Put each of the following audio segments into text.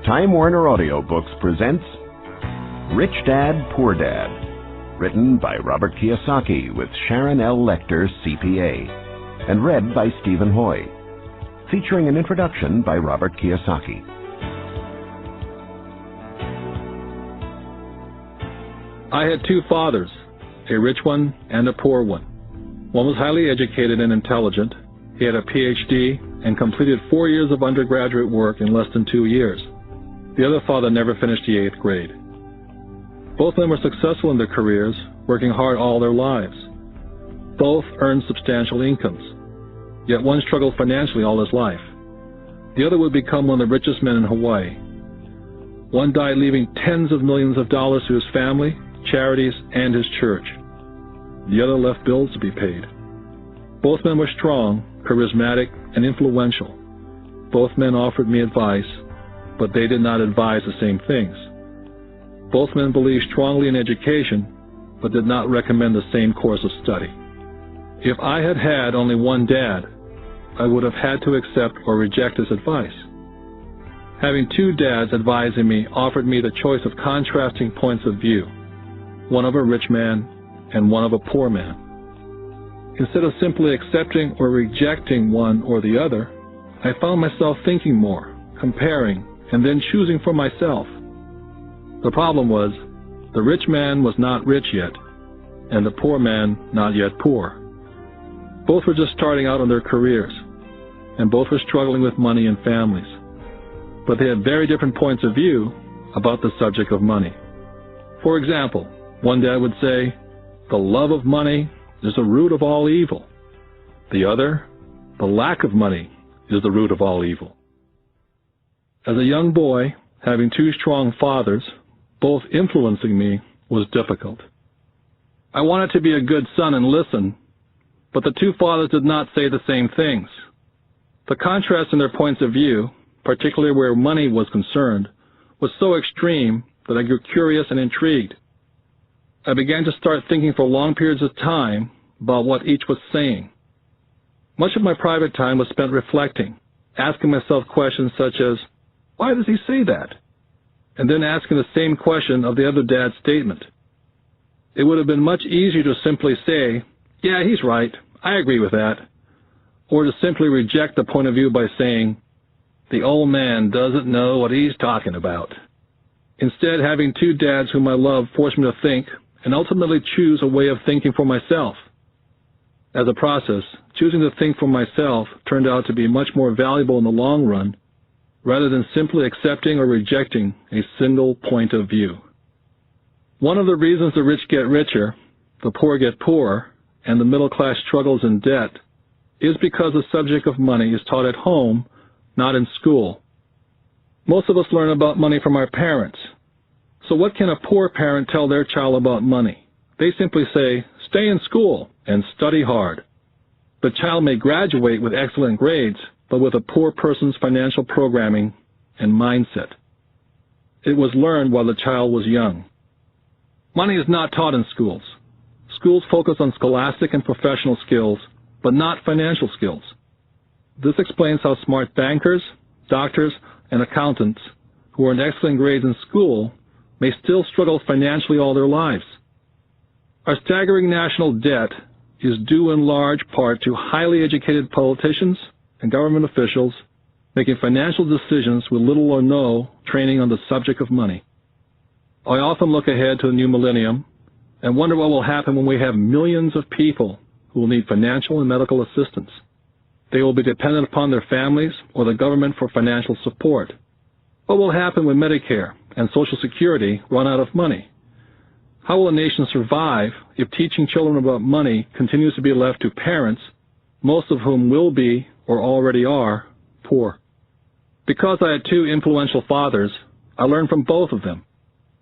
Time Warner Audiobooks presents Rich Dad, Poor Dad, written by Robert Kiyosaki with Sharon L. Lecter, CPA, and read by Stephen Hoy, featuring an introduction by Robert Kiyosaki. I had two fathers, a rich one and a poor one. One was highly educated and intelligent. He had a PhD and completed 4 years of undergraduate work in less than 2 years. The other father never finished the 8th grade. Both men were successful in their careers, working hard all their lives. Both earned substantial incomes, yet one struggled financially all his life. The other would become one of the richest men in Hawaii. One died leaving tens of millions of dollars to his family, charities, and his church. The other left bills to be paid. Both men were strong, charismatic, and influential. Both men offered me advice, but they did not advise the same things. Both men believed strongly in education, but did not recommend the same course of study. If I had had only one dad, I would have had to accept or reject his advice. Having two dads advising me offered me the choice of contrasting points of view, one of a rich man and one of a poor man. Instead of simply accepting or rejecting one or the other, I found myself thinking more, comparing, and then choosing for myself. The problem was, the rich man was not rich yet, and the poor man not yet poor. Both were just starting out on their careers, and both were struggling with money and families. But they had very different points of view about the subject of money. For example, one dad would say, "The love of money is the root of all evil." The other, "The lack of money is the root of all evil." As a young boy, having two strong fathers, both influencing me, was difficult. I wanted to be a good son and listen, but the two fathers did not say the same things. The contrast in their points of view, particularly where money was concerned, was so extreme that I grew curious and intrigued. I began to start thinking for long periods of time about what each was saying. Much of my private time was spent reflecting, asking myself questions such as, "Why does he say that?" And then asking the same question of the other dad's statement. It would have been much easier to simply say, "Yeah, he's right, I agree with that," or to simply reject the point of view by saying, "The old man doesn't know what he's talking about." Instead, having two dads whom I love forced me to think and ultimately choose a way of thinking for myself. As a process, choosing to think for myself turned out to be much more valuable in the long run, rather than simply accepting or rejecting a single point of view. One of the reasons the rich get richer, the poor get poorer, and the middle class struggles in debt is because the subject of money is taught at home, not in school. Most of us learn about money from our parents. So what can a poor parent tell their child about money? They simply say, "Stay in school and study hard." The child may graduate with excellent grades, but with a poor person's financial programming and mindset. It was learned while the child was young. Money is not taught in schools. Schools focus on scholastic and professional skills, but not financial skills. This explains how smart bankers, doctors, and accountants who earn excellent grades in school may still struggle financially all their lives. Our staggering national debt is due in large part to highly educated politicians and government officials making financial decisions with little or no training on the subject of money. I often look ahead to the new millennium and wonder what will happen when we have millions of people who will need financial and medical assistance. They will be dependent upon their families or the government for financial support. What will happen when Medicare and Social Security run out of money? How will a nation survive if teaching children about money continues to be left to parents, most of whom will be, or already are, poor? Because I had two influential fathers, I learned from both of them.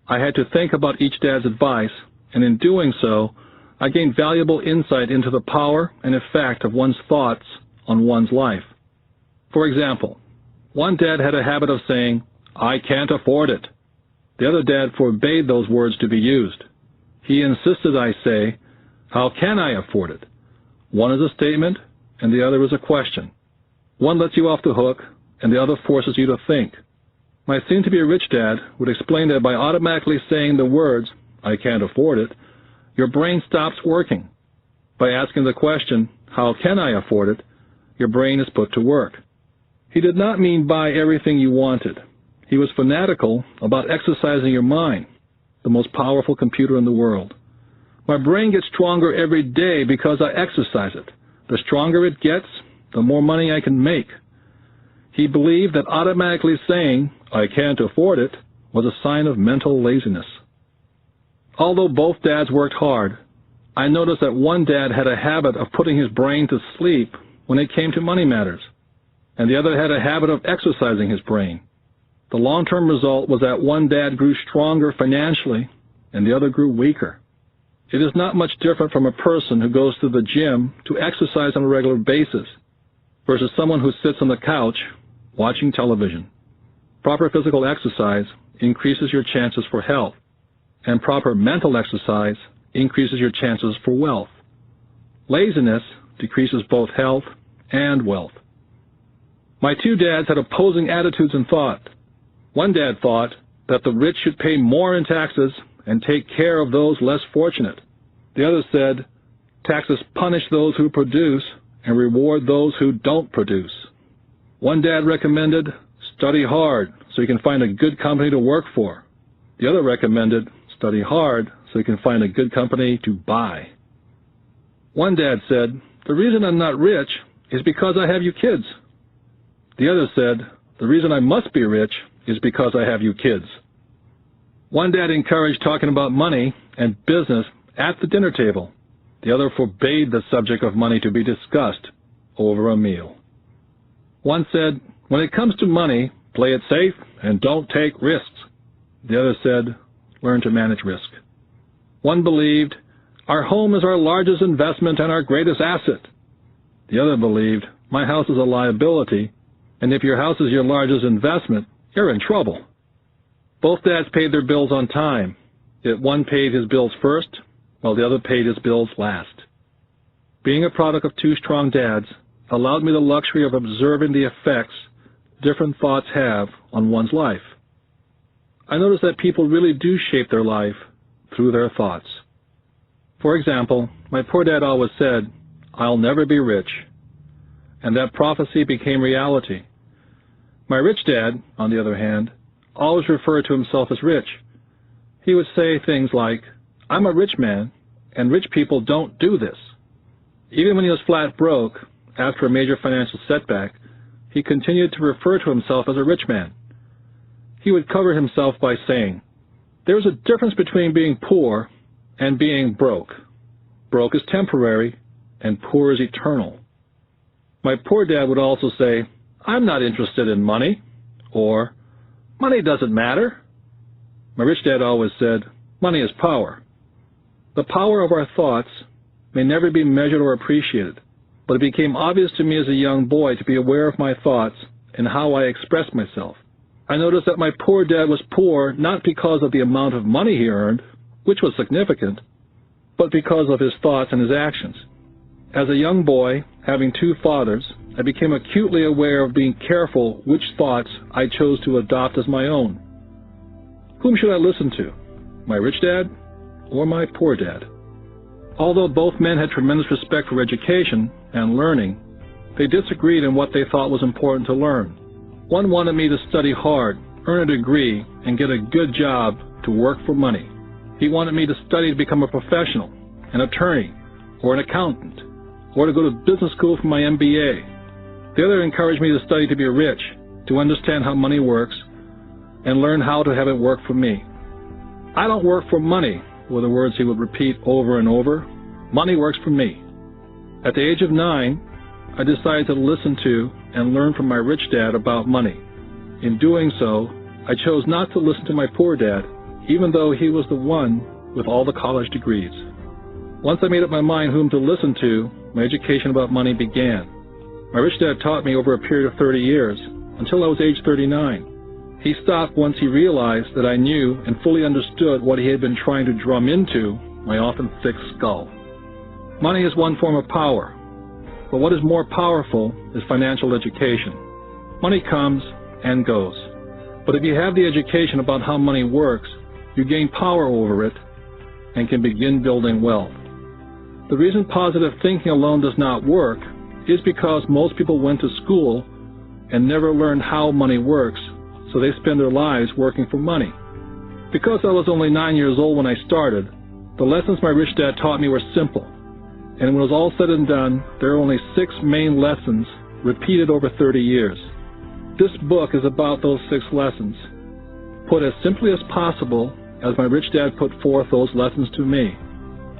I had to think about each dad's advice, and in doing so, I gained valuable insight into the power and effect of one's thoughts on one's life. For example, one dad had a habit of saying, "I can't afford it." The other dad forbade those words to be used. He insisted I say, "How can I afford it?" One is a statement, and the other is a question. One lets you off the hook, and the other forces you to think. My soon-to-be-rich dad would explain that by automatically saying the words, "I can't afford it," your brain stops working. By asking the question, "How can I afford it?" your brain is put to work. He did not mean buy everything you wanted. He was fanatical about exercising your mind, the most powerful computer in the world. My brain gets stronger every day because I exercise it. The stronger it gets, the more money I can make. He believed that automatically saying, "I can't afford it," was a sign of mental laziness. Although both dads worked hard, I noticed that one dad had a habit of putting his brain to sleep when it came to money matters, and the other had a habit of exercising his brain. The long-term result was that one dad grew stronger financially and the other grew weaker. It is not much different from a person who goes to the gym to exercise on a regular basis versus someone who sits on the couch watching television. Proper physical exercise increases your chances for health, and proper mental exercise increases your chances for wealth. Laziness decreases both health and wealth. My two dads had opposing attitudes and thought. One dad thought that the rich should pay more in taxes and take care of those less fortunate. The other said, taxes punish those who produce and reward those who don't produce. One dad recommended, study hard so you can find a good company to work for. The other recommended, study hard so you can find a good company to buy. One dad said, the reason I'm not rich is because I have you kids. The other said, the reason I must be rich is because I have you kids. One dad encouraged talking about money and business at the dinner table. The other forbade the subject of money to be discussed over a meal. One said, when it comes to money, play it safe and don't take risks. The other said, learn to manage risk. One believed, our home is our largest investment and our greatest asset. The other believed, my house is a liability, and if your house is your largest investment, you're in trouble. Both dads paid their bills on time, yet one paid his bills first, while the other paid his bills last. Being a product of two strong dads allowed me the luxury of observing the effects different thoughts have on one's life. I noticed that people really do shape their life through their thoughts. For example, my poor dad always said, I'll never be rich, and that prophecy became reality. My rich dad, on the other hand, always referred to himself as rich. He would say things like, I'm a rich man, and rich people don't do this. Even when he was flat broke, after a major financial setback, he continued to refer to himself as a rich man. He would cover himself by saying, there's a difference between being poor and being broke. Broke is temporary, and poor is eternal. My poor dad would also say, I'm not interested in money, or money doesn't matter. My rich dad always said, money is power. The power of our thoughts may never be measured or appreciated, but it became obvious to me as a young boy to be aware of my thoughts and how I expressed myself. I noticed that my poor dad was poor not because of the amount of money he earned, which was significant, but because of his thoughts and his actions. As a young boy, having two fathers, I became acutely aware of being careful which thoughts I chose to adopt as my own. Whom should I listen to, my rich dad or my poor dad? Although both men had tremendous respect for education and learning, they disagreed in what they thought was important to learn. One wanted me to study hard, earn a degree, and get a good job to work for money. He wanted me to study to become a professional, an attorney, or an accountant, or to go to business school for my MBA. The other encouraged me to study to be rich, to understand how money works, and learn how to have it work for me. I don't work for money, were the words he would repeat over and over. Money works for me. At the age of 9, I decided to listen to and learn from my rich dad about money. In doing so, I chose not to listen to my poor dad, even though he was the one with all the college degrees. Once I made up my mind whom to listen to, my education about money began. My rich dad taught me over a period of 30 years, until I was age 39. He stopped once he realized that I knew and fully understood what he had been trying to drum into my often thick skull. Money is one form of power, but what is more powerful is financial education. Money comes and goes. But if you have the education about how money works, you gain power over it and can begin building wealth. The reason positive thinking alone does not work is because most people went to school and never learned how money works, so they spend their lives working for money. Because I was only 9 years old when I started, the lessons my rich dad taught me were simple. And when it was all said and done, there are only 6 main lessons repeated over 30 years. This book is about those 6 lessons, put as simply as possible as my rich dad put forth those lessons to me.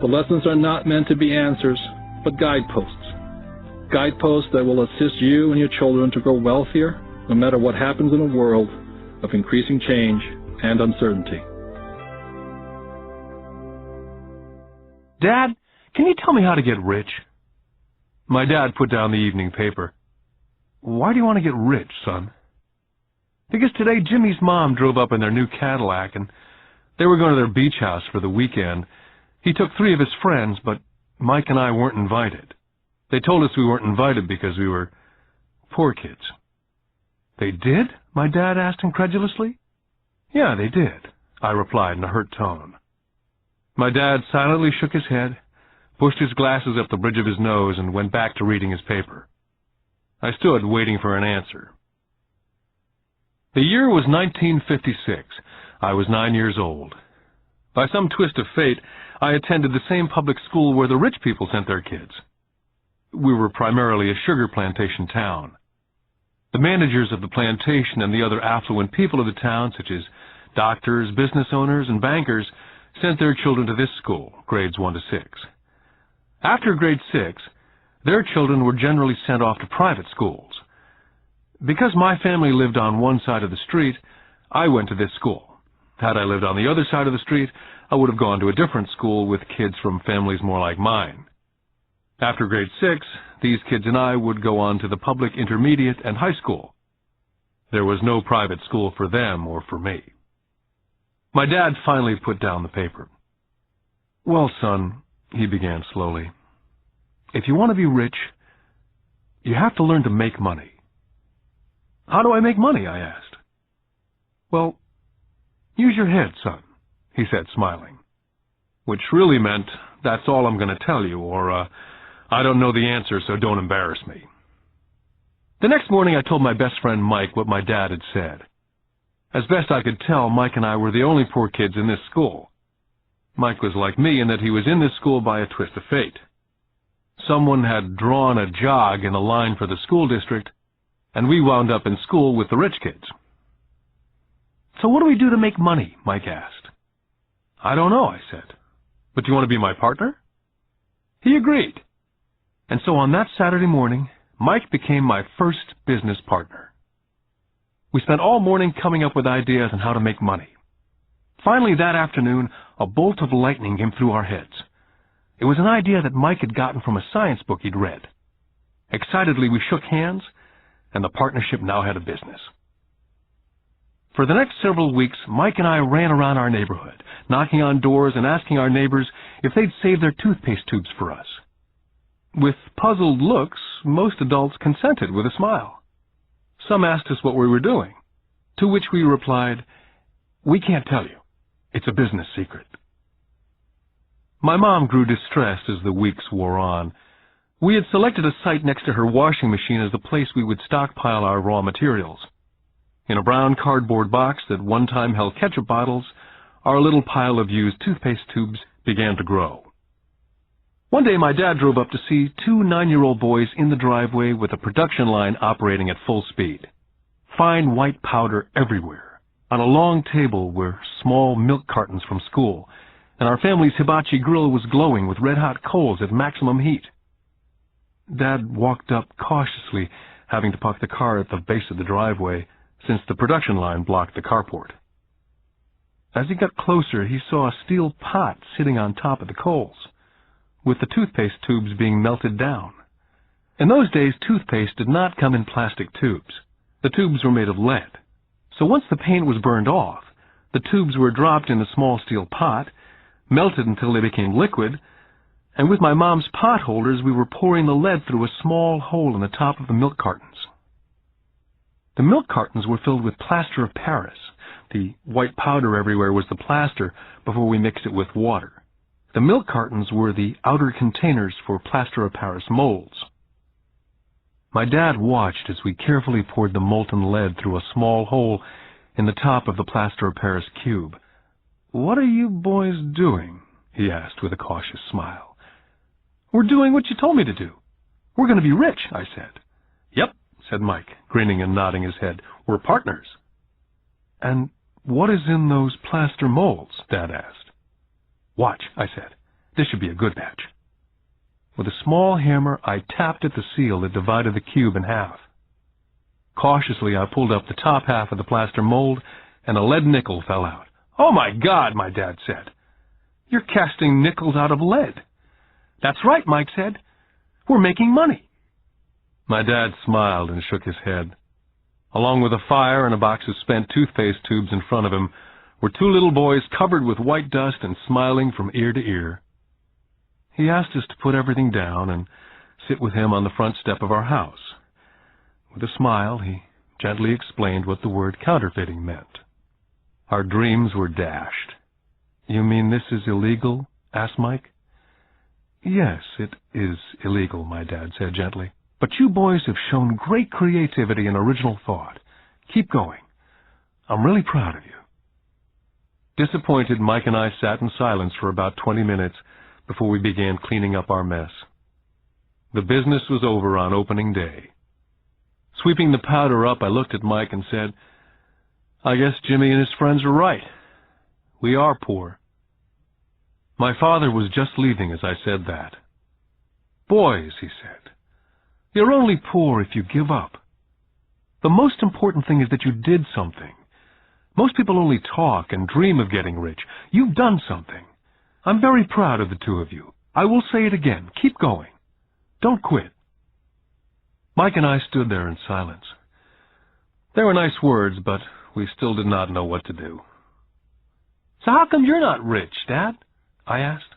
The lessons are not meant to be answers, but guideposts. Guideposts that will assist you and your children to grow wealthier, no matter what happens in a world of increasing change and uncertainty. Dad, can you tell me how to get rich? My dad put down the evening paper. Why do you want to get rich, son? Because today Jimmy's mom drove up in their new Cadillac, and they were going to their beach house for the weekend. He took 3 of his friends, but Mike and I weren't invited. They told us we weren't invited because we were poor kids. They did? My dad asked incredulously. Yeah, they did, I replied in a hurt tone. My dad silently shook his head, pushed his glasses up the bridge of his nose, and went back to reading his paper. I stood waiting for an answer. The year was 1956. I was 9 years old. By some twist of fate, I attended the same public school where the rich people sent their kids. We were primarily a sugar plantation town. The managers of the plantation and the other affluent people of the town, such as doctors, business owners, and bankers, sent their children to this school, grades 1 to 6. After grade 6, their children were generally sent off to private schools. Because my family lived on one side of the street, I went to this school. Had I lived on the other side of the street, I would have gone to a different school with kids from families more like mine. After grade 6, these kids and I would go on to the public intermediate and high school. There was no private school for them or for me. My dad finally put down the paper. Well, son, he began slowly, if you want to be rich, you have to learn to make money. How do I make money? I asked. Well, use your head, son, he said, smiling, which really meant, that's all I'm going to tell you, or, I don't know the answer, so don't embarrass me. The next morning, I told my best friend Mike what my dad had said. As best I could tell, Mike and I were the only poor kids in this school. Mike was like me in that he was in this school by a twist of fate. Someone had drawn a jog in a line for the school district, and we wound up in school with the rich kids. So what do we do to make money? Mike asked. I don't know, I said. But do you want to be my partner? He agreed. And so on that Saturday morning, Mike became my first business partner. We spent all morning coming up with ideas on how to make money. Finally, that afternoon, a bolt of lightning came through our heads. It was an idea that Mike had gotten from a science book he'd read. Excitedly, we shook hands, and the partnership now had a business. For the next several weeks, Mike and I ran around our neighborhood, knocking on doors and asking our neighbors if they'd save their toothpaste tubes for us. With puzzled looks, most adults consented with a smile. Some asked us what we were doing, to which we replied, "We can't tell you. It's a business secret." My mom grew distressed as the weeks wore on. We had selected a site next to her washing machine as the place we would stockpile our raw materials. In a brown cardboard box that one time held ketchup bottles, our little pile of used toothpaste tubes began to grow. One day my dad drove up to see 2 9-year-old boys in the driveway with a production line operating at full speed. Fine white powder everywhere. On a long table were small milk cartons from school, and our family's hibachi grill was glowing with red-hot coals at maximum heat. Dad walked up cautiously, having to park the car at the base of the driveway, since the production line blocked the carport. As he got closer, he saw a steel pot sitting on top of the coals, with the toothpaste tubes being melted down. In those days, toothpaste did not come in plastic tubes. The tubes were made of lead. So once the paint was burned off, the tubes were dropped in a small steel pot, melted until they became liquid, and with my mom's pot holders, we were pouring the lead through a small hole in the top of the milk cartons. The milk cartons were filled with plaster of Paris. The white powder everywhere was the plaster before we mixed it with water. The milk cartons were the outer containers for plaster of Paris molds. My dad watched as we carefully poured the molten lead through a small hole in the top of the plaster of Paris cube. "What are you boys doing?" he asked with a cautious smile. "We're doing what you told me to do. We're going to be rich," I said. "Yep," said Mike, grinning and nodding his head. "We're partners." "And what is in those plaster molds?" Dad asked. "Watch," I said. "This should be a good batch." With a small hammer, I tapped at the seal that divided the cube in half. Cautiously, I pulled up the top half of the plaster mold, and a lead nickel fell out. "Oh, my God," my dad said. "You're casting nickels out of lead." "That's right," Mike said. "We're making money." My dad smiled and shook his head. Along with a fire and a box of spent toothpaste tubes in front of him were two little boys covered with white dust and smiling from ear to ear. He asked us to put everything down and sit with him on the front step of our house. With a smile, he gently explained what the word counterfeiting meant. Our dreams were dashed. "You mean this is illegal?" asked Mike. "Yes, it is illegal," my dad said gently. "But you boys have shown great creativity and original thought. Keep going. I'm really proud of you." Disappointed, Mike and I sat in silence for about 20 minutes before we began cleaning up our mess. The business was over on opening day. Sweeping the powder up, I looked at Mike and said, "I guess Jimmy and his friends are right. We are poor." My father was just leaving as I said that. "Boys," he said, "you're only poor if you give up. The most important thing is that you did something. Most people only talk and dream of getting rich. You've done something. I'm very proud of the two of you. I will say it again. Keep going. Don't quit." Mike and I stood there in silence. They were nice words, but we still did not know what to do. "So how come you're not rich, Dad?" I asked.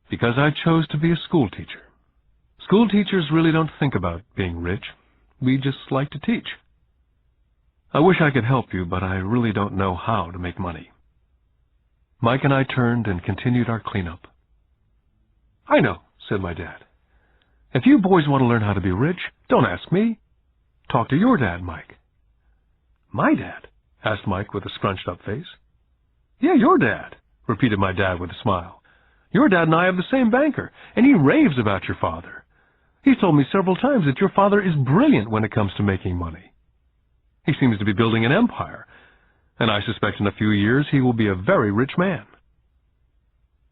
"Because I chose to be a school teacher. School teachers really don't think about being rich. We just like to teach. I wish I could help you, but I really don't know how to make money." Mike and I turned and continued our cleanup. "I know," said my dad. "If you boys want to learn how to be rich, don't ask me. Talk to your dad, Mike." "My dad?" asked Mike with a scrunched-up face. "Yeah, your dad," repeated my dad with a smile. "Your dad and I have the same banker, and he raves about your father. He's told me several times that your father is brilliant when it comes to making money. He seems to be building an empire, and I suspect in a few years he will be a very rich man."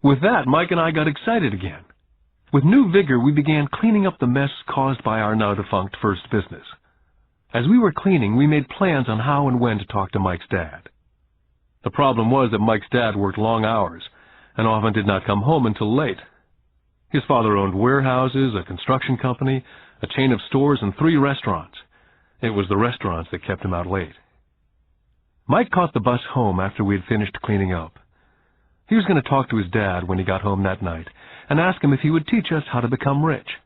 With that, Mike and I got excited again. With new vigor, we began cleaning up the mess caused by our now-defunct first business. As we were cleaning, we made plans on how and when to talk to Mike's dad. The problem was that Mike's dad worked long hours and often did not come home until late. His father owned warehouses, a construction company, a chain of stores, and 3 restaurants. It was the restaurants that kept him out late. Mike caught the bus home after we had finished cleaning up. He was going to talk to his dad when he got home that night and ask him if he would teach us how to become rich.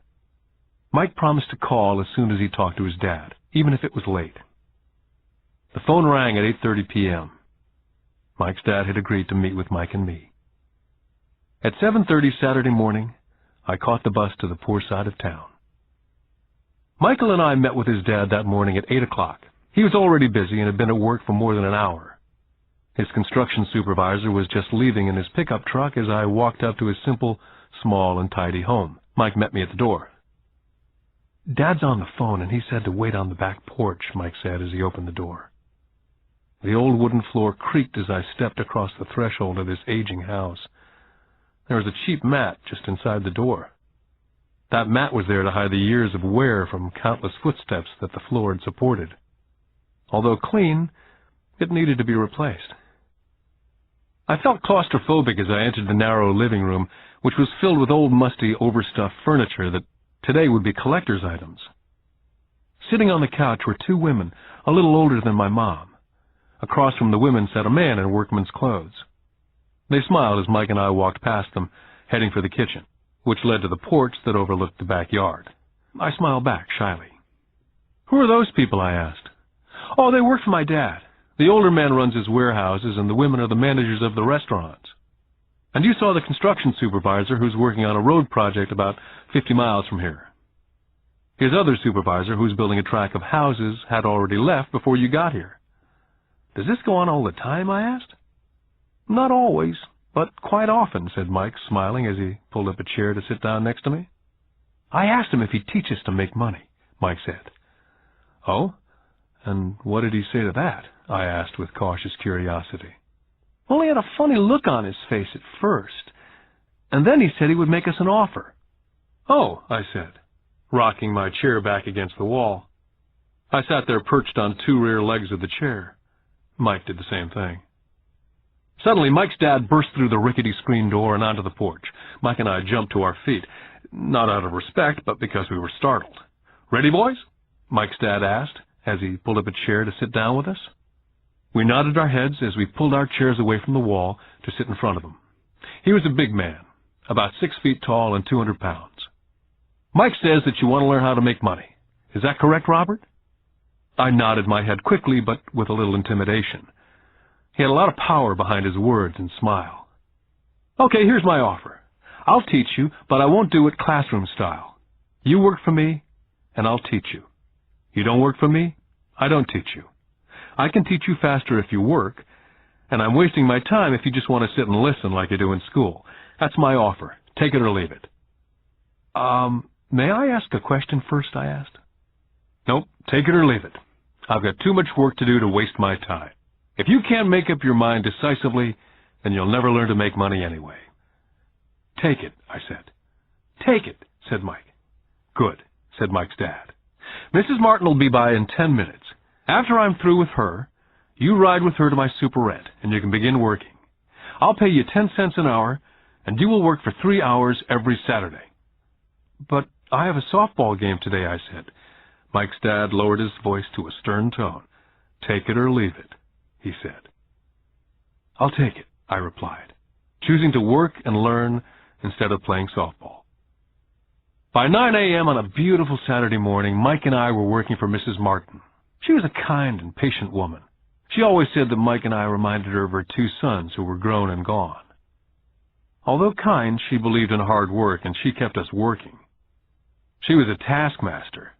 Mike promised to call as soon as he talked to his dad, even if it was late. The phone rang at 8:30 p.m. Mike's dad had agreed to meet with Mike and me. At 7:30 Saturday morning, I caught the bus to the poor side of town. Michael and I met with his dad that morning at 8 o'clock. He was already busy and had been at work for more than an hour. His construction supervisor was just leaving in his pickup truck as I walked up to his simple, small, and tidy home. Mike met me at the door. "Dad's on the phone, and he said to wait on the back porch," Mike said as he opened the door. The old wooden floor creaked as I stepped across the threshold of this aging house. There was a cheap mat just inside the door. That mat was there to hide the years of wear from countless footsteps that the floor had supported. Although clean, it needed to be replaced. I felt claustrophobic as I entered the narrow living room, which was filled with old, musty, overstuffed furniture that today would be collector's items. Sitting on the couch were 2 women, a little older than my mom. Across from the women sat a man in workman's clothes. They smiled as Mike and I walked past them, heading for the kitchen, which led to the porch that overlooked the backyard. I smiled back shyly. "Who are those people?" I asked. Oh, they work for my dad. The older man runs his warehouses, and the women are the managers of the restaurants. And you saw the construction supervisor who's working on a road project about 50 miles from here. His other supervisor, who's building a tract of houses, had already left before you got here. Does this go on all the time, I asked. Not always, but quite often, said Mike, smiling as he pulled up a chair to sit down next to me. I asked him if he'd teach us to make money, Mike said. Oh? And what did he say to that? I asked with cautious curiosity. Well, he had a funny look on his face at first, and then he said he would make us an offer. Oh, I said, rocking my chair back against the wall. I sat there perched on two rear legs of the chair. Mike did the same thing. Suddenly, Mike's dad burst through the rickety screen door and onto the porch. Mike and I jumped to our feet, not out of respect, but because we were startled. Ready, boys? Mike's dad asked, as he pulled up a chair to sit down with us. We nodded our heads as we pulled our chairs away from the wall to sit in front of him. He was a big man, about 6 feet tall and 200 pounds. Mike says that you want to learn how to make money. Is that correct, Robert? I nodded my head quickly, but with a little intimidation. He had a lot of power behind his words and smile. Okay, here's my offer. I'll teach you, but I won't do it classroom style. You work for me, and I'll teach you. You don't work for me, I don't teach you. I can teach you faster if you work, and I'm wasting my time if you just want to sit and listen like you do in school. That's my offer. Take it or leave it. May I ask a question first, I asked. Nope, take it or leave it. I've got too much work to do to waste my time. If you can't make up your mind decisively, then you'll never learn to make money anyway. Take it, I said. Take it, said Mike. Good, said Mike's dad. Mrs. Martin will be by in 10 minutes. After I'm through with her, you ride with her to my superette, and you can begin working. I'll pay you 10 cents an hour, and you will work for 3 hours every Saturday. But I have a softball game today, I said. Mike's dad lowered his voice to a stern tone. Take it or leave it, he said. I'll take it, I replied, choosing to work and learn instead of playing softball. By 9 a.m. on a beautiful Saturday morning, Mike and I were working for Mrs. Martin. She was a kind and patient woman. She always said that Mike and I reminded her of her 2 sons who were grown and gone. Although kind, she believed in hard work, and she kept us working. She was a taskmaster.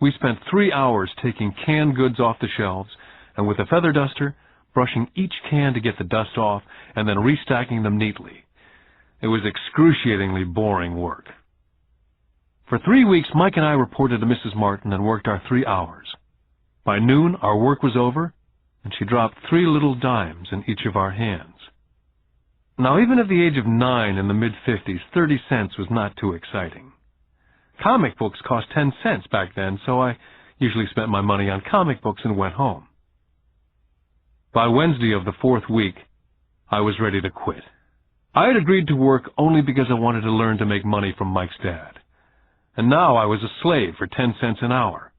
We spent 3 hours taking canned goods off the shelves, and with a feather duster, brushing each can to get the dust off, and then restacking them neatly. It was excruciatingly boring work. For 3 weeks, Mike and I reported to Mrs. Martin and worked our 3 hours. By noon, our work was over, and she dropped 3 little dimes in each of our hands. Now, even at the age of 9 in the mid-50s, 30 cents was not too exciting. Comic books cost 10 cents back then, so I usually spent my money on comic books and went home. By Wednesday of the 4th week, I was ready to quit. I had agreed to work only because I wanted to learn to make money from Mike's dad. And now I was a slave for 10 cents an hour.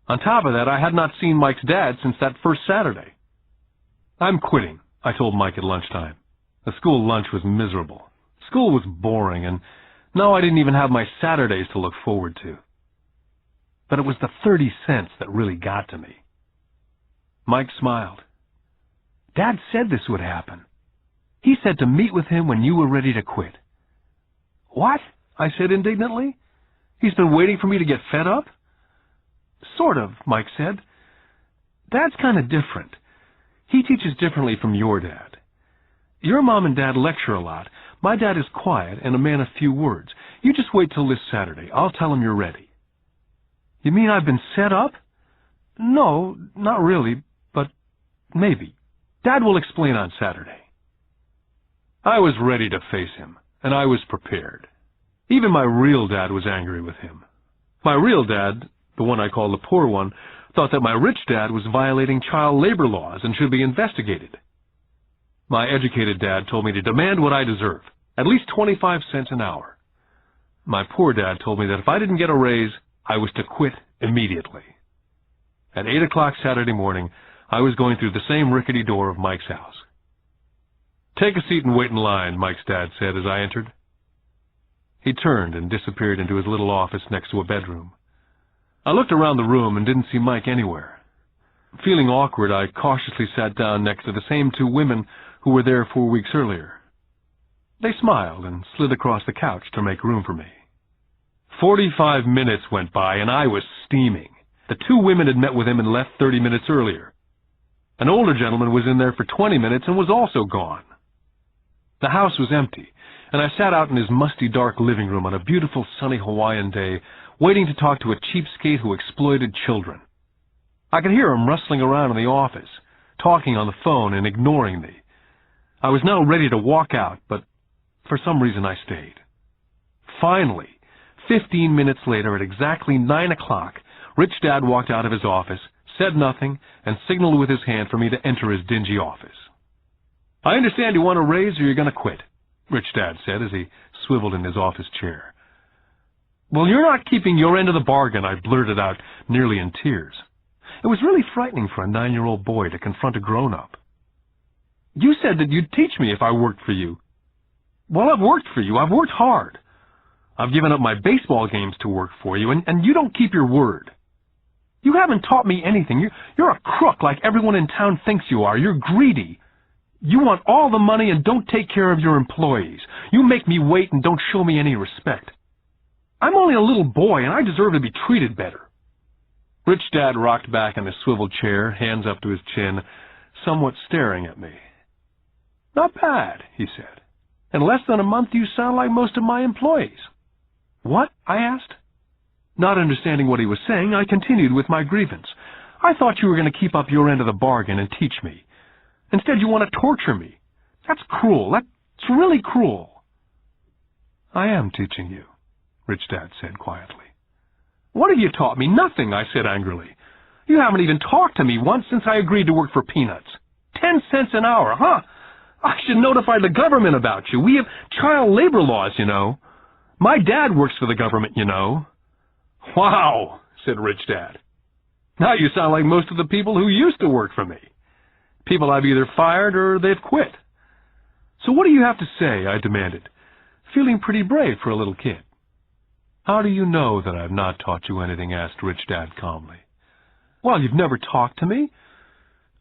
On top of that, I had not seen Mike's dad since that first Saturday. I'm quitting, I told Mike at lunchtime. The school lunch was miserable. School was boring, and now I didn't even have my Saturdays to look forward to. But it was the 30 cents that really got to me. Mike smiled. Dad said this would happen. He said to meet with him when you were ready to quit. What? I said indignantly. He's been waiting for me to get fed up? Sort of, Mike said. Dad's kind of different. He teaches differently from your dad. Your mom and dad lecture a lot. My dad is quiet and a man of few words. You just wait till this Saturday. I'll tell him you're ready. You mean I've been set up? No, not really, but maybe. Dad will explain on Saturday. I was ready to face him, and I was prepared. Even my real dad was angry with him. My real dad, the one I call the poor one, thought that my rich dad was violating child labor laws and should be investigated. My educated dad told me to demand what I deserve, at least 25 cents an hour. My poor dad told me that if I didn't get a raise, I was to quit immediately. At 8 o'clock Saturday morning, I was going through the same rickety door of Mike's house. Take a seat and wait in line, Mike's dad said as I entered. He turned and disappeared into his little office next to a bedroom. I looked around the room and didn't see Mike anywhere. Feeling awkward, I cautiously sat down next to the same two women who were there 4 weeks earlier. They smiled and slid across the couch to make room for me. 45 minutes went by, and I was steaming. The two women had met with him and left 30 minutes earlier. An older gentleman was in there for 20 minutes and was also gone. The house was empty, and I sat out in his musty, dark living room on a beautiful, sunny Hawaiian day, waiting to talk to a cheapskate who exploited children. I could hear him rustling around in the office, talking on the phone and ignoring me. I was now ready to walk out, but for some reason I stayed. Finally, 15 minutes later, at exactly 9 o'clock, Rich Dad walked out of his office, said nothing, and signaled with his hand for me to enter his dingy office. "I understand you want a raise or you're going to quit," Rich Dad said as he swiveled in his office chair. "Well, you're not keeping your end of the bargain," I blurted out, nearly in tears. It was really frightening for a 9-year-old boy to confront a grown-up. "You said that you'd teach me if I worked for you." "Well, I've worked for you. I've worked hard. I've given up my baseball games to work for you, and you don't keep your word. You haven't taught me anything. You're a crook like everyone in town thinks you are. You're greedy. You want all the money and don't take care of your employees. You make me wait and don't show me any respect. I'm only a little boy, and I deserve to be treated better." Rich Dad rocked back in his swivel chair, hands up to his chin, somewhat staring at me. "Not bad," he said. "In less than a month you sound like most of my employees." "What?" I asked. Not understanding what he was saying, I continued with my grievance. "I thought you were going to keep up your end of the bargain and teach me. Instead, you want to torture me. That's cruel. That's really cruel." "I am teaching you," Rich Dad said quietly. "What have you taught me?" "Nothing," I said angrily. "You haven't even talked to me once since I agreed to work for peanuts. 10 cents an hour, huh? I should notify the government about you. We have child labor laws, you know. My dad works for the government, you know." "Wow," said Rich Dad. "Now you sound like most of the people who used to work for me. People I've either fired or they've quit." "So what do you have to say?" I demanded, feeling pretty brave for a little kid. "How do you know that I've not taught you anything?" asked Rich Dad calmly. "Well, you've never talked to me.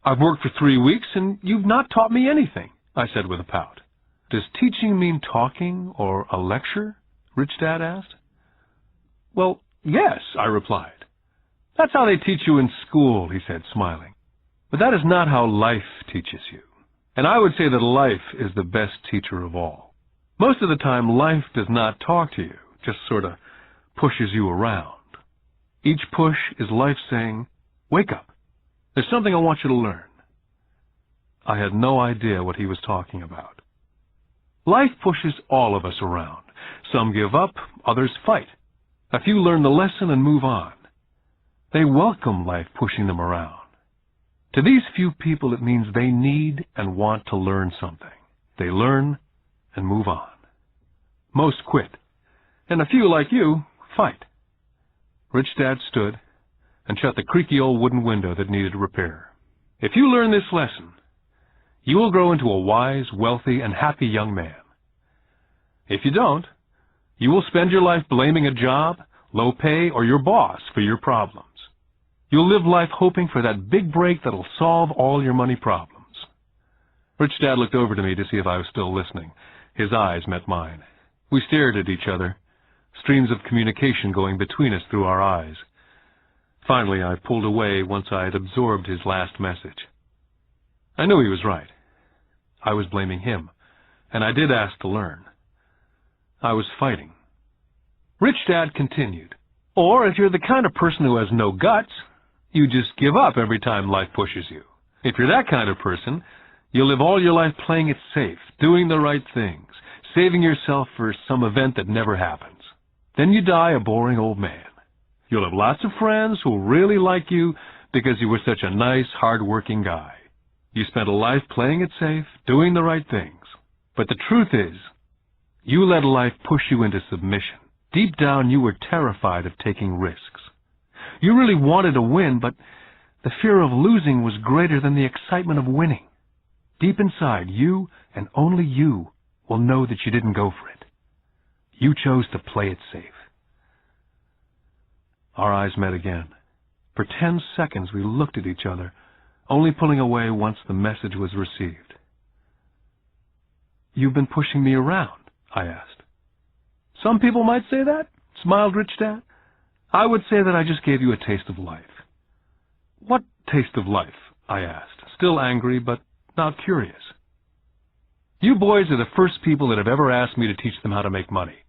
I've worked for 3 weeks, and you've not taught me anything," I said with a pout. "Does teaching mean talking or a lecture?" Rich Dad asked. "Well, yes," I replied. "That's how they teach you in school," he said, smiling. "But that is not how life teaches you. And I would say that life is the best teacher of all. Most of the time, life does not talk to you, just sort of pushes you around. Each push is life saying, 'Wake up. There's something I want you to learn.'" I had no idea what he was talking about. Life pushes all of us around. Some give up, others fight. A few learn the lesson and move on. They welcome life pushing them around. To these few people, it means they need and want to learn something. They learn and move on. Most quit, and a few like you fight. Rich Dad stood and shut the creaky old wooden window that needed repair. "If you learn this lesson, you will grow into a wise, wealthy, and happy young man. If you don't, you will spend your life blaming a job, low pay, or your boss for your problems. You'll live life hoping for that big break that'll solve all your money problems." Rich Dad looked over to me to see if I was still listening. His eyes met mine. We stared at each other, streams of communication going between us through our eyes. Finally, I pulled away once I had absorbed his last message. I knew he was right. I was blaming him, and I did ask to learn. I was fighting. Rich Dad continued, "Or if you're the kind of person who has no guts, you just give up every time life pushes you. If you're that kind of person, you'll live all your life playing it safe, doing the right things, saving yourself for some event that never happens. Then you die a boring old man. You'll have lots of friends who'll really like you because you were such a nice, hard-working guy. You spent a life playing it safe, doing the right things. But the truth is, you let life push you into submission. Deep down, you were terrified of taking risks. You really wanted to win, but the fear of losing was greater than the excitement of winning. Deep inside, you and only you will know that you didn't go for it. You chose to play it safe." Our eyes met again. For 10 seconds we looked at each other, only pulling away once the message was received. "You've been pushing me around?" I asked. "Some people might say that," smiled Rich Dad. "I would say that I just gave you a taste of life." "What taste of life?" I asked, still angry but not curious. "You boys are the first people that have ever asked me to teach them how to make money.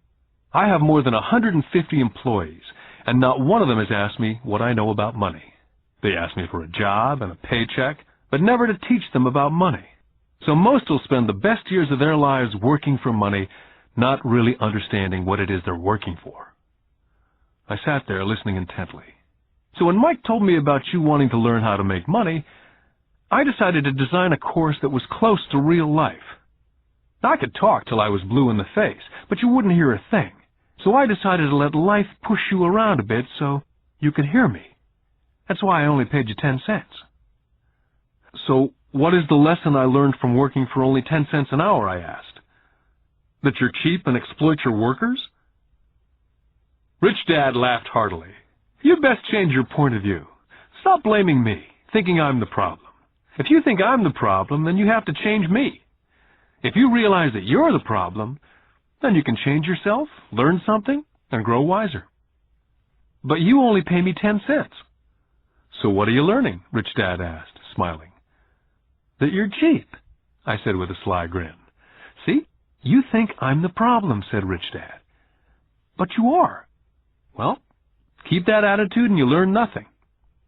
I have more than 150 employees, and not one of them has asked me what I know about money. They ask me for a job and a paycheck, but never to teach them about money. So most will spend the best years of their lives working for money, not really understanding what it is they're working for." I sat there listening intently. "So when Mike told me about you wanting to learn how to make money, I decided to design a course that was close to real life. I could talk till I was blue in the face, but you wouldn't hear a thing. So I decided to let life push you around a bit so you could hear me. That's why I only paid you 10 cents. "So what is the lesson I learned from working for only 10 cents an hour?" I asked. "That you're cheap and exploit your workers?" Rich Dad laughed heartily. "You'd best change your point of view. Stop blaming me, thinking I'm the problem. If you think I'm the problem, then you have to change me. If you realize that you're the problem, then you can change yourself, learn something, and grow wiser." "But you only pay me 10 cents. "So what are you learning?" Rich Dad asked, smiling. "That you're cheap," I said with a sly grin. "See, you think I'm the problem," said Rich Dad. "But you are. Well, keep that attitude and you learn nothing.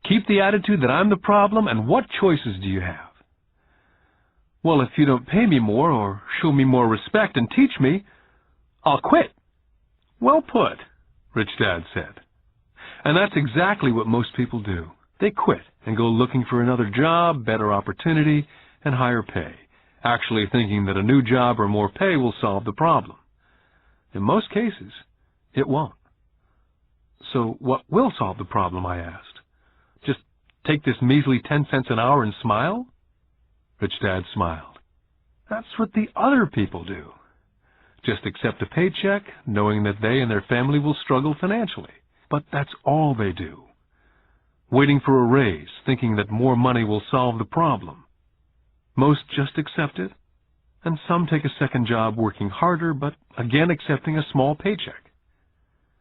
Keep the attitude that I'm the problem, and what choices do you have?" "Well, if you don't pay me more or show me more respect and teach me, I'll quit." "Well put," Rich Dad said. And that's exactly what most people do. They quit and go looking for another job, better opportunity, and higher pay, actually thinking that a new job or more pay will solve the problem. In most cases, it won't. "So what will solve the problem?" I asked. "Just take this measly 10 cents an hour and smile?" Rich Dad smiled. "That's what the other people do. Just accept a paycheck, knowing that they and their family will struggle financially. But that's all they do. Waiting for a raise, thinking that more money will solve the problem. Most just accept it, and some take a second job working harder, but again accepting a small paycheck."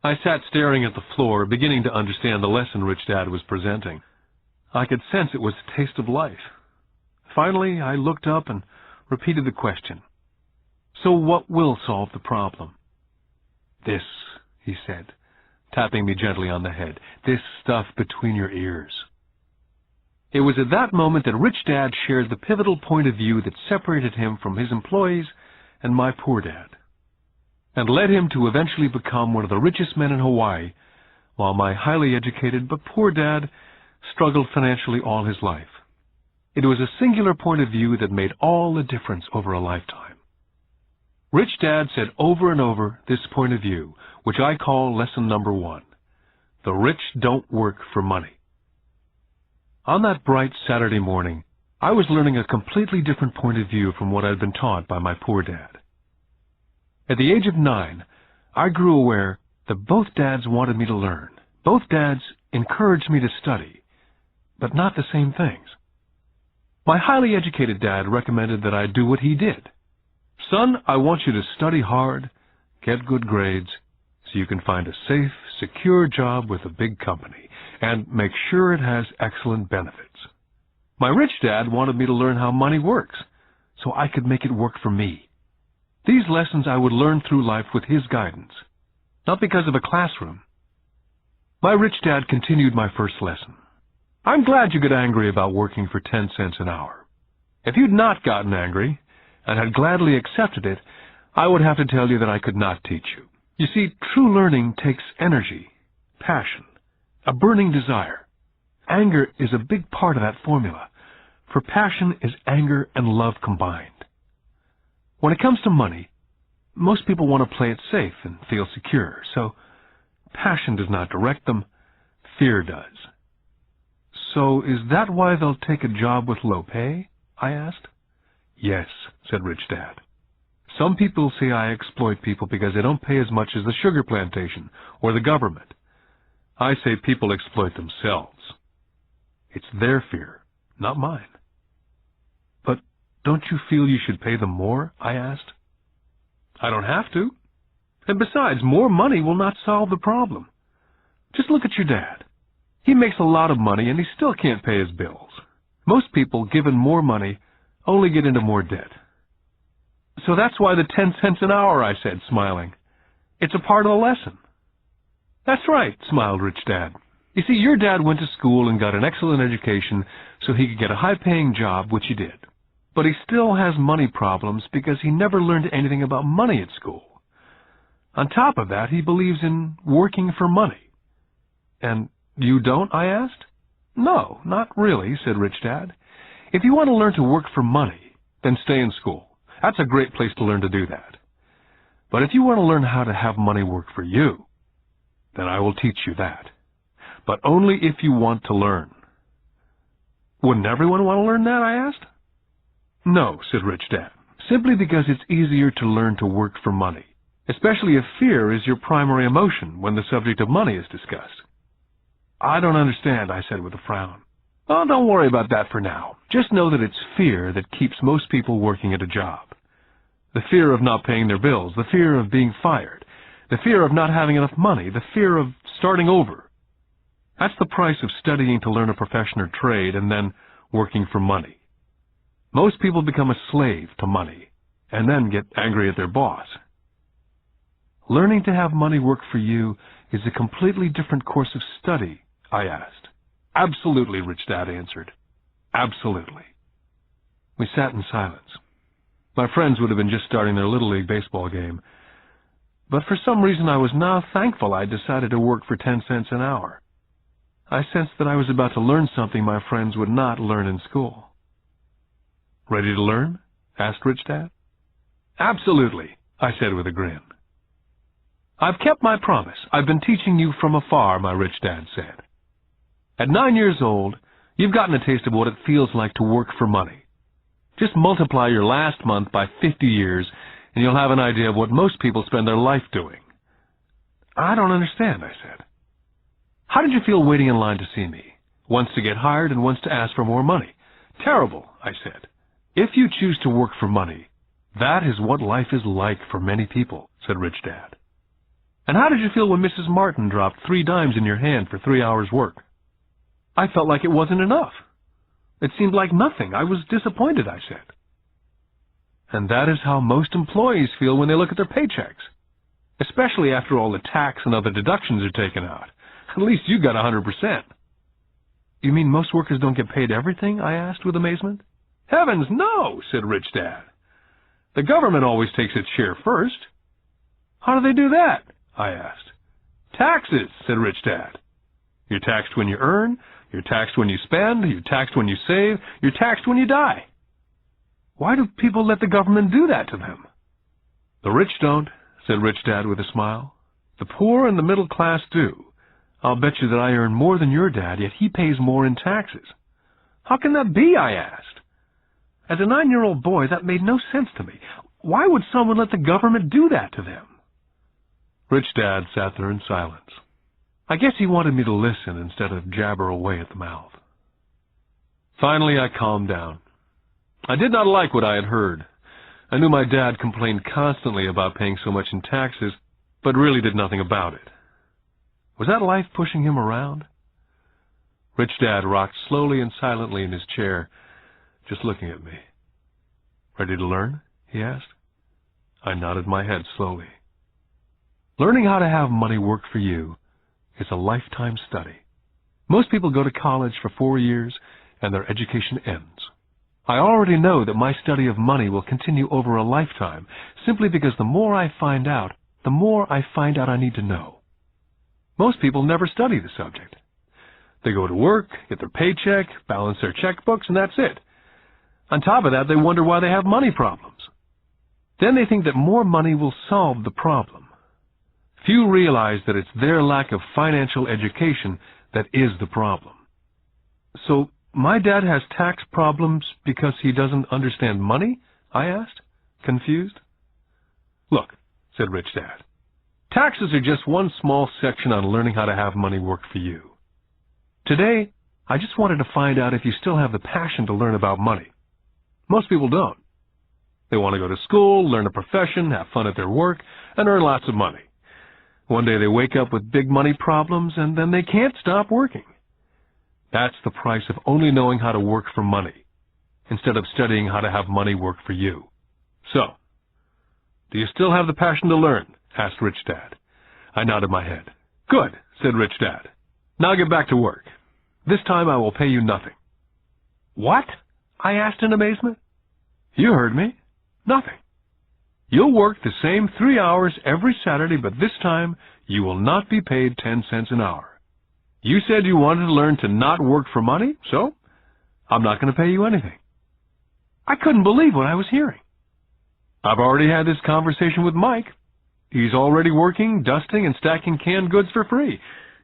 I sat staring at the floor, beginning to understand the lesson Rich Dad was presenting. I could sense it was a taste of life. Finally, I looked up and repeated the question. "So what will solve the problem?" "This," he said, tapping me gently on the head. "This stuff between your ears." It was at that moment that Rich Dad shared the pivotal point of view that separated him from his employees and my poor dad, and led him to eventually become one of the richest men in Hawaii, while my highly educated but poor dad struggled financially all his life. It was a singular point of view that made all the difference over a lifetime. Rich Dad said over and over this point of view, which I call lesson number 1. The rich don't work for money. On that bright Saturday morning, I was learning a completely different point of view from what I'd been taught by my poor dad. At the age of 9, I grew aware that both dads wanted me to learn. Both dads encouraged me to study, but not the same things. My highly educated dad recommended that I do what he did. "Son, I want you to study hard, get good grades, so you can find a safe, secure job with a big company, and make sure it has excellent benefits." My rich dad wanted me to learn how money works, so I could make it work for me. These lessons I would learn through life with his guidance, not because of a classroom. My rich dad continued my first lesson. "I'm glad you get angry about working for 10 cents an hour. If you'd not gotten angry, and had gladly accepted it, I would have to tell you that I could not teach you. You see, true learning takes energy, passion, a burning desire. Anger is a big part of that formula, for passion is anger and love combined. When it comes to money, most people want to play it safe and feel secure, so passion does not direct them, fear does." "So is that why they'll take a job with low pay?" I asked. "Yes," said Rich Dad. "Some people say I exploit people because they don't pay as much as the sugar plantation or the government. I say people exploit themselves. It's their fear, not mine. But don't you feel you should pay them more? I asked. I don't have to. And besides, more money will not solve the problem. Just look at your dad. He makes a lot of money and he still can't pay his bills. Most people, given more money, only get into more debt. So that's why the 10 cents an hour, I said, smiling. It's a part of the lesson. That's right, smiled Rich Dad. You see, your dad went to school and got an excellent education so he could get a high-paying job, which he did. But he still has money problems because he never learned anything about money at school. On top of that, he believes in working for money. And you don't, I asked? No, not really, said Rich Dad. If you want to learn to work for money, then stay in school. That's a great place to learn to do that. But if you want to learn how to have money work for you, then I will teach you that. But only if you want to learn. Wouldn't everyone want to learn that, I asked? No, said Rich Dad, simply because it's easier to learn to work for money, especially if fear is your primary emotion when the subject of money is discussed. I don't understand, I said with a frown. Oh, don't worry about that for now. Just know that it's fear that keeps most people working at a job. The fear of not paying their bills, the fear of being fired, the fear of not having enough money, the fear of starting over. That's the price of studying to learn a profession or trade and then working for money. Most people become a slave to money and then get angry at their boss. Learning to have money work for you is a completely different course of study, I asked. Absolutely, Rich Dad answered. Absolutely. We sat in silence. My friends would have been just starting their Little League baseball game. But for some reason I was now thankful I'd decided to work for 10 cents an hour. I sensed that I was about to learn something my friends would not learn in school. Ready to learn? Asked Rich Dad. Absolutely, I said with a grin. I've kept my promise. I've been teaching you from afar, my Rich Dad said. At 9 years old, you've gotten a taste of what it feels like to work for money. Just multiply your last month by 50 years, and you'll have an idea of what most people spend their life doing. I don't understand, I said. How did you feel waiting in line to see me? Once to get hired and once to ask for more money. Terrible, I said. If you choose to work for money, that is what life is like for many people, said Rich Dad. And how did you feel when Mrs. Martin dropped 3 dimes in your hand for 3 hours' work? I felt like it wasn't enough. It seemed like nothing. I was disappointed, I said. And that is how most employees feel when they look at their paychecks, especially after all the tax and other deductions are taken out. At least you got 100%. You mean most workers don't get paid everything? I asked with amazement. Heavens, no, said Rich Dad. The government always takes its share first. How do they do that? I asked. Taxes, said Rich Dad. You're taxed when you earn, you're taxed when you spend, you're taxed when you save, you're taxed when you die. Why do people let the government do that to them? The rich don't, said Rich Dad with a smile. The poor and the middle class do. I'll bet you that I earn more than your dad, yet he pays more in taxes. How can that be? I asked. As a 9-year-old boy, that made no sense to me. Why would someone let the government do that to them? Rich Dad sat there in silence. I guess he wanted me to listen instead of jabber away at the mouth. Finally, I calmed down. I did not like what I had heard. I knew my dad complained constantly about paying so much in taxes, but really did nothing about it. Was that life pushing him around? Rich Dad rocked slowly and silently in his chair, just looking at me. Ready to learn? He asked. I nodded my head slowly. Learning how to have money work for you is a lifetime study. Most people go to college for 4 years and their education ends. I already know that my study of money will continue over a lifetime simply because the more I find out, the more I need to know. Most people never study the subject. They go to work, get their paycheck, balance their checkbooks, and that's it. On top of that, they wonder why they have money problems. Then they think that more money will solve the problem. Few realize that it's their lack of financial education that is the problem. So, my dad has tax problems because he doesn't understand money? I asked, confused. Look, said Rich Dad, taxes are just one small section on learning how to have money work for you. Today, I just wanted to find out if you still have the passion to learn about money. Most people don't. They want to go to school, learn a profession, have fun at their work, and earn lots of money. One day they wake up with big money problems, and then they can't stop working. That's the price of only knowing how to work for money, instead of studying how to have money work for you. So, do you still have the passion to learn? Asked Rich Dad. I nodded my head. Good, said Rich Dad. Now get back to work. This time I will pay you nothing. What? I asked in amazement. You heard me. Nothing. You'll work the same 3 hours every Saturday, but this time you will not be paid 10 cents an hour. You said you wanted to learn to not work for money, so I'm not going to pay you anything. I couldn't believe what I was hearing. I've already had this conversation with Mike. He's already working, dusting, and stacking canned goods for free.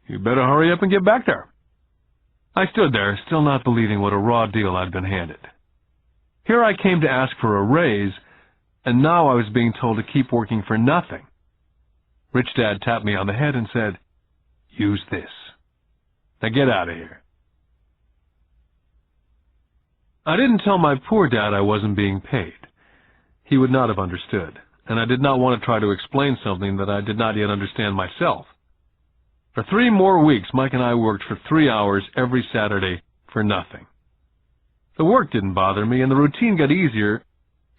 You better hurry up and get back there. I stood there, still not believing what a raw deal I'd been handed. Here I came to ask for a raise, and now I was being told to keep working for nothing. Rich Dad tapped me on the head and said, "Use this. Now get out of here." I didn't tell my poor dad I wasn't being paid. He would not have understood, and I did not want to try to explain something that I did not yet understand myself. For 3 more weeks, Mike and I worked for 3 hours every Saturday for nothing. The work didn't bother me, and the routine got easier.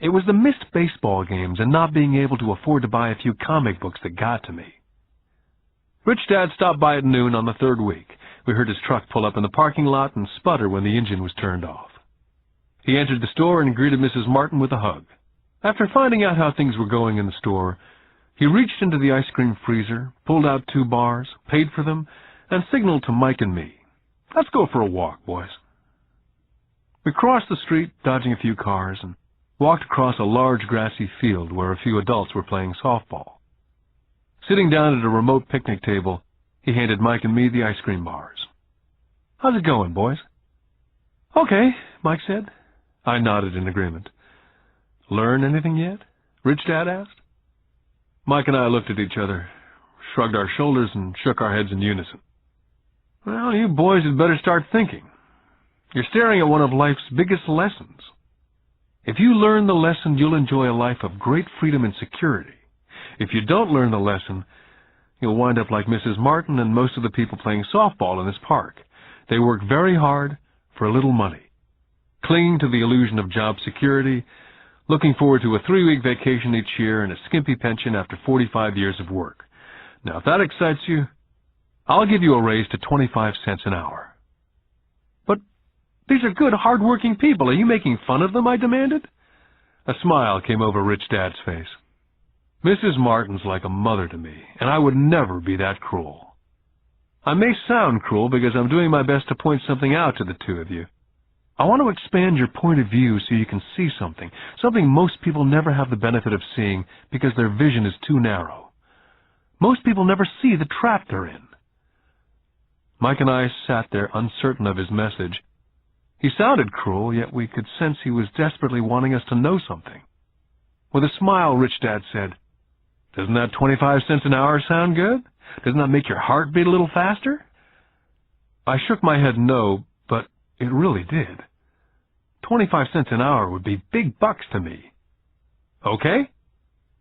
It was the missed baseball games and not being able to afford to buy a few comic books that got to me. Rich Dad stopped by at noon on the 3rd week. We heard his truck pull up in the parking lot and sputter when the engine was turned off. He entered the store and greeted Mrs. Martin with a hug. After finding out how things were going in the store, he reached into the ice cream freezer, pulled out 2 bars, paid for them, and signaled to Mike and me, "Let's go for a walk, boys." We crossed the street, dodging a few cars, and walked across a large grassy field where a few adults were playing softball. Sitting down at a remote picnic table, he handed Mike and me the ice cream bars. "How's it going, boys?" "Okay," Mike said. I nodded in agreement. "Learn anything yet?" Rich Dad asked. Mike and I looked at each other, shrugged our shoulders, and shook our heads in unison. "Well, you boys had better start thinking. You're staring at one of life's biggest lessons. If you learn the lesson, you'll enjoy a life of great freedom and security. If you don't learn the lesson, you'll wind up like Mrs. Martin and most of the people playing softball in this park. They work very hard for a little money, clinging to the illusion of job security, looking forward to a 3-week vacation each year and a skimpy pension after 45 years of work. Now, if that excites you, I'll give you a raise to 25 cents an hour." "But these are good, hard-working people. Are you making fun of them?" I demanded. A smile came over Rich Dad's face. "Mrs. Martin's like a mother to me, and I would never be that cruel. I may sound cruel because I'm doing my best to point something out to the 2 of you. I want to expand your point of view so you can see something most people never have the benefit of seeing because their vision is too narrow. Most people never see the trap they're in." Mike and I sat there uncertain of his message. He sounded cruel, yet we could sense he was desperately wanting us to know something. With a smile, Rich Dad said, "Doesn't that 25 cents an hour sound good? Doesn't that make your heart beat a little faster?" I shook my head no, but it really did. 25 cents an hour would be big bucks to me. "Okay,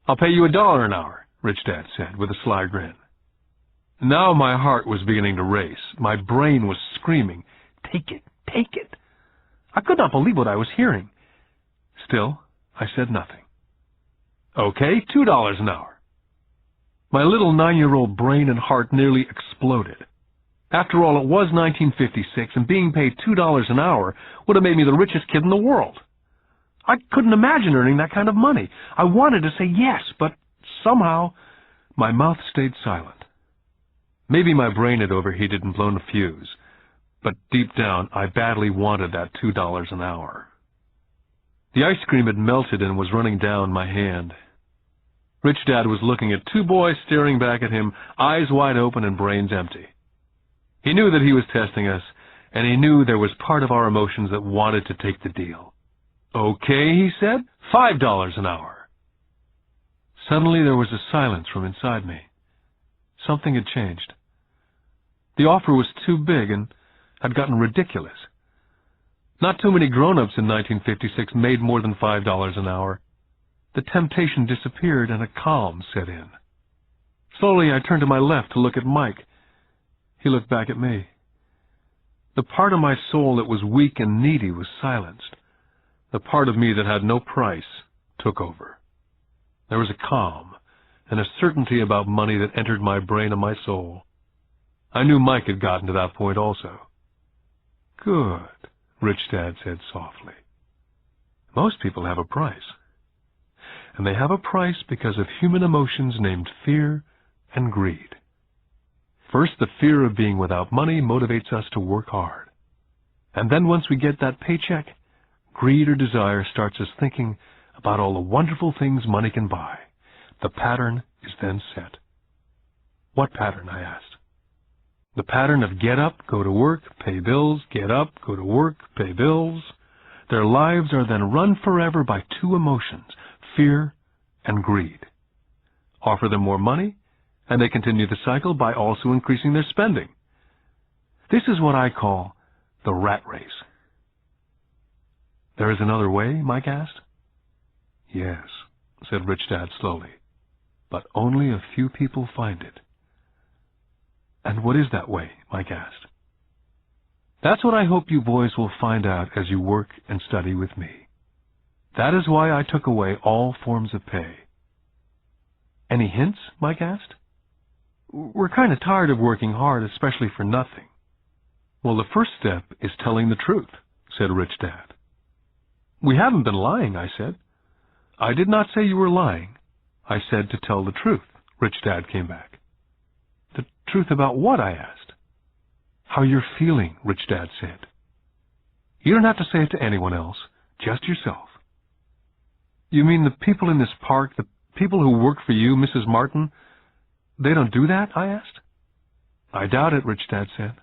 I'll pay you $1 an hour," Rich Dad said with a sly grin. Now my heart was beginning to race. My brain was screaming, "Take it, take it." I could not believe what I was hearing. Still, I said nothing. "Okay, $2 an hour." My little 9-year-old brain and heart nearly exploded. After all, it was 1956, and being paid $2 an hour would have made me the richest kid in the world. I couldn't imagine earning that kind of money. I wanted to say yes, but somehow my mouth stayed silent. Maybe my brain had overheated and blown a fuse, but deep down I badly wanted that $2 an hour. The ice cream had melted and was running down my hand. Rich Dad was looking at 2 boys staring back at him, eyes wide open and brains empty. He knew that he was testing us, and he knew there was part of our emotions that wanted to take the deal. "Okay," he said, $5 an hour. Suddenly there was a silence from inside me. Something had changed. The offer was too big, and had gotten ridiculous. Not too many grown-ups in 1956 made more than $5 an hour. The temptation disappeared and a calm set in. Slowly I turned to my left to look at Mike. He looked back at me. The part of my soul that was weak and needy was silenced. The part of me that had no price took over. There was a calm and a certainty about money that entered my brain and my soul. I knew Mike had gotten to that point also. "Good," Rich Dad said softly. "Most people have a price. And they have a price because of human emotions named fear and greed. First, the fear of being without money motivates us to work hard. And then once we get that paycheck, greed or desire starts us thinking about all the wonderful things money can buy. The pattern is then set." "What pattern?" I asked. "The pattern of get up, go to work, pay bills, get up, go to work, pay bills. Their lives are then run forever by two emotions, fear and greed. Offer them more money, and they continue the cycle by also increasing their spending. This is what I call the rat race." "There is another way?" Mike asked. "Yes," said Rich Dad slowly, "but only a few people find it." "And what is that way?" Mike asked. "That's what I hope you boys will find out as you work and study with me. That is why I took away all forms of pay." "Any hints?" Mike asked. "We're kind of tired of working hard, especially for nothing." "Well, the first step is telling the truth," said Rich Dad. "We haven't been lying," I said. "I did not say you were lying. I said to tell the truth," Rich Dad came back. "The truth about what?" I asked. "How you're feeling," Rich Dad said. "You don't have to say it to anyone else, just yourself." "You mean the people in this park, the people who work for you, Mrs. Martin, they don't do that?" I asked. "I doubt it," Rich Dad said.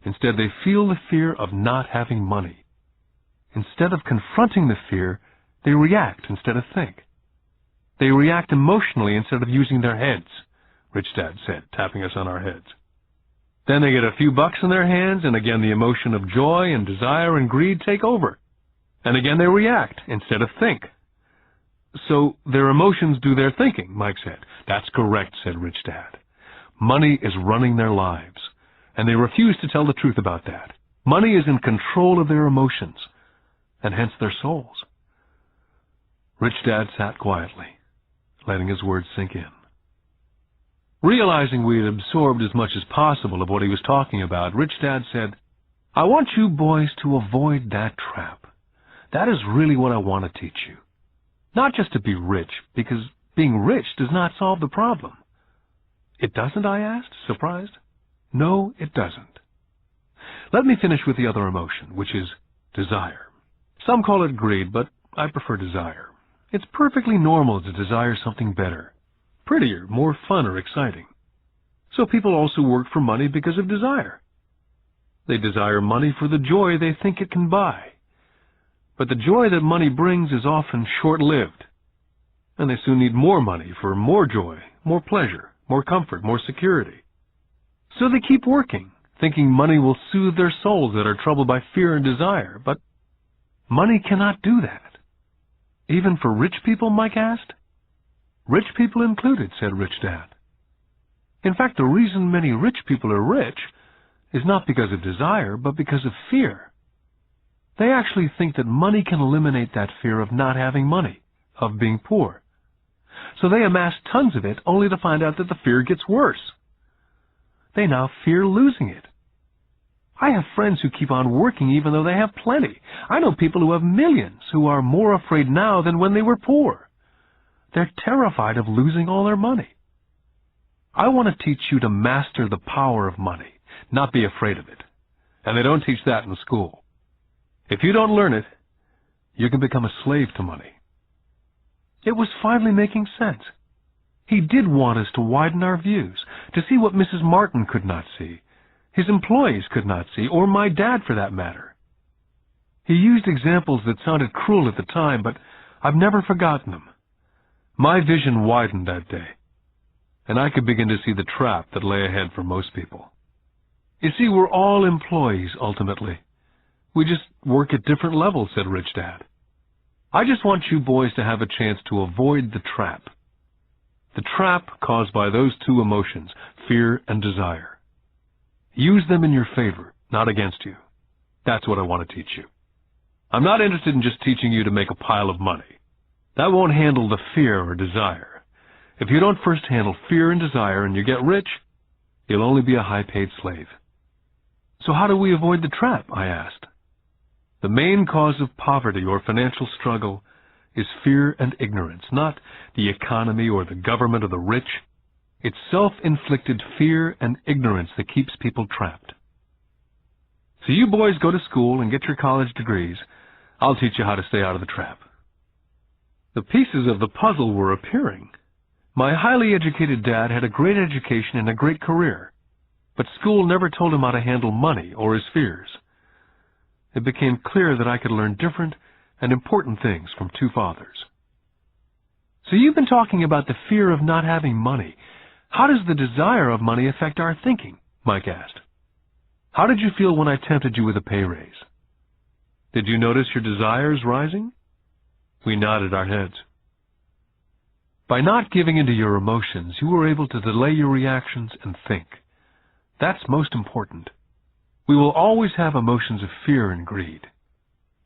"Instead, they feel the fear of not having money. Instead of confronting the fear, they react instead of think. They react emotionally instead of using their heads," Rich Dad said, tapping us on our heads. "Then they get a few bucks in their hands, and again the emotion of joy and desire and greed take over. And again they react instead of think." "So their emotions do their thinking," Mike said. "That's correct," said Rich Dad. "Money is running their lives, and they refuse to tell the truth about that. Money is in control of their emotions, and hence their souls." Rich Dad sat quietly, letting his words sink in. Realizing we had absorbed as much as possible of what he was talking about, Rich Dad said, "I want you boys to avoid that trap. That is really what I want to teach you. Not just to be rich, because being rich does not solve the problem." "It doesn't?" I asked, surprised. "No, it doesn't. Let me finish with the other emotion, which is desire. Some call it greed, but I prefer desire. It's perfectly normal to desire something better, prettier, more fun or exciting. So people also work for money because of desire. They desire money for the joy they think it can buy. But the joy that money brings is often short-lived, and they soon need more money for more joy, more pleasure, more comfort, more security. So they keep working, thinking money will soothe their souls that are troubled by fear and desire. But money cannot do that. Even for rich people?" Mike asked. "Rich people included," said Rich Dad. "In fact, the reason many rich people are rich is not because of desire, but because of fear. They actually think that money can eliminate that fear of not having money, of being poor. So they amass tons of it only to find out that the fear gets worse. They now fear losing it. I have friends who keep on working even though they have plenty. I know people who have millions who are more afraid now than when they were poor. They're terrified of losing all their money. I want to teach you to master the power of money, not be afraid of it. And they don't teach that in school. If you don't learn it, you can become a slave to money." It was finally making sense. He did want us to widen our views, to see what Mrs. Martin could not see, his employees could not see, or my dad for that matter. He used examples that sounded cruel at the time, but I've never forgotten them. My vision widened that day, and I could begin to see the trap that lay ahead for most people. You see, we're all employees, ultimately. We just work at different levels, said Rich Dad. I just want you boys to have a chance to avoid the trap. The trap caused by those two emotions, fear and desire. Use them in your favor, not against you. That's what I want to teach you. I'm not interested in just teaching you to make a pile of money. That won't handle the fear or desire. If you don't first handle fear and desire and you get rich, you'll only be a high-paid slave. So how do we avoid the trap? I asked. The main cause of poverty or financial struggle is fear and ignorance, not the economy or the government or the rich. It's self-inflicted fear and ignorance that keeps people trapped. So you boys go to school and get your college degrees. I'll teach you how to stay out of the trap. The pieces of the puzzle were appearing. My highly educated dad had a great education and a great career, but school never told him how to handle money or his fears. It became clear that I could learn different and important things from two fathers. So you've been talking about the fear of not having money. How does the desire of money affect our thinking? Mike asked. How did you feel when I tempted you with a pay raise? Did you notice your desires rising? We nodded our heads. By not giving into your emotions, you were able to delay your reactions and think. That's most important. We will always have emotions of fear and greed.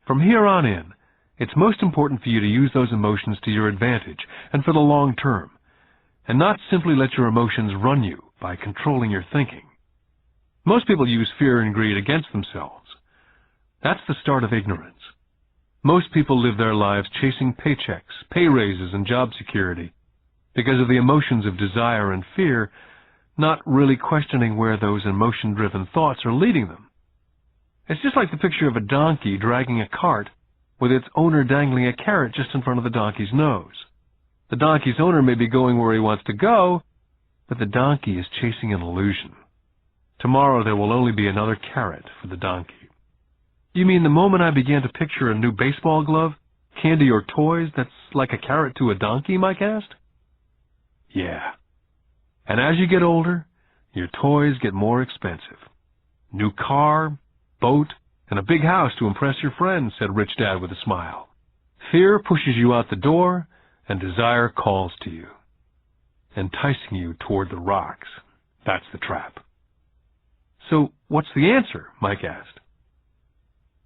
From here on in, it's most important for you to use those emotions to your advantage and for the long term, and not simply let your emotions run you by controlling your thinking. Most people use fear and greed against themselves. That's the start of ignorance. Most people live their lives chasing paychecks, pay raises, and job security because of the emotions of desire and fear, not really questioning where those emotion-driven thoughts are leading them. It's just like the picture of a donkey dragging a cart with its owner dangling a carrot just in front of the donkey's nose. The donkey's owner may be going where he wants to go, but the donkey is chasing an illusion. Tomorrow there will only be another carrot for the donkey. You mean the moment I began to picture a new baseball glove, candy or toys that's like a carrot to a donkey, Mike asked? Yeah. And as you get older, your toys get more expensive. New car, boat, and a big house to impress your friends, said Rich Dad with a smile. Fear pushes you out the door, and desire calls to you, enticing you toward the rocks. That's the trap. So what's the answer? Mike asked.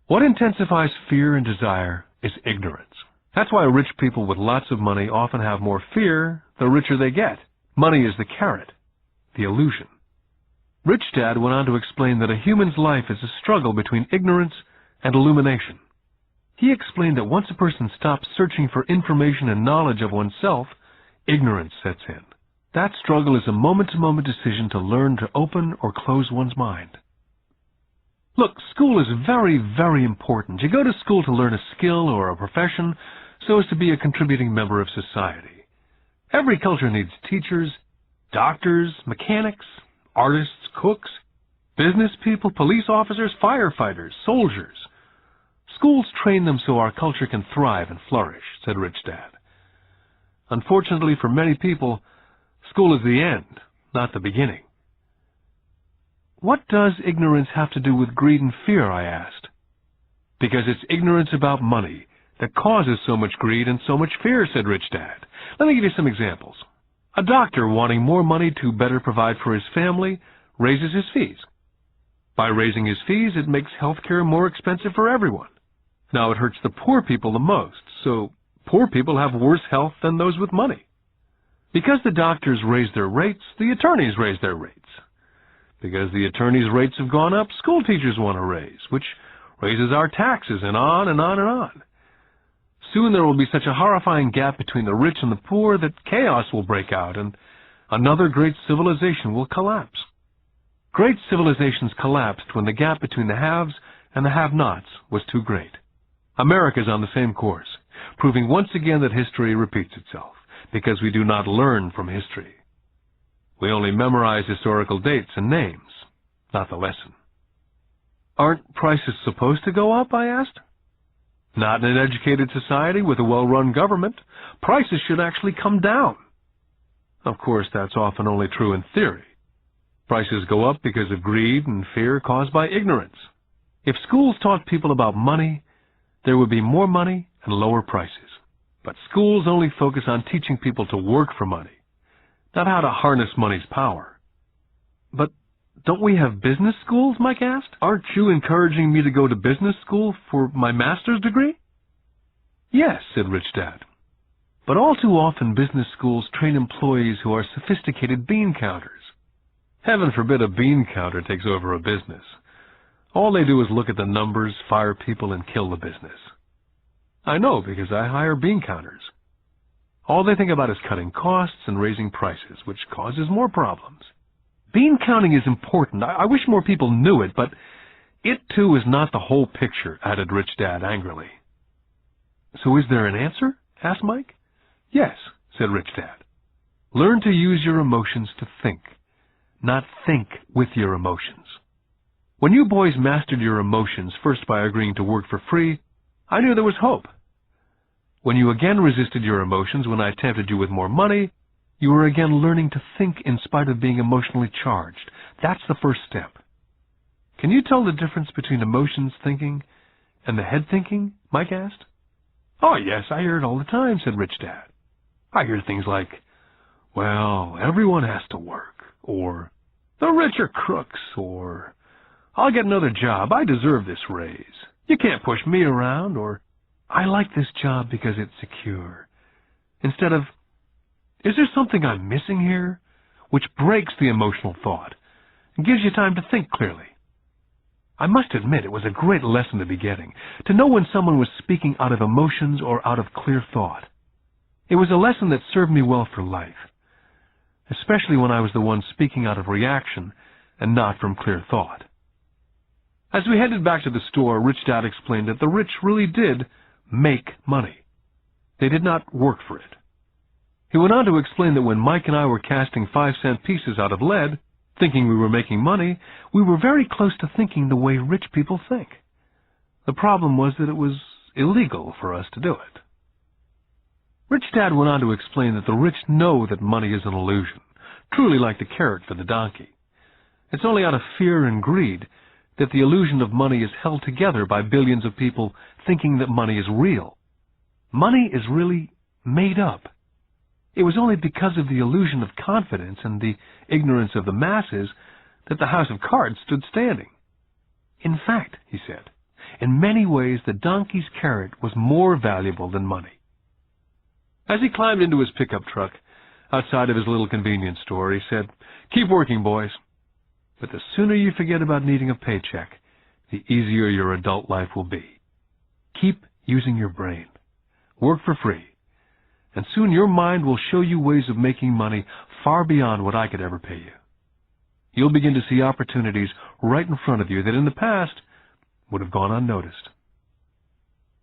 What intensifies fear and desire is ignorance. That's why rich people with lots of money often have more fear the richer they get. Money is the carrot, the illusion. Rich Dad went on to explain that a human's life is a struggle between ignorance and illumination. He explained that once a person stops searching for information and knowledge of oneself, ignorance sets in. That struggle is a moment-to-moment decision to learn to open or close one's mind. Look, school is very, very important. You go to school to learn a skill or a profession so as to be a contributing member of society. Every culture needs teachers, doctors, mechanics, artists, cooks, business people, police officers, firefighters, soldiers. Schools train them so our culture can thrive and flourish, said Rich Dad. Unfortunately for many people, school is the end, not the beginning. What does ignorance have to do with greed and fear, I asked. Because it's ignorance about money that causes so much greed and so much fear, said Rich Dad. Let me give you some examples. A doctor wanting more money to better provide for his family raises his fees. By raising his fees, it makes healthcare more expensive for everyone. Now it hurts the poor people the most, so poor people have worse health than those with money. Because the doctors raise their rates, the attorneys raise their rates. Because the attorneys' rates have gone up, school teachers want a raise, which raises our taxes, and on and on and on. Soon there will be such a horrifying gap between the rich and the poor that chaos will break out, and another great civilization will collapse. Great civilizations collapsed when the gap between the haves and the have-nots was too great. America is on the same course, proving once again that history repeats itself, because we do not learn from history. We only memorize historical dates and names, not the lesson. Aren't prices supposed to go up, I asked. Not in an educated society with a well-run government. Prices should actually come down. Of course, that's often only true in theory. Prices go up because of greed and fear caused by ignorance. If schools taught people about money, there would be more money and lower prices. But schools only focus on teaching people to work for money, not how to harness money's power. But don't we have business schools, Mike asked? Aren't you encouraging me to go to business school for my master's degree? Yes, said Rich Dad. But all too often business schools train employees who are sophisticated bean counters. Heaven forbid a bean counter takes over a business. All they do is look at the numbers, fire people, and kill the business. I know, because I hire bean counters. All they think about is cutting costs and raising prices, which causes more problems. Bean counting is important. I wish more people knew it, but it, too, is not the whole picture, added Rich Dad angrily. So is there an answer? Asked Mike. Yes, said Rich Dad. Learn to use your emotions to think, not think with your emotions. When you boys mastered your emotions, first by agreeing to work for free, I knew there was hope. When you again resisted your emotions when I tempted you with more money, you were again learning to think in spite of being emotionally charged. That's the first step. Can you tell the difference between emotions thinking and the head thinking? Mike asked. Oh, yes, I hear it all the time, said Rich Dad. I hear things like, well, everyone has to work, or the rich are crooks, or I'll get another job, I deserve this raise. You can't push me around, or I like this job because it's secure. Instead of, is there something I'm missing here? Which breaks the emotional thought and gives you time to think clearly. I must admit it was a great lesson to be getting, to know when someone was speaking out of emotions or out of clear thought. It was a lesson that served me well for life, especially when I was the one speaking out of reaction and not from clear thought. As we headed back to the store, Rich Dad explained that the rich really did make money. They did not work for it. He went on to explain that when Mike and I were casting 5-cent pieces out of lead, thinking we were making money, we were very close to thinking the way rich people think. The problem was that it was illegal for us to do it. Rich Dad went on to explain that the rich know that money is an illusion, truly like the carrot for the donkey. It's only out of fear and greed that the illusion of money is held together by billions of people thinking that money is real. Money is really made up. It was only because of the illusion of confidence and the ignorance of the masses that the house of cards stood standing. In fact, he said, in many ways the donkey's carrot was more valuable than money. As he climbed into his pickup truck outside of his little convenience store, he said, "Keep working, boys. But the sooner you forget about needing a paycheck, the easier your adult life will be. Keep using your brain. Work for free. And soon your mind will show you ways of making money far beyond what I could ever pay you. You'll begin to see opportunities right in front of you that in the past would have gone unnoticed."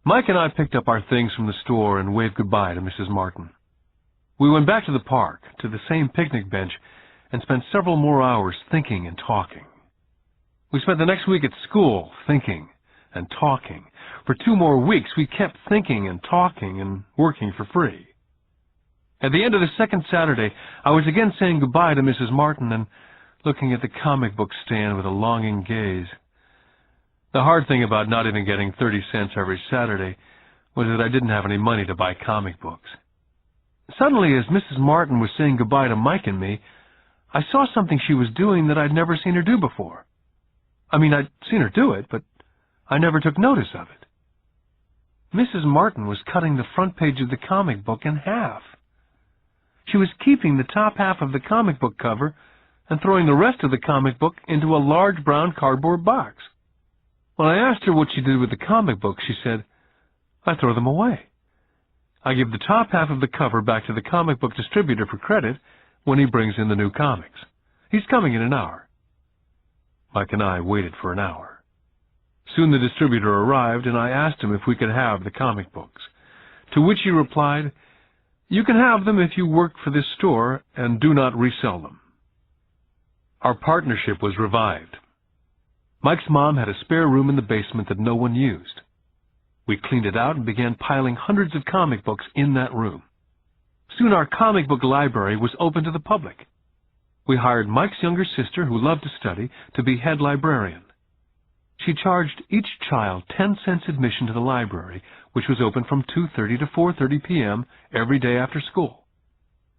Mike and I picked up our things from the store and waved goodbye to Mrs. Martin. We went back to the park, to the same picnic bench, and spent several more hours thinking and talking. We spent the next week at school thinking and talking. For 2 more weeks, we kept thinking and talking and working for free. At the end of the second Saturday, I was again saying goodbye to Mrs. Martin and looking at the comic book stand with a longing gaze. The hard thing about not even getting 30 cents every Saturday was that I didn't have any money to buy comic books. Suddenly, as Mrs. Martin was saying goodbye to Mike and me, I saw something she was doing that I'd never seen her do before. I mean, I'd seen her do it, but I never took notice of it. Mrs. Martin was cutting the front page of the comic book in half. She was keeping the top half of the comic book cover and throwing the rest of the comic book into a large brown cardboard box. When I asked her what she did with the comic books, she said, "I throw them away. I give the top half of the cover back to the comic book distributor for credit when he brings in the new comics. He's coming in an hour." Mike and I waited for an hour. Soon the distributor arrived, and I asked him if we could have the comic books, to which he replied, "You can have them if you work for this store and do not resell them." Our partnership was revived. Mike's mom had a spare room in the basement that no one used. We cleaned it out and began piling hundreds of comic books in that room. Soon our comic book library was open to the public. We hired Mike's younger sister, who loved to study, to be head librarian. She charged each child 10 cents admission to the library, which was open from 2:30 to 4:30 p.m. every day after school.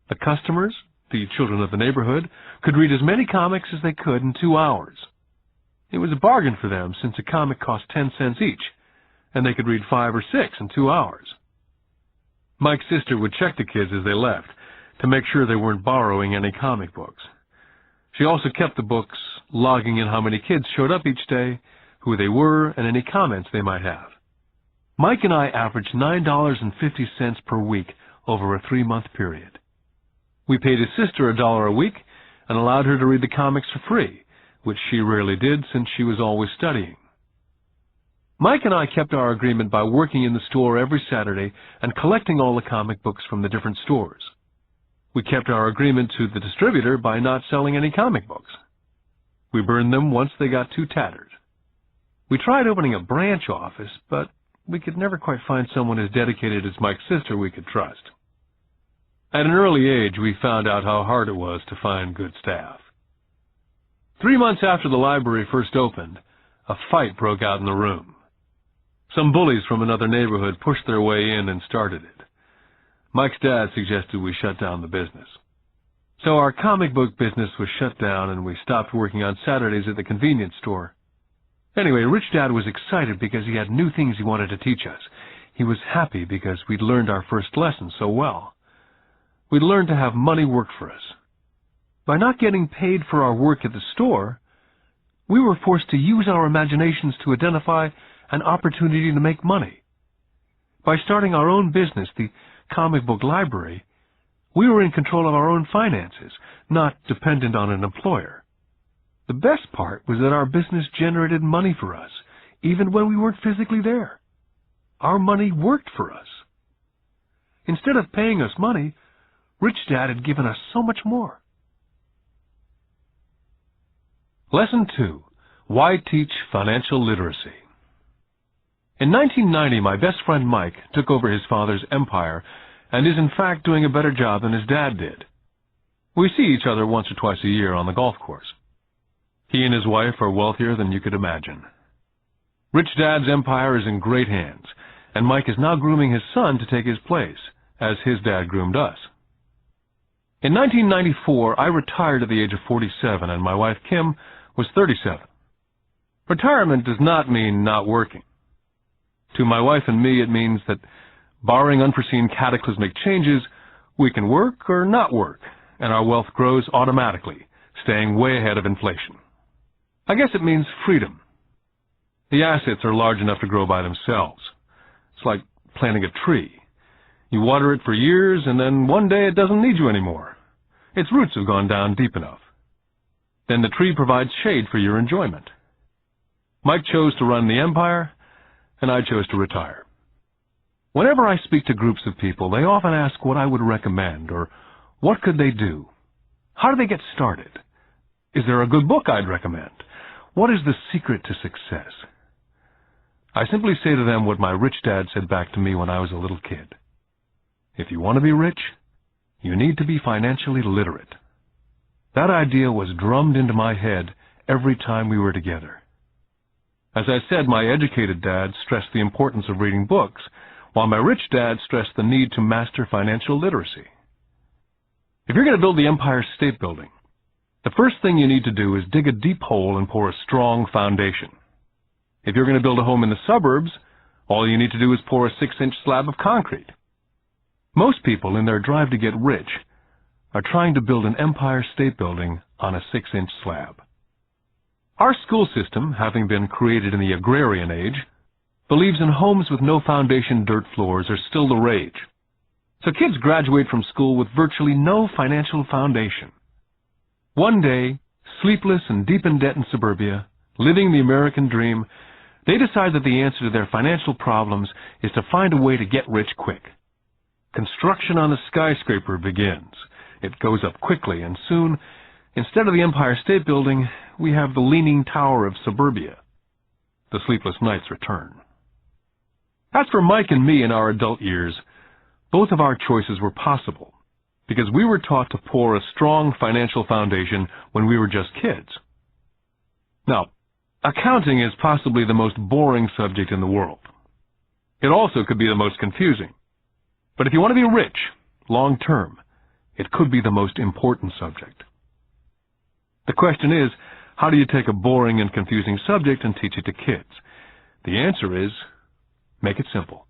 The customers, the children of the neighborhood, could read as many comics as they could in 2 hours. It was a bargain for them, since a comic cost 10 cents each, and they could read 5 or 6 in 2 hours. Mike's sister would check the kids as they left to make sure they weren't borrowing any comic books. She also kept the books, logging in how many kids showed up each day, who they were, and any comments they might have. Mike and I averaged $9.50 per week over a 3-month period. We paid his sister $1 a week and allowed her to read the comics for free, which she rarely did since she was always studying. Mike and I kept our agreement by working in the store every Saturday and collecting all the comic books from the different stores. We kept our agreement to the distributor by not selling any comic books. We burned them once they got too tattered. We tried opening a branch office, but we could never quite find someone as dedicated as Mike's sister we could trust. At an early age, we found out how hard it was to find good staff. 3 months after the library first opened, a fight broke out in the room. Some bullies from another neighborhood pushed their way in and started it. Mike's dad suggested we shut down the business. So our comic book business was shut down, and we stopped working on Saturdays at the convenience store. Anyway, Rich Dad was excited because he had new things he wanted to teach us. He was happy because we'd learned our first lesson so well. We'd learned to have money work for us. By not getting paid for our work at the store, we were forced to use our imaginations to identify an opportunity to make money. By starting our own business, the comic book library, we were in control of our own finances, not dependent on an employer. The best part was that our business generated money for us, even when we weren't physically there. Our money worked for us. Instead of paying us money, Rich Dad had given us so much more. Lesson 2. Why Teach Financial Literacy? In 1990, my best friend Mike took over his father's empire and is in fact doing a better job than his dad did. We see each other once or twice a year on the golf course. He and his wife are wealthier than you could imagine. Rich Dad's empire is in great hands, and Mike is now grooming his son to take his place, as his dad groomed us. In 1994, I retired at the age of 47, and my wife Kim was 37. Retirement does not mean not working. To my wife and me, it means that, barring unforeseen cataclysmic changes, we can work or not work, and our wealth grows automatically, staying way ahead of inflation. I guess it means freedom. The assets are large enough to grow by themselves. It's like planting a tree. You water it for years, and then one day it doesn't need you anymore. Its roots have gone down deep enough. Then the tree provides shade for your enjoyment. Mike chose to run the empire, and I chose to retire. Whenever I speak to groups of people, they often ask what I would recommend, or what could they do? How do they get started? Is there a good book I'd recommend? What is the secret to success? I simply say to them what my rich dad said back to me when I was a little kid. If you want to be rich, you need to be financially literate. That idea was drummed into my head every time we were together. As I said, my educated dad stressed the importance of reading books, while my rich dad stressed the need to master financial literacy. If you're going to build the Empire State Building, the first thing you need to do is dig a deep hole and pour a strong foundation. If you're going to build a home in the suburbs, all you need to do is pour a 6-inch slab of concrete. Most people, in their drive to get rich, are trying to build an Empire State Building on a 6-inch slab. Our school system, having been created in the agrarian age, believes in homes with no foundation dirt floors are still the rage. So kids graduate from school with virtually no financial foundation. One day, sleepless and deep in debt in suburbia, living the American dream, they decide that the answer to their financial problems is to find a way to get rich quick. Construction on the skyscraper begins. It goes up quickly, and soon, instead of the Empire State Building, we have the Leaning Tower of suburbia. The sleepless nights return. As for Mike and me in our adult years, both of our choices were possible. because we were taught to pour a strong financial foundation when we were just kids. Now, accounting is possibly the most boring subject in the world. It also could be the most confusing. But if you want to be rich, long term, it could be the most important subject. The question is, how do you take a boring and confusing subject and teach it to kids? The answer is, make it simple.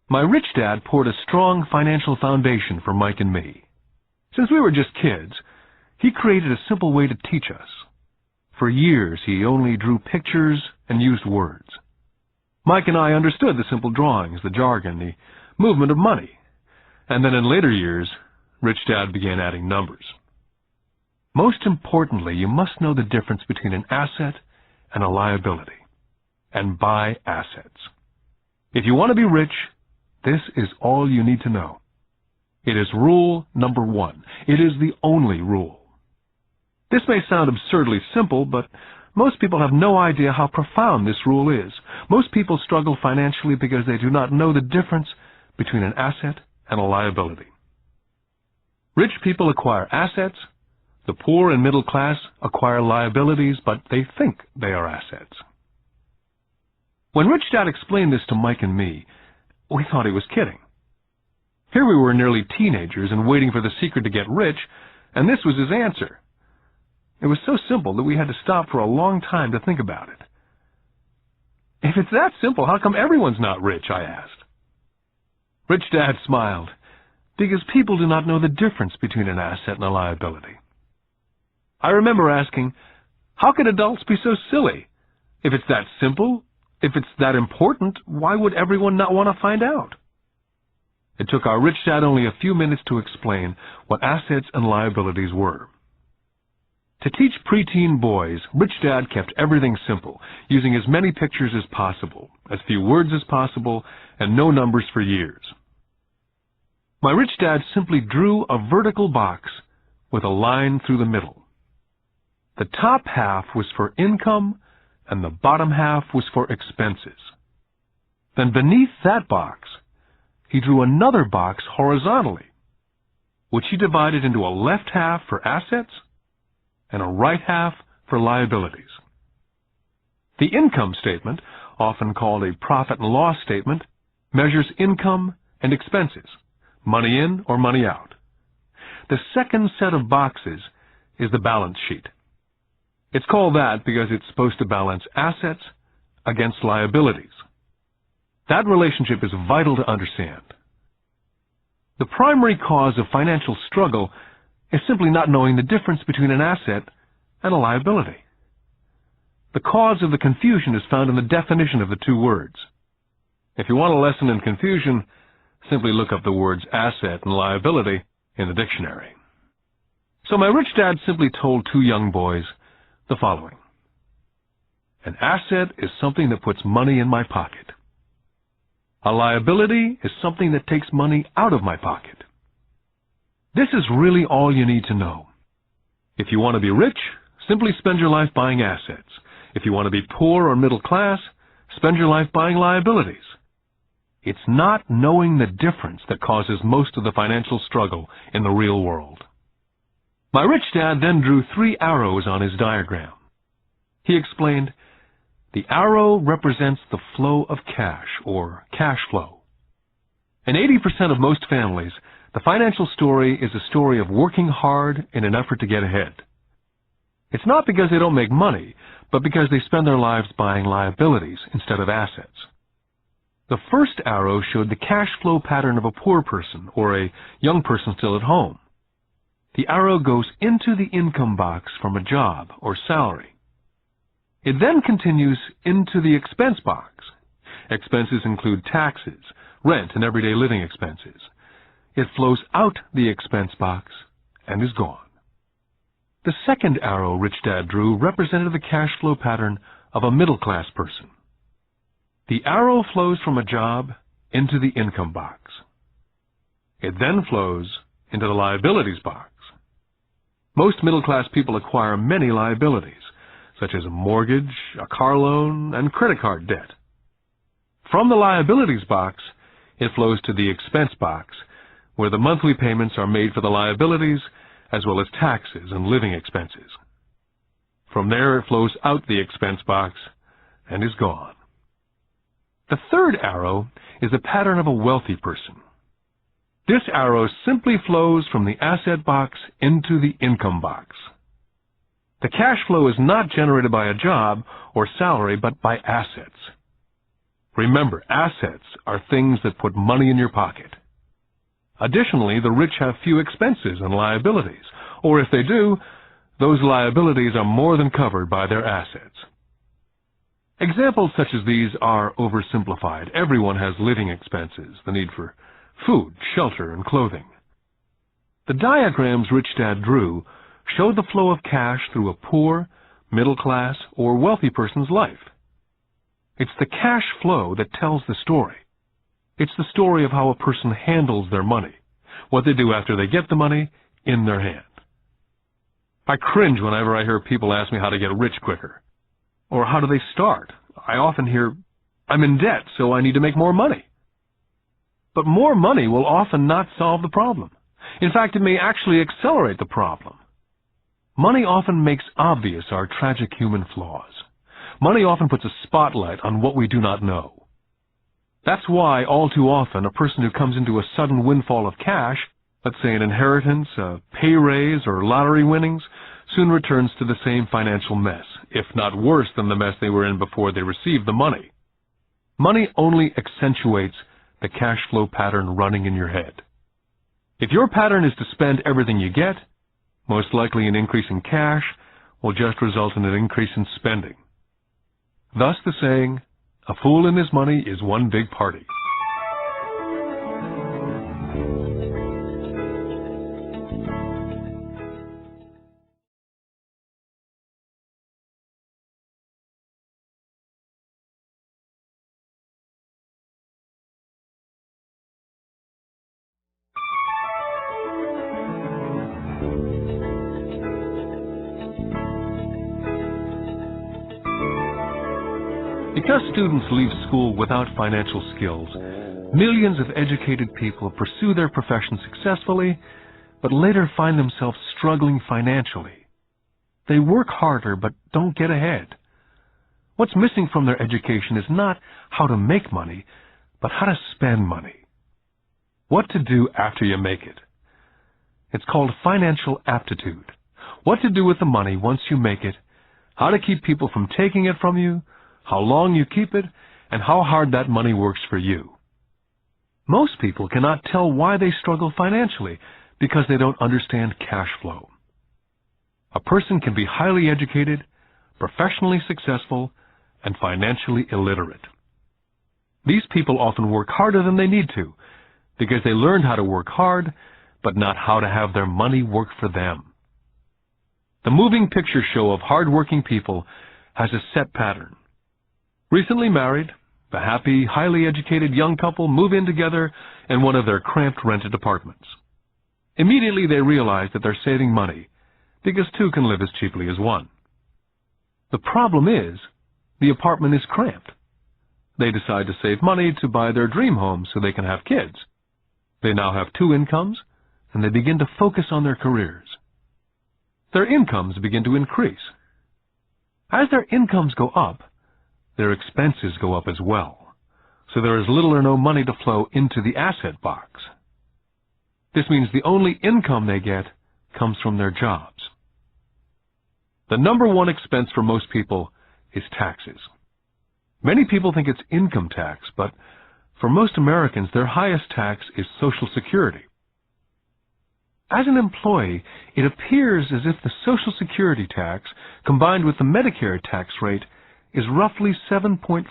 My rich dad poured a strong financial foundation for Mike and me. Since we were just kids, he created a simple way to teach us. For years, he only drew pictures and used words. Mike and I understood the simple drawings, the jargon, the movement of money. And then in later years, Rich Dad began adding numbers. Most importantly, you must know the difference between an asset and a liability, and buy assets. If you want to be rich, this is all you need to know. It is rule number 1. It is the only rule. This may sound absurdly simple, but most people have no idea how profound this rule is. Most people struggle financially because they do not know the difference between an asset and a liability. Rich people acquire assets. The poor and middle class acquire liabilities, but they think they are assets. When Rich Dad explained this to Mike and me, we thought he was kidding. Here we were nearly teenagers and waiting for the secret to get rich, and this was his answer. It was so simple that we had to stop for a long time to think about it. If it's that simple, how come everyone's not rich? I asked. Rich Dad smiled, because people do not know the difference between an asset and a liability. I remember asking, how could adults be so silly? If it's that simple, if it's that important, why would everyone not want to find out? It took our Rich Dad only a few minutes to explain what assets and liabilities were. To teach preteen boys, Rich Dad kept everything simple, using as many pictures as possible, as few words as possible, and no numbers for years. My Rich Dad simply drew a vertical box with a line through the middle. The top half was for income, and the bottom half was for expenses. Then beneath that box, he drew another box horizontally, which he divided into a left half for assets and a right half for liabilities. The income statement, often called a profit and loss statement, measures income and expenses, money in or money out. The second set of boxes is the balance sheet. It's called that because it's supposed to balance assets against liabilities. That relationship is vital to understand. The primary cause of financial struggle is simply not knowing the difference between an asset and a liability. The cause of the confusion is found in the definition of the two words. If you want a lesson in confusion, simply look up the words asset and liability in the dictionary. So my Rich Dad simply told two young boys the following. An asset is something that puts money in my pocket. A liability is something that takes money out of my pocket. This is really all you need to know. If you want to be rich, simply spend your life buying assets. If you want to be poor or middle class, spend your life buying liabilities. It's not knowing the difference that causes most of the financial struggle in the real world. My Rich Dad then drew 3 arrows on his diagram. He explained, the arrow represents the flow of cash, or cash flow. In 80% of most families, the financial story is a story of working hard in an effort to get ahead. It's not because they don't make money, but because they spend their lives buying liabilities instead of assets. The first arrow showed the cash flow pattern of a poor person or a young person still at home. The arrow goes into the income box from a job or salary. It then continues into the expense box. Expenses include taxes, rent, and everyday living expenses. It flows out the expense box and is gone. The second arrow Rich Dad drew represented the cash flow pattern of a middle-class person. The arrow flows from a job into the income box. It then flows into the liabilities box. Most middle-class people acquire many liabilities, such as a mortgage, a car loan, and credit card debt. From the liabilities box, it flows to the expense box, where the monthly payments are made for the liabilities as well as taxes and living expenses. From there, it flows out the expense box and is gone. The third arrow is a pattern of a wealthy person. This arrow simply flows from the asset box into the income box. The cash flow is not generated by a job or salary, but by assets. Remember, assets are things that put money in your pocket. Additionally, the rich have few expenses and liabilities, or if they do, those liabilities are more than covered by their assets. Examples such as these are oversimplified. Everyone has living expenses, the need for food, shelter, and clothing. The diagrams Rich Dad drew show the flow of cash through a poor, middle class, or wealthy person's life. It's the cash flow that tells the story. It's the story of how a person handles their money, what they do after they get the money in their hand. I cringe whenever I hear people ask me how to get rich quicker. Or how do they start? I often hear, I'm in debt, so I need to make more money. But more money will often not solve the problem. In fact, it may actually accelerate the problem. Money often makes obvious our tragic human flaws. Money often puts a spotlight on what we do not know. That's why, all too often, a person who comes into a sudden windfall of cash, let's say an inheritance, a pay raise, or lottery winnings, soon returns to the same financial mess, if not worse than the mess they were in before they received the money. Money only accentuates the cash flow pattern running in your head. If your pattern is to spend everything you get, most likely an increase in cash will just result in an increase in spending. Thus the saying, a fool and his money is one big party. Because students leave school without financial skills, millions of educated people pursue their profession successfully, but later find themselves struggling financially. They work harder but don't get ahead. What's missing from their education is not how to make money, but how to spend money. What to do after you make it. It's called financial aptitude. What to do with the money once you make it, how to keep people from taking it from you, how long you keep it, and how hard that money works for you. Most people cannot tell why they struggle financially because they don't understand cash flow. A person can be highly educated, professionally successful, and financially illiterate. These people often work harder than they need to because they learned how to work hard, but not how to have their money work for them. The moving picture show of hard-working people has a set pattern. Recently married, the happy, highly educated young couple move in together in one of their cramped rented apartments. Immediately they realize that they're saving money because two can live as cheaply as one. The problem is, the apartment is cramped. They decide to save money to buy their dream home so they can have kids. They now have two incomes, and they begin to focus on their careers. Their incomes begin to increase. As their incomes go up, their expenses go up as well, so there is little or no money to flow into the asset box. This means the only income they get comes from their jobs. The number one expense for most people is taxes. Many people think it's income tax, but for most Americans, their highest tax is Social Security. As an employee, it appears as if the Social Security tax, combined with the Medicare tax rate, is roughly 7.5%.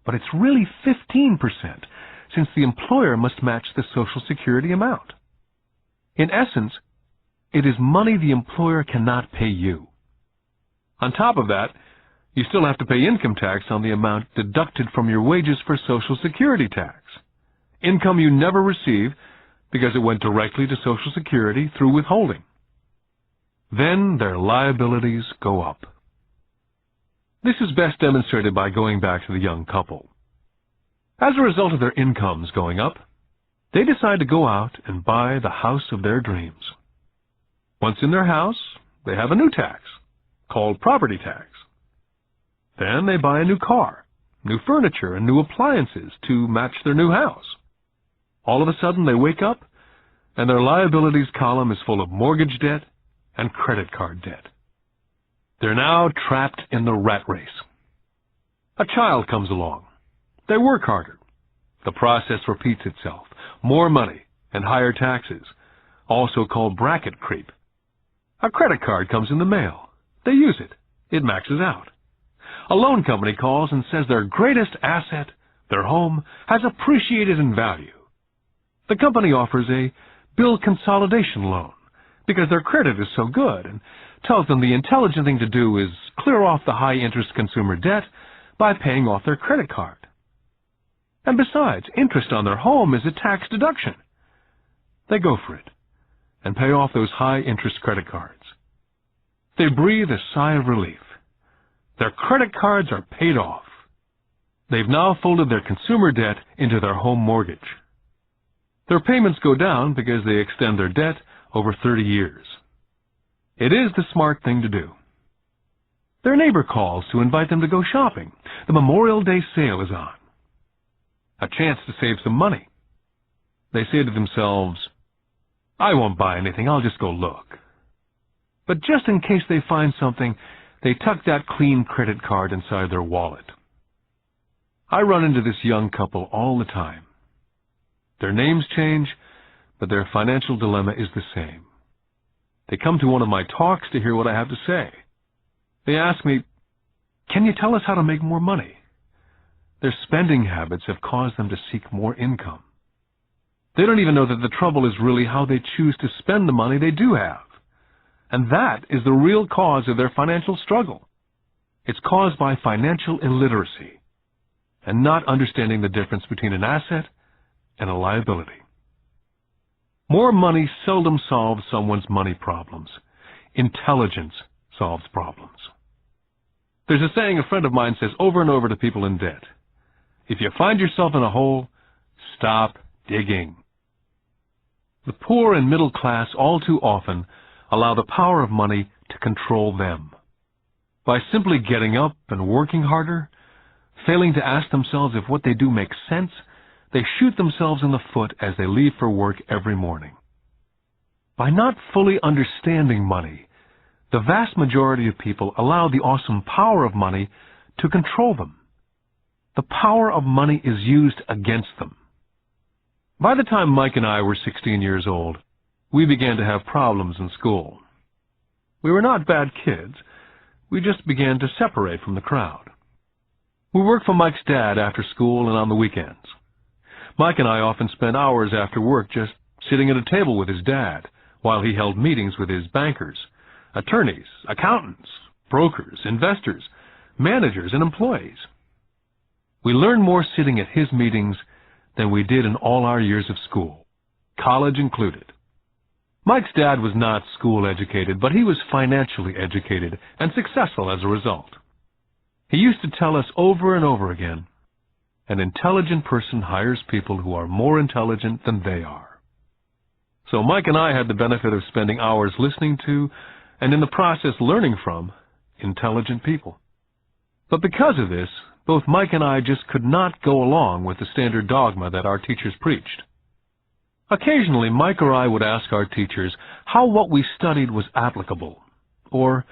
But it's really 15%, since the employer must match the Social Security amount. In essence, it is money the employer cannot pay you. On top of that, you still have to pay income tax on the amount deducted from your wages for Social Security tax. Income you never receive because it went directly to Social Security through withholding. Then their liabilities go up. This is best demonstrated by going back to the young couple. As a result of their incomes going up, They decide to go out and buy the house of their dreams. Once in their house, they have a new tax, called property tax. Then they buy a new car, new furniture, and new appliances to match their new house. All of a sudden, they wake up, and their liabilities column is full of mortgage debt and credit card debt. They're now trapped in the rat race. A child comes along. They work harder. The process repeats itself. More money and higher taxes, also called bracket creep. A credit card comes in the mail. They use it. It maxes out. A loan company calls and says their greatest asset, their home, has appreciated in value. The company offers a bill consolidation loan because their credit is so good and tells them the intelligent thing to do is clear off the high-interest consumer debt by paying off their credit card. And besides, interest on their home is a tax deduction. They go for it and pay off those high-interest credit cards. They breathe a sigh of relief. Their credit cards are paid off. They've now folded their consumer debt into their home mortgage. Their payments go down because they extend their debt over 30 years. It is the smart thing to do. Their neighbor calls to invite them to go shopping. The Memorial Day sale is on. A chance to save some money. They say to themselves, I won't buy anything, I'll just go look. But just in case they find something, they tuck that clean credit card inside their wallet. I run into this young couple all the time. Their names change, but their financial dilemma is the same. They come to one of my talks to hear what I have to say. They ask me, can you tell us how to make more money? Their spending habits have caused them to seek more income. They don't even know that the trouble is really how they choose to spend the money they do have. And that is the real cause of their financial struggle. It's caused by financial illiteracy and not understanding the difference between an asset and a liability. More money seldom solves someone's money problems. Intelligence solves problems. There's a saying a friend of mine says over and over to people in debt. If you find yourself in a hole, stop digging. The poor and middle class all too often allow the power of money to control them. By simply getting up and working harder, failing to ask themselves if what they do makes sense, they shoot themselves in the foot as they leave for work every morning. By not fully understanding money, the vast majority of people allow the awesome power of money to control them. The power of money is used against them. By the time Mike and I were 16 years old, we began to have problems in school. We were not bad kids. We just began to separate from the crowd. We worked for Mike's dad after school and on the weekends. Mike and I often spent hours after work just sitting at a table with his dad while he held meetings with his bankers, attorneys, accountants, brokers, investors, managers, and employees. We learned more sitting at his meetings than we did in all our years of school, college included. Mike's dad was not school educated, but he was financially educated and successful as a result. He used to tell us over and over again, an intelligent person hires people who are more intelligent than they are. So Mike and I had the benefit of spending hours listening to, and in the process learning from, intelligent people. But because of this, both Mike and I just could not go along with the standard dogma that our teachers preached. Occasionally, Mike or I would ask our teachers how what we studied was applicable, or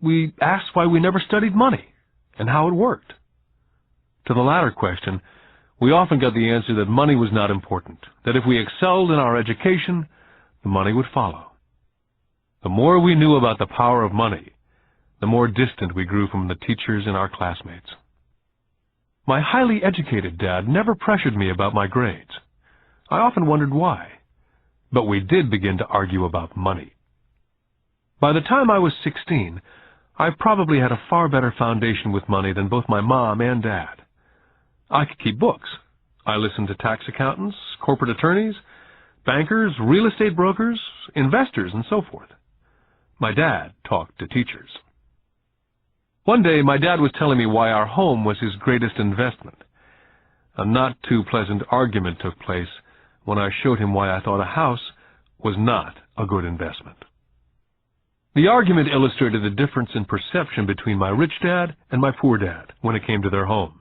we asked why we never studied money and how it worked. To the latter question, we often got the answer that money was not important, that if we excelled in our education, the money would follow. The more we knew about the power of money, the more distant we grew from the teachers and our classmates. My highly educated dad never pressured me about my grades. I often wondered why, but we did begin to argue about money. By the time I was 16, I probably had a far better foundation with money than both my mom and dad. I could keep books. I listened to tax accountants, corporate attorneys, bankers, real estate brokers, investors, and so forth. My dad talked to teachers. One day, my dad was telling me why our home was his greatest investment. A not too pleasant argument took place, when I showed him why I thought a house was not a good investment. The argument illustrated the difference in perception between my rich dad and my poor dad when it came to their homes.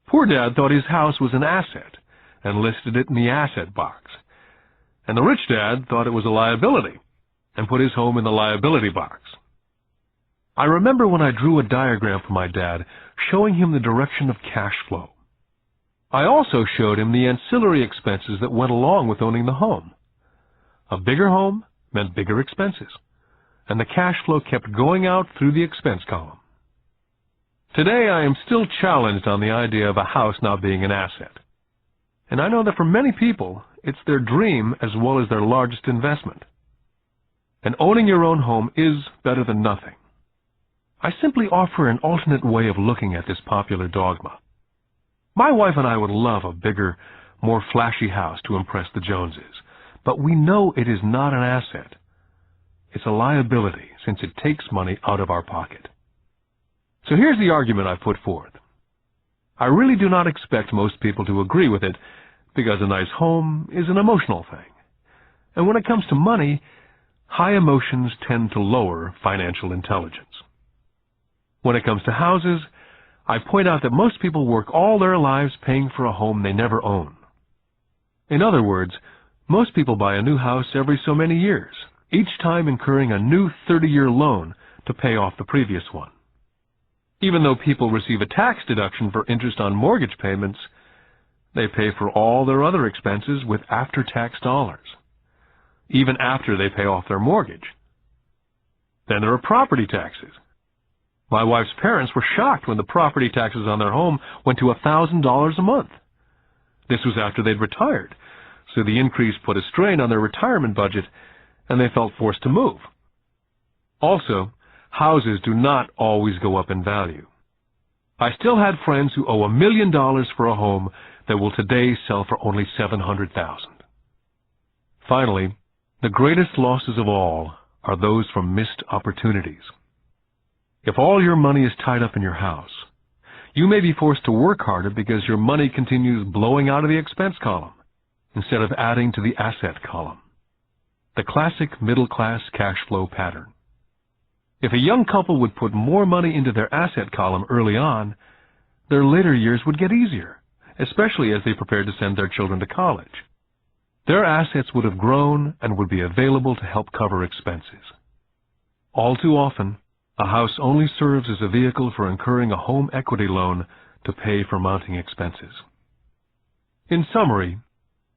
Poor dad thought his house was an asset and listed it in the asset box, and the rich dad thought it was a liability and put his home in the liability box. I remember when I drew a diagram for my dad showing him the direction of cash flow. I also showed him the ancillary expenses that went along with owning the home. A bigger home meant bigger expenses, and the cash flow kept going out through the expense column. Today I am still challenged on the idea of a house not being an asset. And I know that for many people, it's their dream as well as their largest investment. And owning your own home is better than nothing. I simply offer an alternate way of looking at this popular dogma. My wife and I would love a bigger, more flashy house to impress the Joneses, but we know it is not an asset. It's a liability since it takes money out of our pocket. So here's the argument I put forth. I really do not expect most people to agree with it because a nice home is an emotional thing. And when it comes to money, high emotions tend to lower financial intelligence. When it comes to houses, I point out that most people work all their lives paying for a home they never own. In other words, most people buy a new house every so many years, each time incurring a new 30-year loan to pay off the previous one. Even though people receive a tax deduction for interest on mortgage payments, they pay for all their other expenses with after-tax dollars, even after they pay off their mortgage. Then there are property taxes. My wife's parents were shocked when the property taxes on their home went to $1,000 a month. This was after they'd retired, so the increase put a strain on their retirement budget, and they felt forced to move. Also, houses do not always go up in value. I still had friends who owe $1 million for a home that will today sell for only $700,000. Finally, the greatest losses of all are those from missed opportunities. If all your money is tied up in your house, you may be forced to work harder because your money continues blowing out of the expense column instead of adding to the asset column. The classic middle-class cash flow pattern. If a young couple would put more money into their asset column early on, their later years would get easier, especially as they prepared to send their children to college. Their assets would have grown and would be available to help cover expenses. All too often, a house only serves as a vehicle for incurring a home equity loan to pay for mounting expenses. In summary,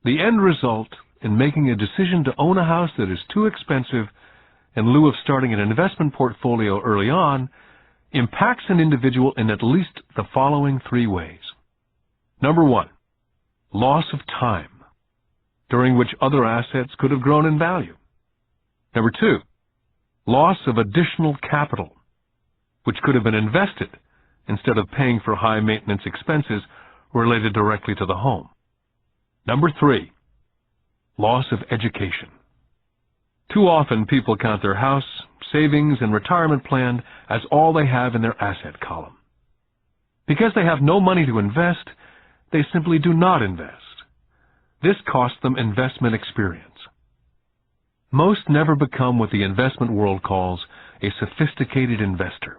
the end result in making a decision to own a house that is too expensive in lieu of starting an investment portfolio early on impacts an individual in at least the following 3 ways. Number 1, loss of time, during which other assets could have grown in value. Number 2, loss of additional capital, which could have been invested instead of paying for high maintenance expenses related directly to the home. Number 3, loss of education. Too often people count their house, savings, and retirement plan as all they have in their asset column. Because they have no money to invest, they simply do not invest. This costs them investment experience. Most never become what the investment world calls a sophisticated investor.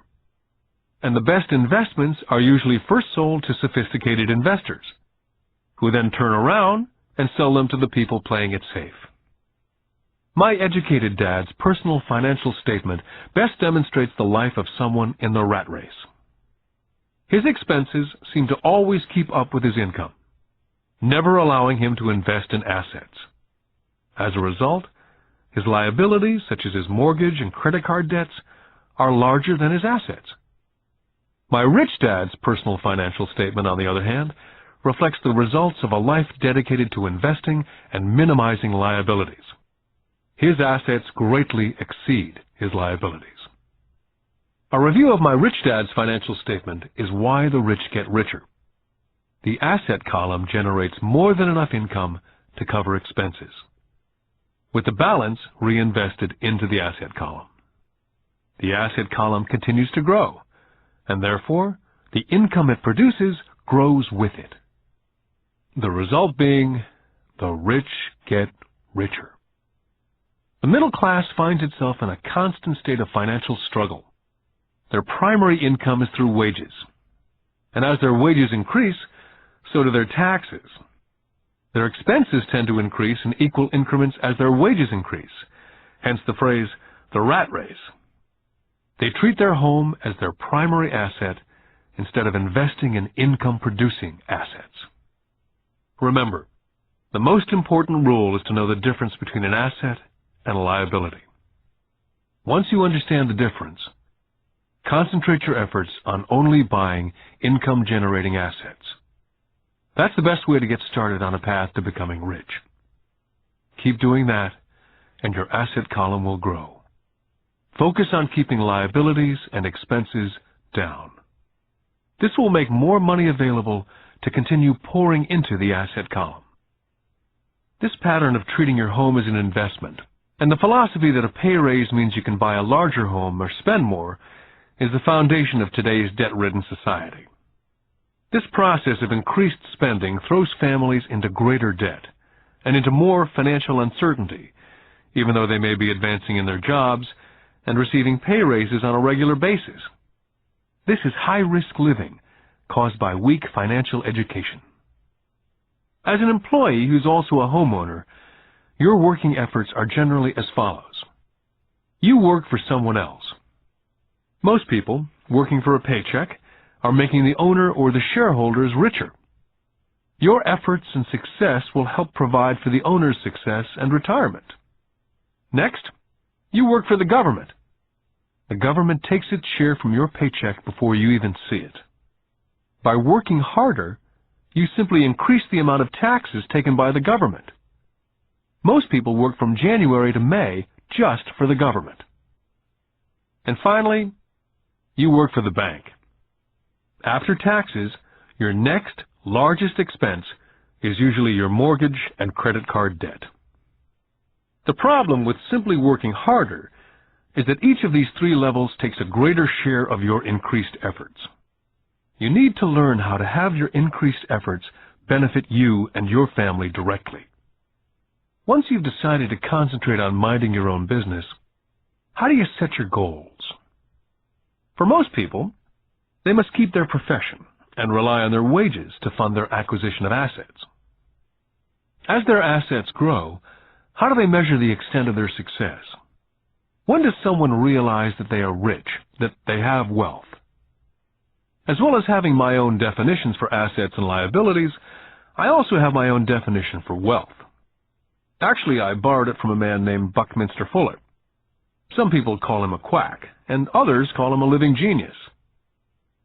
And the best investments are usually first sold to sophisticated investors, who then turn around and sell them to the people playing it safe. My educated dad's personal financial statement best demonstrates the life of someone in the rat race. His expenses seem to always keep up with his income, never allowing him to invest in assets. As a result, his liabilities, such as his mortgage and credit card debts, are larger than his assets. My rich dad's personal financial statement, on the other hand, reflects the results of a life dedicated to investing and minimizing liabilities. His assets greatly exceed his liabilities. A review of my rich dad's financial statement is why the rich get richer. The asset column generates more than enough income to cover expenses, with the balance reinvested into the asset column. The asset column continues to grow, and therefore the income it produces grows with it. The result being The rich get richer. The middle class finds itself in a constant state of financial struggle. Their primary income is through wages. And as their wages increase, so do their taxes. Their expenses tend to increase in equal increments as their wages increase, hence the phrase, the rat race. They treat their home as their primary asset instead of investing in income-producing assets. Remember, the most important rule is to know the difference between an asset and a liability. Once you understand the difference, concentrate your efforts on only buying income-generating assets. That's the best way to get started on a path to becoming rich. Keep doing that, and your asset column will grow. Focus on keeping liabilities and expenses down. This will make more money available to continue pouring into the asset column. This pattern of treating your home as an investment, and the philosophy that a pay raise means you can buy a larger home or spend more, is the foundation of today's debt-ridden society. This process of increased spending throws families into greater debt and into more financial uncertainty, even though they may be advancing in their jobs and receiving pay raises on a regular basis. This is high-risk living caused by weak financial education. As an employee who's also a homeowner, your working efforts are generally as follows. You work for someone else. Most people, working for a paycheck, are making the owner or the shareholders richer. Your efforts and success will help provide for the owner's success and retirement. Next, you work for the government. The government takes its share from your paycheck before you even see it. By working harder, you simply increase the amount of taxes taken by the government. Most people work from January to May just for the government. And finally, you work for the bank. After taxes, your next largest expense is usually your mortgage and credit card debt. The problem with simply working harder is that each of these three levels takes a greater share of your increased efforts. You need to learn how to have your increased efforts benefit you and your family directly. Once you've decided to concentrate on minding your own business, how do you set your goals? For most people, they must keep their profession and rely on their wages to fund their acquisition of assets. As their assets grow, how do they measure the extent of their success? When does someone realize that they are rich, that they have wealth? As well as having my own definitions for assets and liabilities, I also have my own definition for wealth. Actually, I borrowed it from a man named Buckminster Fuller. Some people call him a quack, and others call him a living genius.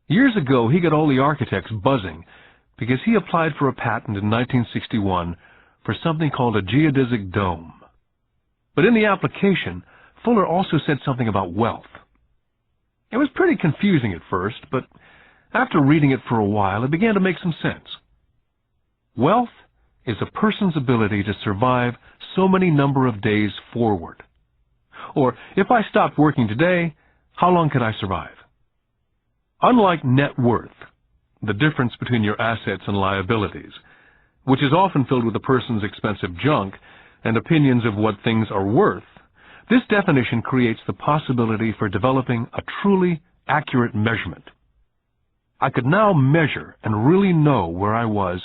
Years ago, he got all the architects buzzing because he applied for a patent in 1961 for something called a geodesic dome. But in the application, Fuller also said something about wealth. It was pretty confusing at first, but after reading it for a while, it began to make some sense. Wealth is a person's ability to survive so many number of days forward. Or, if I stopped working today, how long could I survive? Unlike net worth, the difference between your assets and liabilities, which is often filled with a person's expensive junk and opinions of what things are worth, this definition creates the possibility for developing a truly accurate measurement. I could now measure and really know where I was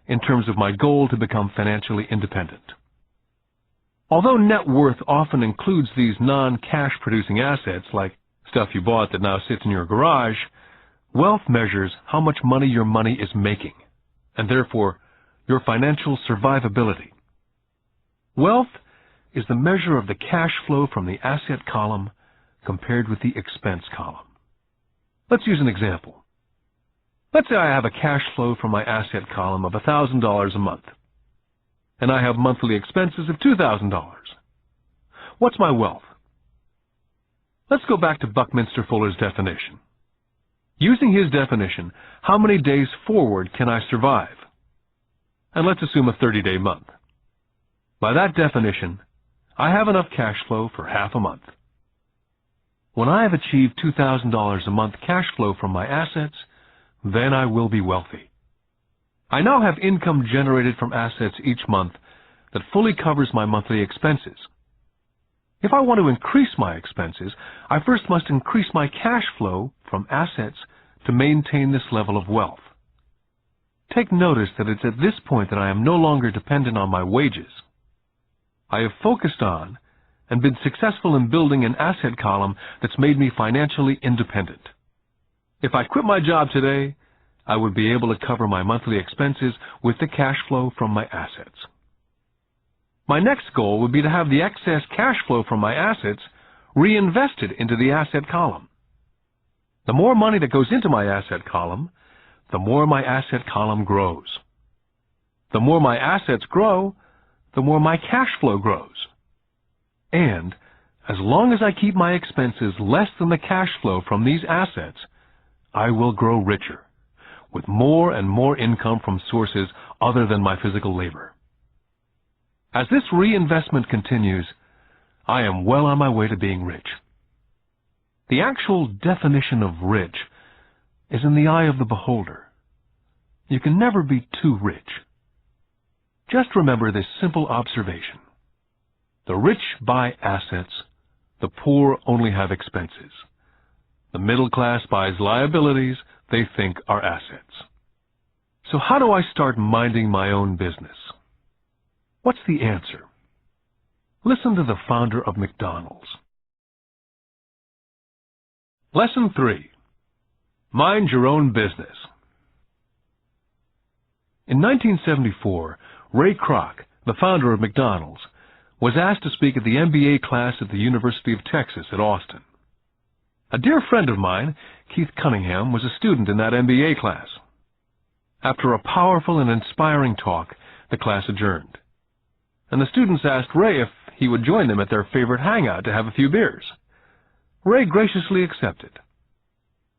in terms of my goal to become financially independent. Although net worth often includes these non-cash producing assets like stuff you bought that now sits in your garage, wealth measures how much money your money is making, and therefore your financial survivability. Wealth is the measure of the cash flow from the asset column compared with the expense column. Let's use an example. Let's say I have a cash flow from my asset column of $1,000 a month, and I have monthly expenses of $2,000. What's my wealth? Let's go back to Buckminster Fuller's definition. Using his definition, how many days forward can I survive? And let's assume a 30-day month. By that definition, I have enough cash flow for half a month. When I have achieved $2,000 a month cash flow from my assets, then I will be wealthy. I now have income generated from assets each month that fully covers my monthly expenses. If I want to increase my expenses, I first must increase my cash flow from assets to maintain this level of wealth. Take notice that it's at this point that I am no longer dependent on my wages. I have focused on and been successful in building an asset column that's made me financially independent. If I quit my job today, I would be able to cover my monthly expenses with the cash flow from my assets. My next goal would be to have the excess cash flow from my assets reinvested into the asset column. The more money that goes into my asset column, the more my asset column grows. The more my assets grow, the more my cash flow grows. And as long as I keep my expenses less than the cash flow from these assets, I will grow richer, with more and more income from sources other than my physical labor. As this reinvestment continues, I am well on my way to being rich. The actual definition of rich is in the eye of the beholder. You can never be too rich. Just remember this simple observation. The rich buy assets, the poor only have expenses. The middle class buys liabilities they think are assets. So how do I start minding my own business? What's the answer? Listen to the founder of McDonald's. Lesson 3. Mind your own business. In 1974, Ray Kroc, the founder of McDonald's, was asked to speak at the MBA class at the University of Texas at Austin. A dear friend of mine, Keith Cunningham, was a student in that MBA class. After a powerful and inspiring talk, the class adjourned, and the students asked Ray if he would join them at their favorite hangout to have a few beers. Ray graciously accepted.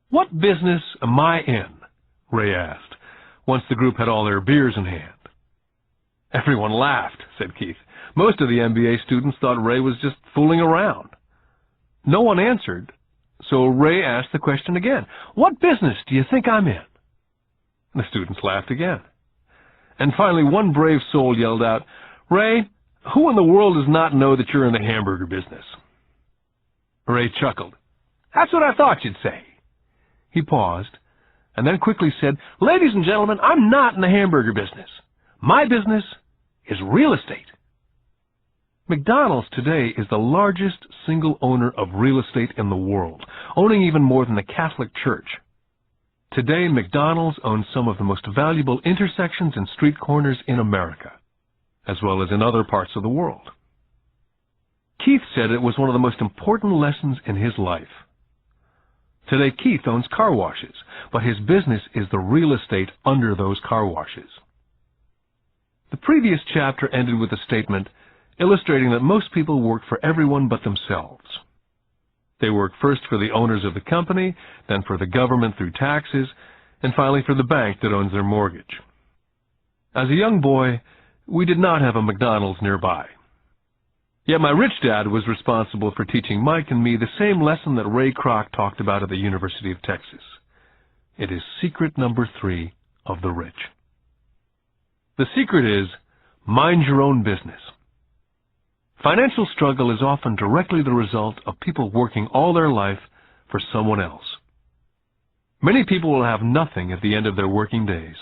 "What business am I in?" Ray asked, once the group had all their beers in hand. Everyone laughed, said Keith. Most of the MBA students thought Ray was just fooling around. No one answered, so Ray asked the question again. "What business do you think I'm in?" The students laughed again. And finally, one brave soul yelled out, "Ray, who in the world does not know that you're in the hamburger business?" Ray chuckled. "That's what I thought you'd say." He paused, and then quickly said, "Ladies and gentlemen, I'm not in the hamburger business. My business is real estate." McDonald's today is the largest single owner of real estate in the world, owning even more than the Catholic Church. Today, McDonald's owns some of the most valuable intersections and street corners in America, as well as in other parts of the world. Keith said it was one of the most important lessons in his life. Today, Keith owns car washes, but his business is the real estate under those car washes. The previous chapter ended with a statement illustrating that most people work for everyone but themselves. They work first for the owners of the company, then for the government through taxes, and finally for the bank that owns their mortgage. As a young boy, we did not have a McDonald's nearby. Yet my rich dad was responsible for teaching Mike and me the same lesson that Ray Kroc talked about at the University of Texas. It is secret number 3 of the rich. The secret is, mind your own business. Financial struggle is often directly the result of people working all their life for someone else. Many people will have nothing at the end of their working days.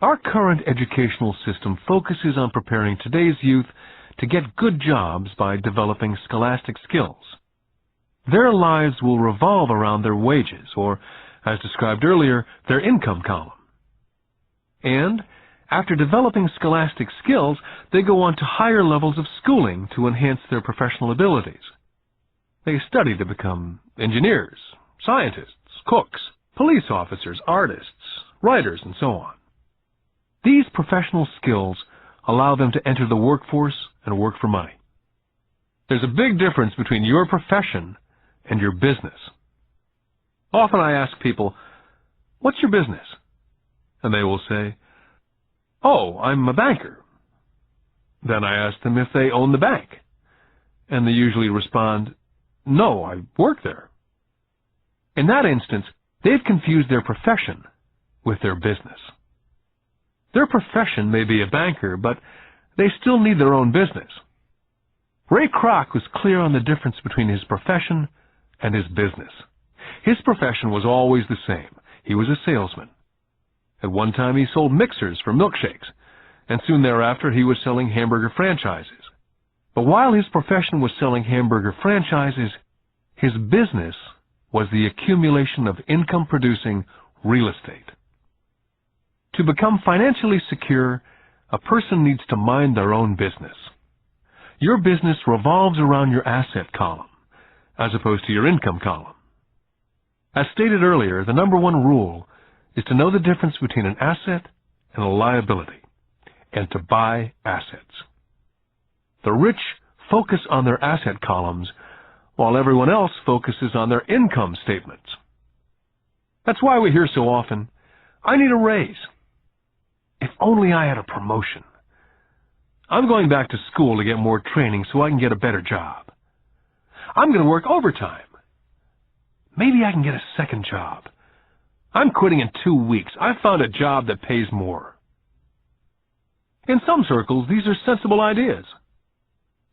Our current educational system focuses on preparing today's youth to get good jobs by developing scholastic skills. Their lives will revolve around their wages, or, as described earlier, their income column. And after developing scholastic skills, they go on to higher levels of schooling to enhance their professional abilities. They study to become engineers, scientists, cooks, police officers, artists, writers, and so on. These professional skills allow them to enter the workforce and work for money. There's a big difference between your profession and your business. Often I ask people, "What's your business?" And they will say, "Oh, I'm a banker." Then I ask them if they own the bank, and they usually respond, "No, I work there." In that instance, they've confused their profession with their business. Their profession may be a banker, but they still need their own business. Ray Kroc was clear on the difference between his profession and his business. His profession was always the same. He was a salesman. At one time he sold mixers for milkshakes, and soon thereafter he was selling hamburger franchises. But while his profession was selling hamburger franchises, his business was the accumulation of income-producing real estate. To become financially secure, a person needs to mind their own business. Your business revolves around your asset column, as opposed to your income column. As stated earlier, the number one rule is to know the difference between an asset and a liability, and to buy assets. The rich focus on their asset columns, while everyone else focuses on their income statements. That's why we hear so often, "I need a raise. If only I had a promotion. I'm going back to school to get more training so I can get a better job. I'm going to work overtime. Maybe I can get a second job. I'm quitting in 2 weeks. I found a job that pays more." In some circles, these are sensible ideas.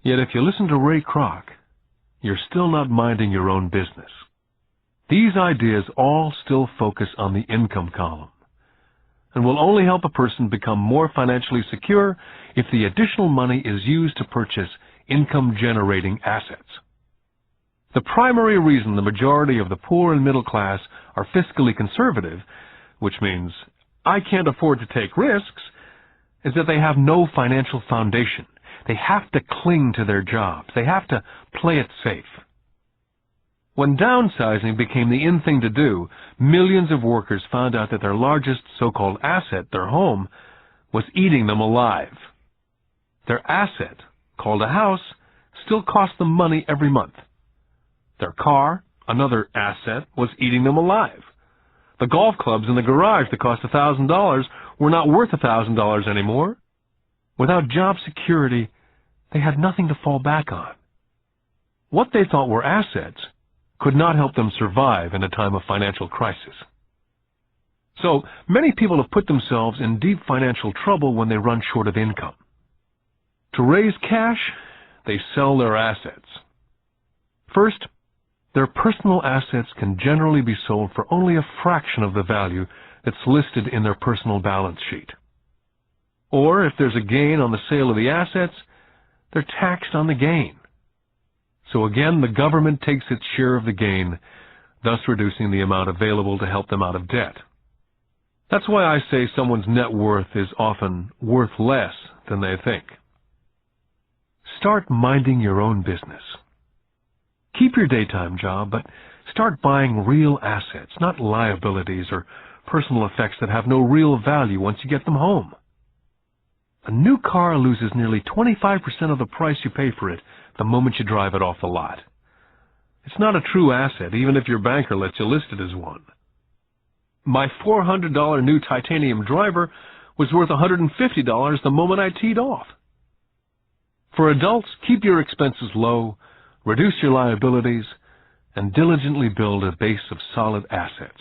Yet if you listen to Ray Kroc, you're still not minding your own business. These ideas all still focus on the income column, and will only help a person become more financially secure if the additional money is used to purchase income-generating assets. The primary reason the majority of the poor and middle class are fiscally conservative, which means I can't afford to take risks, is that they have no financial foundation. They have to cling to their jobs. They have to play it safe. When downsizing became the in thing to do, millions of workers found out that their largest so-called asset, their home, was eating them alive. Their asset, called a house, still cost them money every month. Their car, another asset, was eating them alive. The golf clubs in the garage that cost $1,000 were not worth $1,000 anymore. Without job security, they had nothing to fall back on. What they thought were assets could not help them survive in a time of financial crisis. So, many people have put themselves in deep financial trouble when they run short of income. To raise cash, they sell their assets. First, their personal assets can generally be sold for only a fraction of the value that's listed in their personal balance sheet. Or, if there's a gain on the sale of the assets, they're taxed on the gain. So again, the government takes its share of the gain, thus reducing the amount available to help them out of debt. That's why I say someone's net worth is often worth less than they think. Start minding your own business. Keep your daytime job, but start buying real assets, not liabilities or personal effects that have no real value once you get them home. A new car loses nearly 25% of the price you pay for it the moment you drive it off the lot. It's not a true asset, even if your banker lets you list it as one. My $400 new titanium driver was worth $150 the moment I teed off. For adults, keep your expenses low, reduce your liabilities, and diligently build a base of solid assets.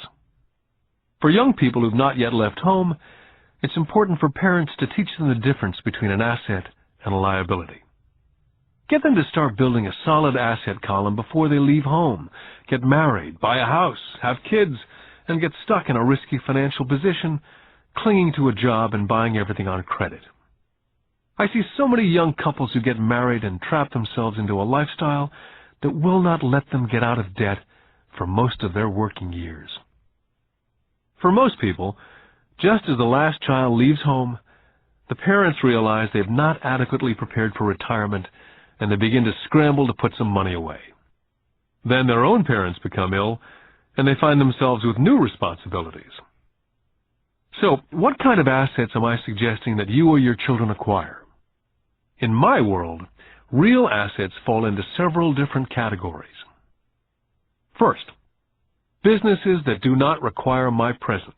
For young people who've not yet left home, it's important for parents to teach them the difference between an asset and a liability. Get them to start building a solid asset column before they leave home, get married, buy a house, have kids, and get stuck in a risky financial position, clinging to a job and buying everything on credit. I see so many young couples who get married and trap themselves into a lifestyle that will not let them get out of debt for most of their working years. For most people, just as the last child leaves home, the parents realize they've not adequately prepared for retirement, and they begin to scramble to put some money away. Then their own parents become ill, and they find themselves with new responsibilities. So, what kind of assets am I suggesting that you or your children acquire? In my world, real assets fall into several different categories. First, businesses that do not require my presence.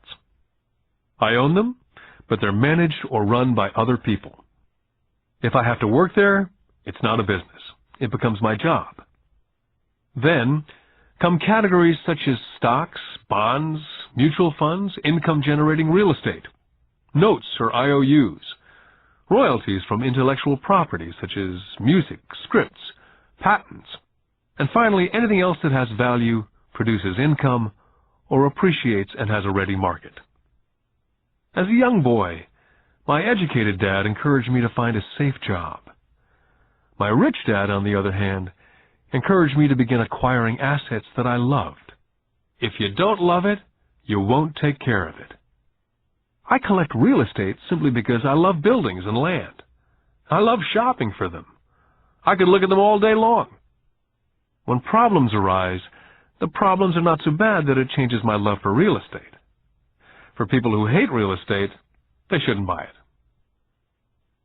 I own them, but they're managed or run by other people. If I have to work there, it's not a business. It becomes my job. Then come categories such as stocks, bonds, mutual funds, income-generating real estate, notes or IOUs, royalties from intellectual property such as music, scripts, patents, and finally anything else that has value, produces income, or appreciates and has a ready market. As a young boy, my educated dad encouraged me to find a safe job. My rich dad, on the other hand, encouraged me to begin acquiring assets that I loved. If you don't love it, you won't take care of it. I collect real estate simply because I love buildings and land. I love shopping for them. I could look at them all day long. When problems arise, the problems are not so bad that it changes my love for real estate. For people who hate real estate, they shouldn't buy it.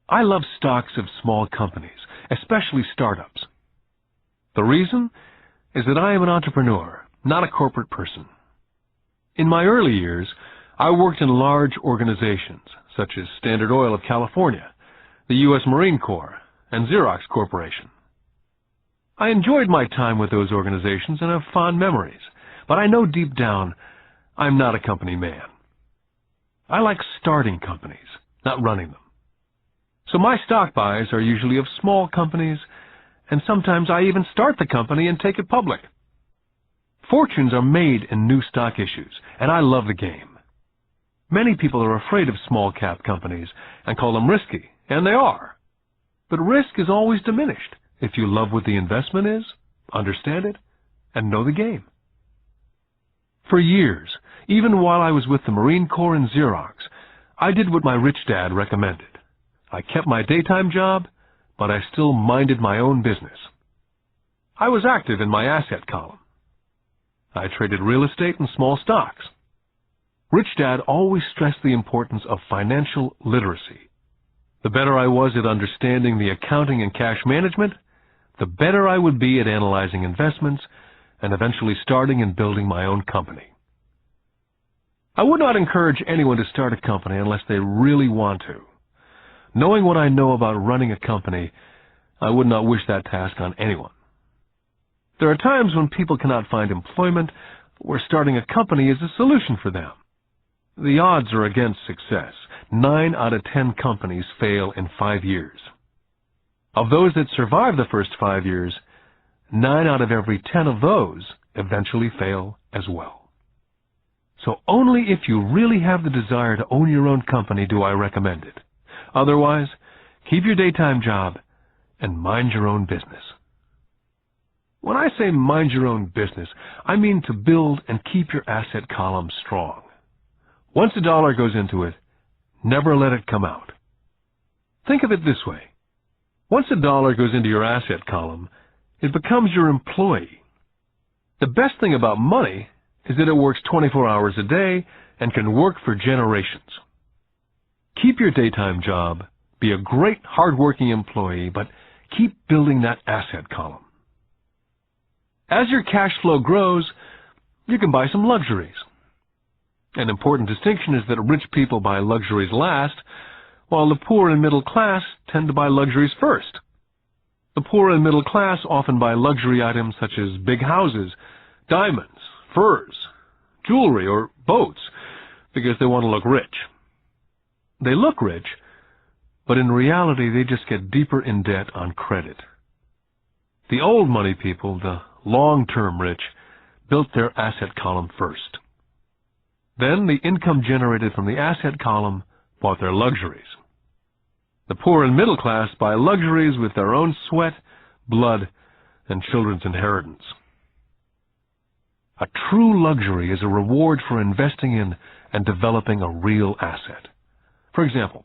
I love stocks of small companies, especially startups. The reason is that I am an entrepreneur, not a corporate person. In my early years, I worked in large organizations such as Standard Oil of California, the U.S. Marine Corps, and Xerox Corporation. I enjoyed my time with those organizations and have fond memories, but I know deep down I'm not a company man. I like starting companies, not running them. So my stock buys are usually of small companies, and sometimes I even start the company and take it public. Fortunes are made in new stock issues, and I love the game. Many people are afraid of small-cap companies and call them risky, and they are. But risk is always diminished if you love what the investment is, understand it, and know the game. For years, even while I was with the Marine Corps and Xerox, I did what my rich dad recommended. I kept my daytime job, but I still minded my own business. I was active in my asset column. I traded real estate and small stocks. Rich Dad always stressed the importance of financial literacy. The better I was at understanding the accounting and cash management, the better I would be at analyzing investments and eventually starting and building my own company. I would not encourage anyone to start a company unless they really want to. Knowing what I know about running a company, I would not wish that task on anyone. There are times when people cannot find employment where starting a company is a solution for them. The odds are against success. 9 out of 10 companies fail in 5 years. Of those that survive the first 5 years, 9 out of every 10 of those eventually fail as well. So only if you really have the desire to own your own company do I recommend it. Otherwise, keep your daytime job and mind your own business. When I say mind your own business, I mean to build and keep your asset column strong. Once a dollar goes into it, never let it come out. Think of it this way. Once a dollar goes into your asset column, it becomes your employee. The best thing about money is that it works 24 hours a day and can work for generations. Keep your daytime job, be a great hard-working employee, but keep building that asset column. As your cash flow grows, you can buy some luxuries. An important distinction is that rich people buy luxuries last, while the poor and middle class tend to buy luxuries first. The poor and middle class often buy luxury items such as big houses, diamonds, furs, jewelry, or boats because they want to look rich. They look rich, but in reality they just get deeper in debt on credit. The old money people, the long-term rich, built their asset column first. Then the income generated from the asset column bought their luxuries. The poor and middle class buy luxuries with their own sweat, blood, and children's inheritance. A true luxury is a reward for investing in and developing a real asset. For example,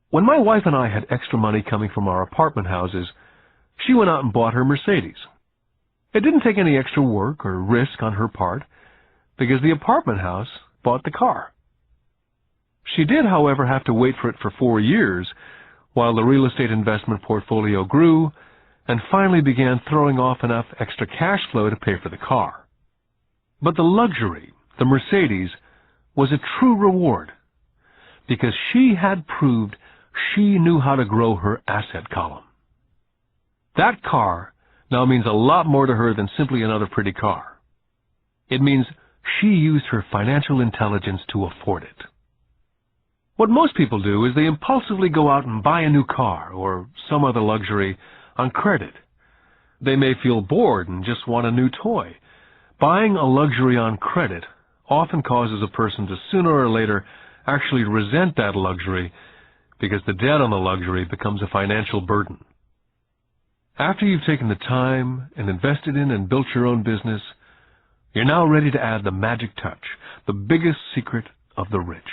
when my wife and I had extra money coming from our apartment houses, she went out and bought her Mercedes. It didn't take any extra work or risk on her part because the apartment house bought the car. She did, however, have to wait for it for 4 years while the real estate investment portfolio grew and finally began throwing off enough extra cash flow to pay for the car. But the luxury, the Mercedes, was a true reward because she had proved she knew how to grow her asset column. That car now means a lot more to her than simply another pretty car. It means she used her financial intelligence to afford it. What most people do is they impulsively go out and buy a new car or some other luxury on credit. They may feel bored and just want a new toy. Buying a luxury on credit often causes a person to sooner or later actually resent that luxury because the debt on the luxury becomes a financial burden. After you've taken the time and invested in and built your own business, you're now ready to add the magic touch, the biggest secret of the rich.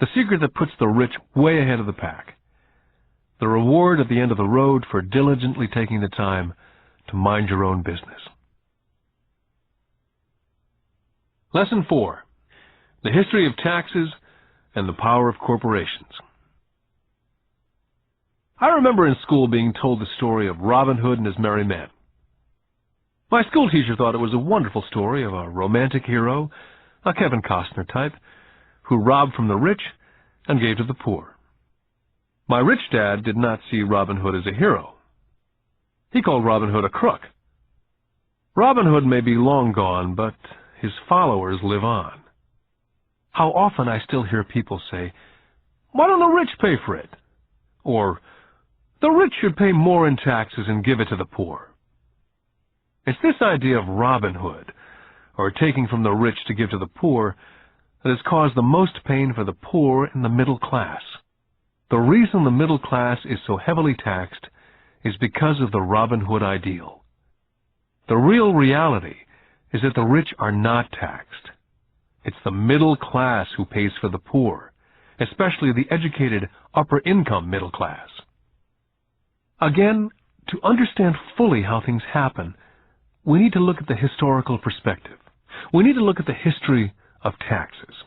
The secret that puts the rich way ahead of the pack. The reward at the end of the road for diligently taking the time to mind your own business. Lesson 4. The history of taxes and the power of corporations. I remember in school being told the story of Robin Hood and his merry men. My school teacher thought it was a wonderful story of a romantic hero, a Kevin Costner type, who robbed from the rich and gave to the poor. My rich dad did not see Robin Hood as a hero. He called Robin Hood a crook. Robin Hood may be long gone, but his followers live on. How often I still hear people say, "Why don't the rich pay for it?" Or, "The rich should pay more in taxes and give it to the poor." It's this idea of Robin Hood, or taking from the rich to give to the poor, that has caused the most pain for the poor and the middle class. The reason the middle class is so heavily taxed is because of the Robin Hood ideal. The real reality is that the rich are not taxed. It's the middle class who pays for the poor, especially the educated upper-income middle class. Again, to understand fully how things happen, we need to look at the historical perspective. We need to look at the history of taxes.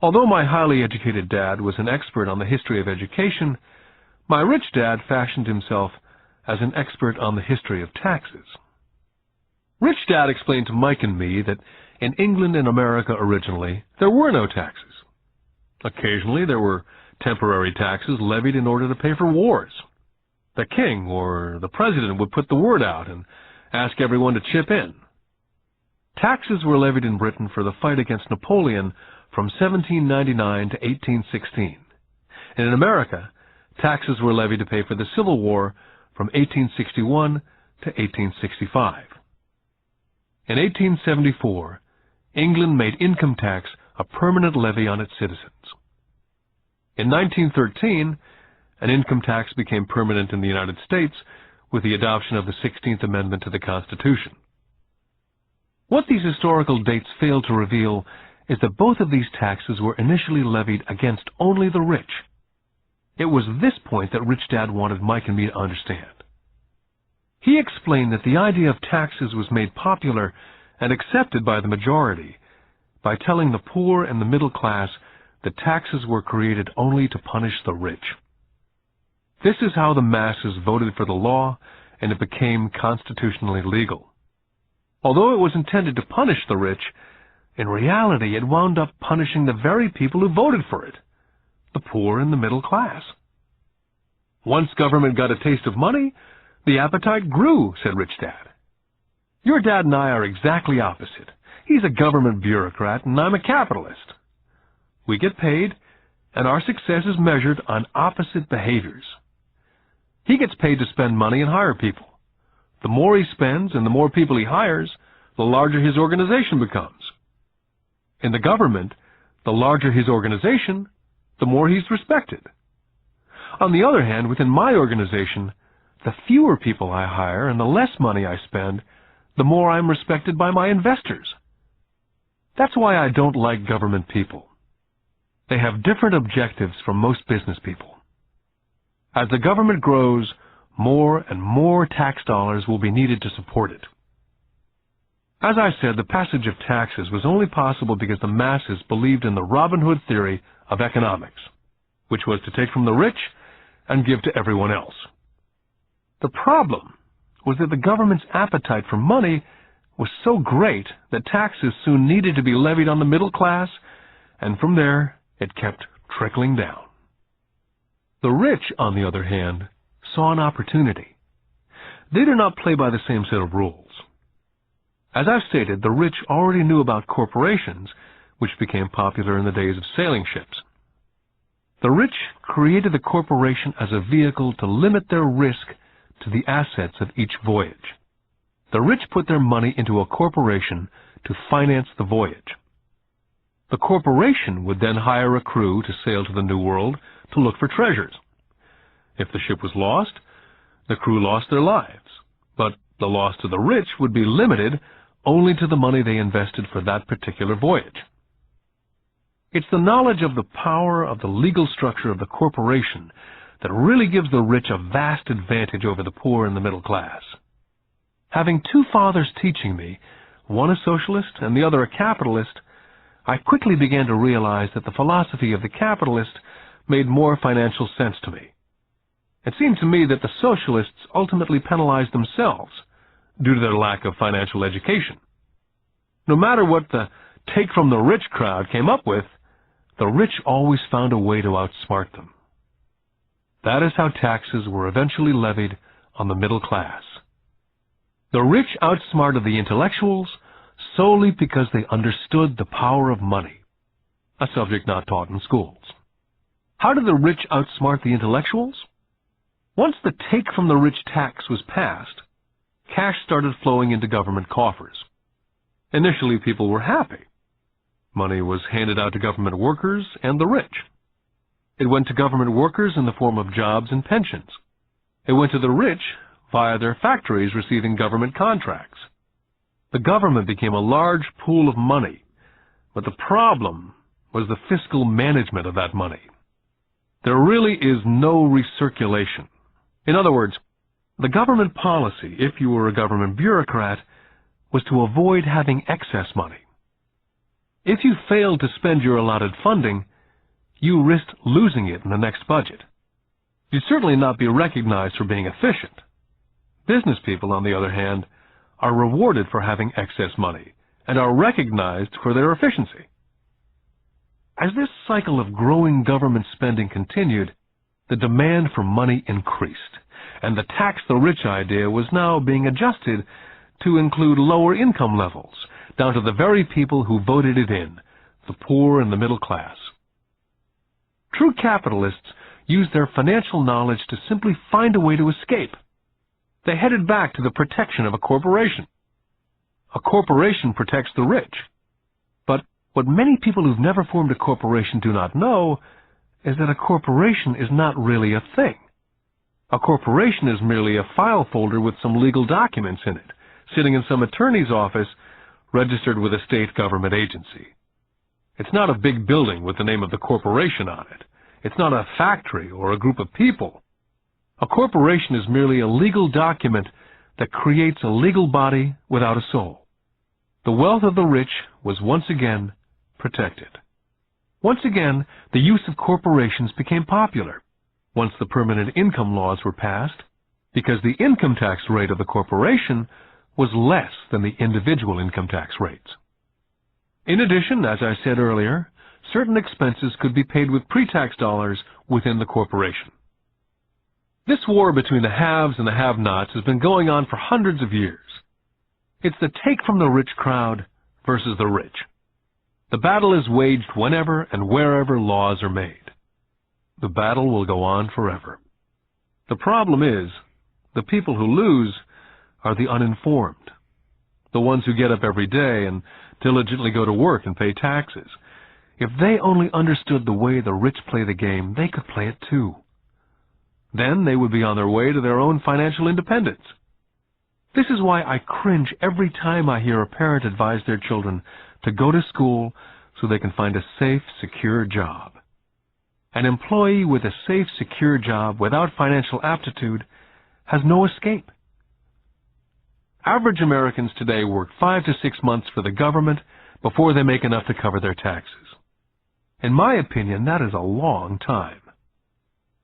Although my highly educated dad was an expert on the history of education, my rich dad fashioned himself as an expert on the history of taxes. Rich Dad explained to Mike and me that in England and America originally, there were no taxes. Occasionally, there were temporary taxes levied in order to pay for wars. The king or the president would put the word out and ask everyone to chip in. Taxes were levied in Britain for the fight against Napoleon from 1799 to 1816. And in America, taxes were levied to pay for the Civil War from 1861 to 1865. In 1874, England made income tax a permanent levy on its citizens. In 1913, an income tax became permanent in the United States with the adoption of the 16th Amendment to the Constitution. What these historical dates fail to reveal is that both of these taxes were initially levied against only the rich. It was this point that Rich Dad wanted Mike and me to understand. He explained that the idea of taxes was made popular and accepted by the majority by telling the poor and the middle class that taxes were created only to punish the rich. This is how the masses voted for the law, and it became constitutionally legal. Although it was intended to punish the rich, in reality it wound up punishing the very people who voted for it, the poor and the middle class. Once government got a taste of money, the appetite grew, said Rich Dad. Your dad and I are exactly opposite. He's a government bureaucrat, and I'm a capitalist. We get paid, and our success is measured on opposite behaviors. He gets paid to spend money and hire people. The more he spends and the more people he hires, the larger his organization becomes. In the government, the larger his organization, the more he's respected. On the other hand, within my organization, the fewer people I hire and the less money I spend, the more I'm respected by my investors. That's why I don't like government people. They have different objectives from most business people. As the government grows, more and more tax dollars will be needed to support it. As I said, the passage of taxes was only possible because the masses believed in the Robin Hood theory of economics, which was to take from the rich and give to everyone else. The problem was that the government's appetite for money was so great that taxes soon needed to be levied on the middle class, and from there it kept trickling down. The rich, on the other hand, saw an opportunity. They do not play by the same set of rules. As I've stated, the rich already knew about corporations, which became popular in the days of sailing ships. The rich created the corporation as a vehicle to limit their risk to the assets of each voyage. The rich put their money into a corporation to finance the voyage. The corporation would then hire a crew to sail to the New World to look for treasures. If the ship was lost, the crew lost their lives, but the loss to the rich would be limited only to the money they invested for that particular voyage. It's the knowledge of the power of the legal structure of the corporation that really gives the rich a vast advantage over the poor and the middle class. Having two fathers teaching me, one a socialist and the other a capitalist, I quickly began to realize that the philosophy of the capitalist made more financial sense to me. It seemed to me that the socialists ultimately penalized themselves due to their lack of financial education. No matter what the take-from-the-rich crowd came up with, the rich always found a way to outsmart them. That is how taxes were eventually levied on the middle class. The rich outsmarted the intellectuals solely because they understood the power of money, a subject not taught in schools. How did the rich outsmart the intellectuals? Once the take-from-the-rich tax was passed, cash started flowing into government coffers. Initially, people were happy. Money was handed out to government workers and the rich. It went to government workers in the form of jobs and pensions. It went to the rich via their factories receiving government contracts. The government became a large pool of money, but the problem was the fiscal management of that money. There really is no recirculation. In other words, the government policy, if you were a government bureaucrat, was to avoid having excess money. If you failed to spend your allotted funding, you risked losing it in the next budget. You'd certainly not be recognized for being efficient. Business people, on the other hand, are rewarded for having excess money and are recognized for their efficiency. As this cycle of growing government spending continued, the demand for money increased, and the tax the rich idea was now being adjusted to include lower income levels, down to the very people who voted it in, the poor and the middle class. True capitalists used their financial knowledge to simply find a way to escape. They headed back to the protection of a corporation. A corporation protects the rich. But what many people who've never formed a corporation do not know is that a corporation is not really a thing. A corporation is merely a file folder with some legal documents in it, sitting in some attorney's office registered with a state government agency. It's not a big building with the name of the corporation on it. It's not a factory or a group of people. A corporation is merely a legal document that creates a legal body without a soul. The wealth of the rich was once again protected. Once again, the use of corporations became popular once the permanent income laws were passed, because the income tax rate of the corporation was less than the individual income tax rates. In addition, as I said earlier, certain expenses could be paid with pre-tax dollars within the corporation. This war between the haves and the have-nots has been going on for hundreds of years. It's the take-from-the-rich crowd versus the rich. The battle is waged whenever and wherever laws are made. The battle will go on forever. The problem is, the people who lose are the uninformed, the ones who get up every day and diligently go to work and pay taxes. If they only understood the way the rich play the game, they could play it too. Then they would be on their way to their own financial independence. This is why I cringe every time I hear a parent advise their children to go to school so they can find a safe, secure job. An employee with a safe, secure job without financial aptitude has no escape. Average Americans today work 5 to 6 months for the government before they make enough to cover their taxes. In my opinion, that is a long time.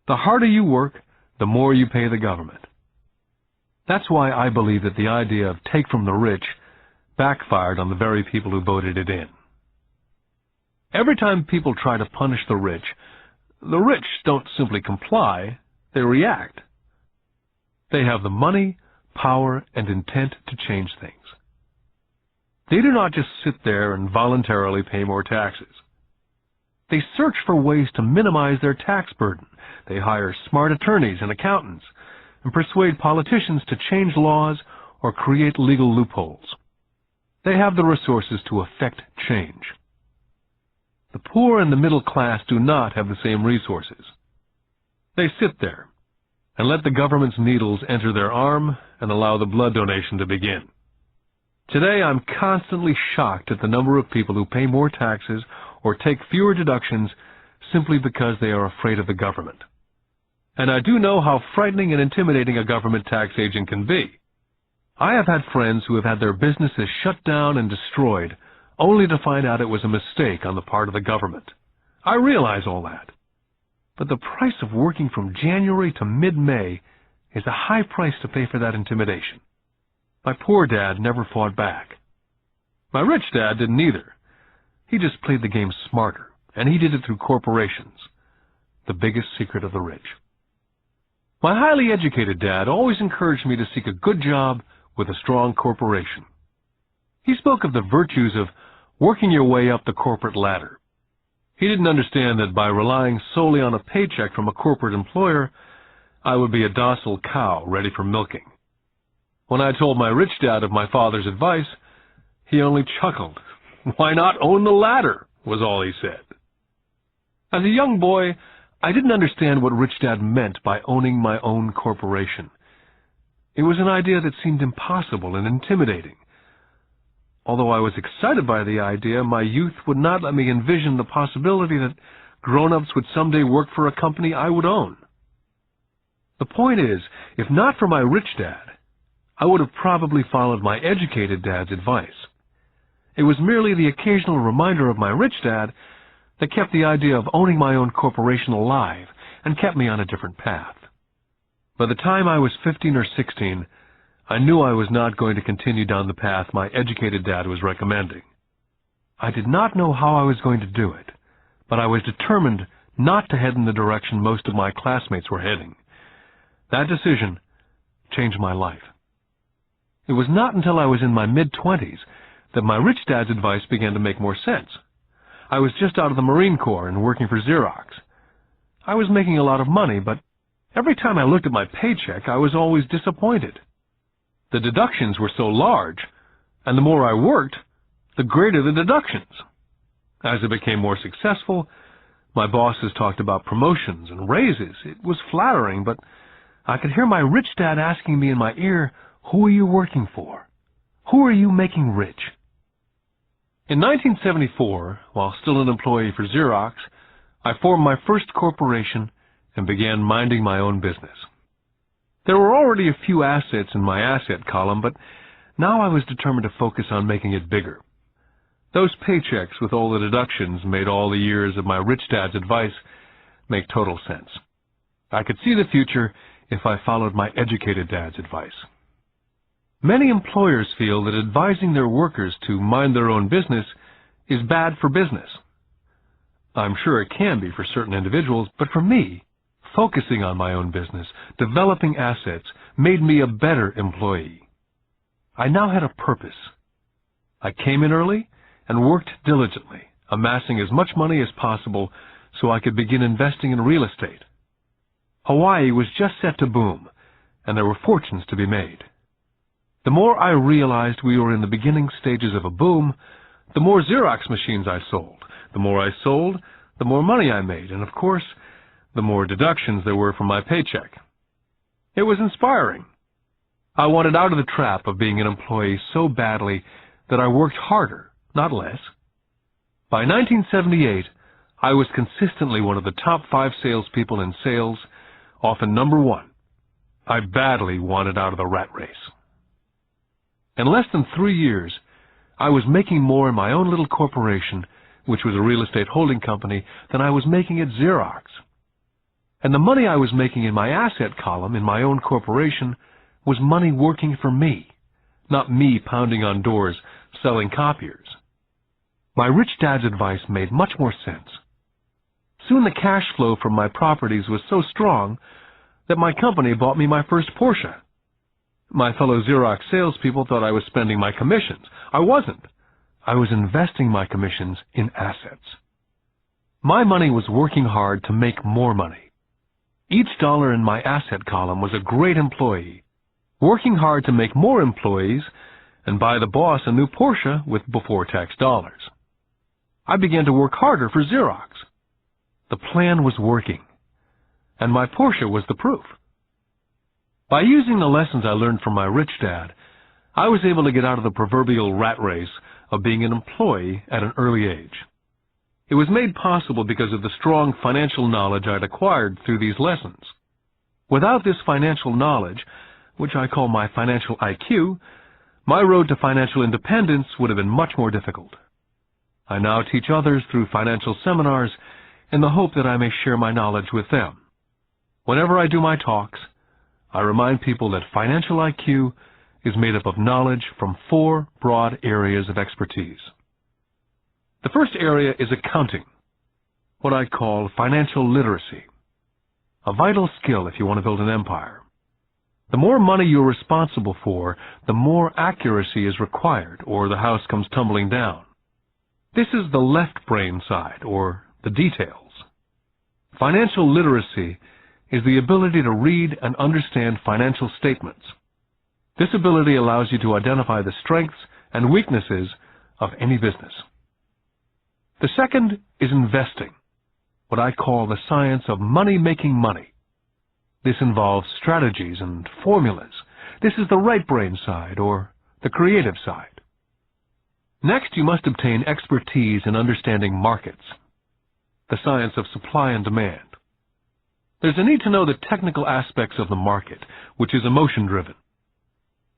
The harder you work, the more you pay the government. That's why I believe that the idea of take from the rich backfired on the very people who voted it in. Every time people try to punish the rich don't simply comply, they react. They have the money, power, and intent to change things. They do not just sit there and voluntarily pay more taxes. They search for ways to minimize their tax burden. They hire smart attorneys and accountants and persuade politicians to change laws or create legal loopholes. They have the resources to effect change. The poor and the middle class do not have the same resources. They sit there and let the government's needles enter their arm and allow the blood donation to begin. Today, I'm constantly shocked at the number of people who pay more taxes or take fewer deductions simply because they are afraid of the government. And I do know how frightening and intimidating a government tax agent can be. I have had friends who have had their businesses shut down and destroyed, only to find out it was a mistake on the part of the government. I realize all that. But the price of working from January to mid-May is a high price to pay for that intimidation. My poor dad never fought back. My rich dad didn't either. He just played the game smarter, and he did it through corporations, the biggest secret of the rich. My highly educated dad always encouraged me to seek a good job with a strong corporation. He spoke of the virtues of working your way up the corporate ladder. He didn't understand that by relying solely on a paycheck from a corporate employer, I would be a docile cow ready for milking. When I told my rich dad of my father's advice, he only chuckled. "Why not own the ladder?" was all he said. As a young boy, I didn't understand what Rich Dad meant by owning my own corporation. It was an idea that seemed impossible and intimidating. Although I was excited by the idea, my youth would not let me envision the possibility that grown-ups would someday work for a company I would own. The point is, if not for my rich dad, I would have probably followed my educated dad's advice. It was merely the occasional reminder of my rich dad that kept the idea of owning my own corporation alive and kept me on a different path. By the time I was 15 or 16, I knew I was not going to continue down the path my educated dad was recommending. I did not know how I was going to do it, but I was determined not to head in the direction most of my classmates were heading. That decision changed my life. It was not until I was in my mid-20s that my rich dad's advice began to make more sense. I was just out of the Marine Corps and working for Xerox. I was making a lot of money, but every time I looked at my paycheck, I was always disappointed. The deductions were so large, and the more I worked, the greater the deductions. As I became more successful, my bosses talked about promotions and raises. It was flattering, but I could hear my rich dad asking me in my ear, "Who are you working for? Who are you making rich?" In 1974, while still an employee for Xerox, I formed my first corporation and began minding my own business. There were already a few assets in my asset column, but now I was determined to focus on making it bigger. Those paychecks with all the deductions made all the years of my rich dad's advice make total sense. I could see the future if I followed my educated dad's advice. Many employers feel that advising their workers to mind their own business is bad for business. I'm sure it can be for certain individuals, but for me, focusing on my own business, developing assets, made me a better employee. I now had a purpose. I came in early and worked diligently, amassing as much money as possible so I could begin investing in real estate. Hawaii was just set to boom, and there were fortunes to be made. The more I realized we were in the beginning stages of a boom, the more Xerox machines I sold. The more I sold, the more money I made, and of course, the more deductions there were from my paycheck. It was inspiring. I wanted out of the trap of being an employee so badly that I worked harder, not less. By 1978, I was consistently one of the top 5 salespeople in sales, often number 1. I badly wanted out of the rat race. In less than 3 years, I was making more in my own little corporation, which was a real estate holding company, than I was making at Xerox. And the money I was making in my asset column in my own corporation was money working for me, not me pounding on doors selling copiers. My rich dad's advice made much more sense. Soon the cash flow from my properties was so strong that my company bought me my first Porsche. My fellow Xerox salespeople thought I was spending my commissions. I wasn't. I was investing my commissions in assets. My money was working hard to make more money. Each dollar in my asset column was a great employee, working hard to make more employees and buy the boss a new Porsche with before-tax dollars. I began to work harder for Xerox. The plan was working, and my Porsche was the proof. By using the lessons I learned from my rich dad, I was able to get out of the proverbial rat race of being an employee at an early age. It was made possible because of the strong financial knowledge I'd acquired through these lessons. Without this financial knowledge, which I call my financial IQ, my road to financial independence would have been much more difficult. I now teach others through financial seminars in the hope that I may share my knowledge with them. Whenever I do my talks, I remind people that financial IQ is made up of knowledge from 4 broad areas of expertise. The first area is accounting, what I call financial literacy, a vital skill if you want to build an empire. The more money you're responsible for, the more accuracy is required, or the house comes tumbling down. This is the left brain side, or the details. Financial literacy is the ability to read and understand financial statements. This ability allows you to identify the strengths and weaknesses of any business. The second is investing, what I call the science of making money. This involves strategies and formulas. This is the right brain side, or the creative side. Next, you must obtain expertise in understanding markets, the science of supply and demand. There's a need to know the technical aspects of the market, which is emotion-driven.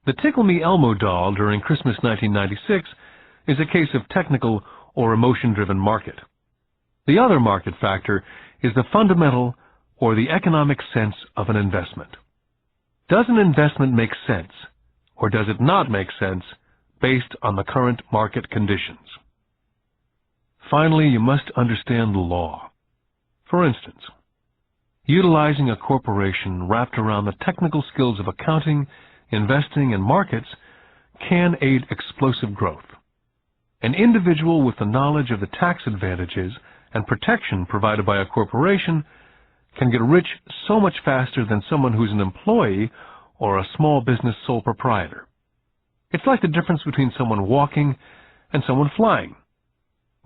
The Tickle Me Elmo doll during Christmas 1996 is a case of technical or emotion-driven market. The other market factor is the fundamental or the economic sense of an investment. Does an investment make sense, or does it not make sense based on the current market conditions? Finally, you must understand the law. For instance, utilizing a corporation wrapped around the technical skills of accounting, investing, and markets can aid explosive growth. An individual with the knowledge of the tax advantages and protection provided by a corporation can get rich so much faster than someone who's an employee or a small business sole proprietor. It's like the difference between someone walking and someone flying.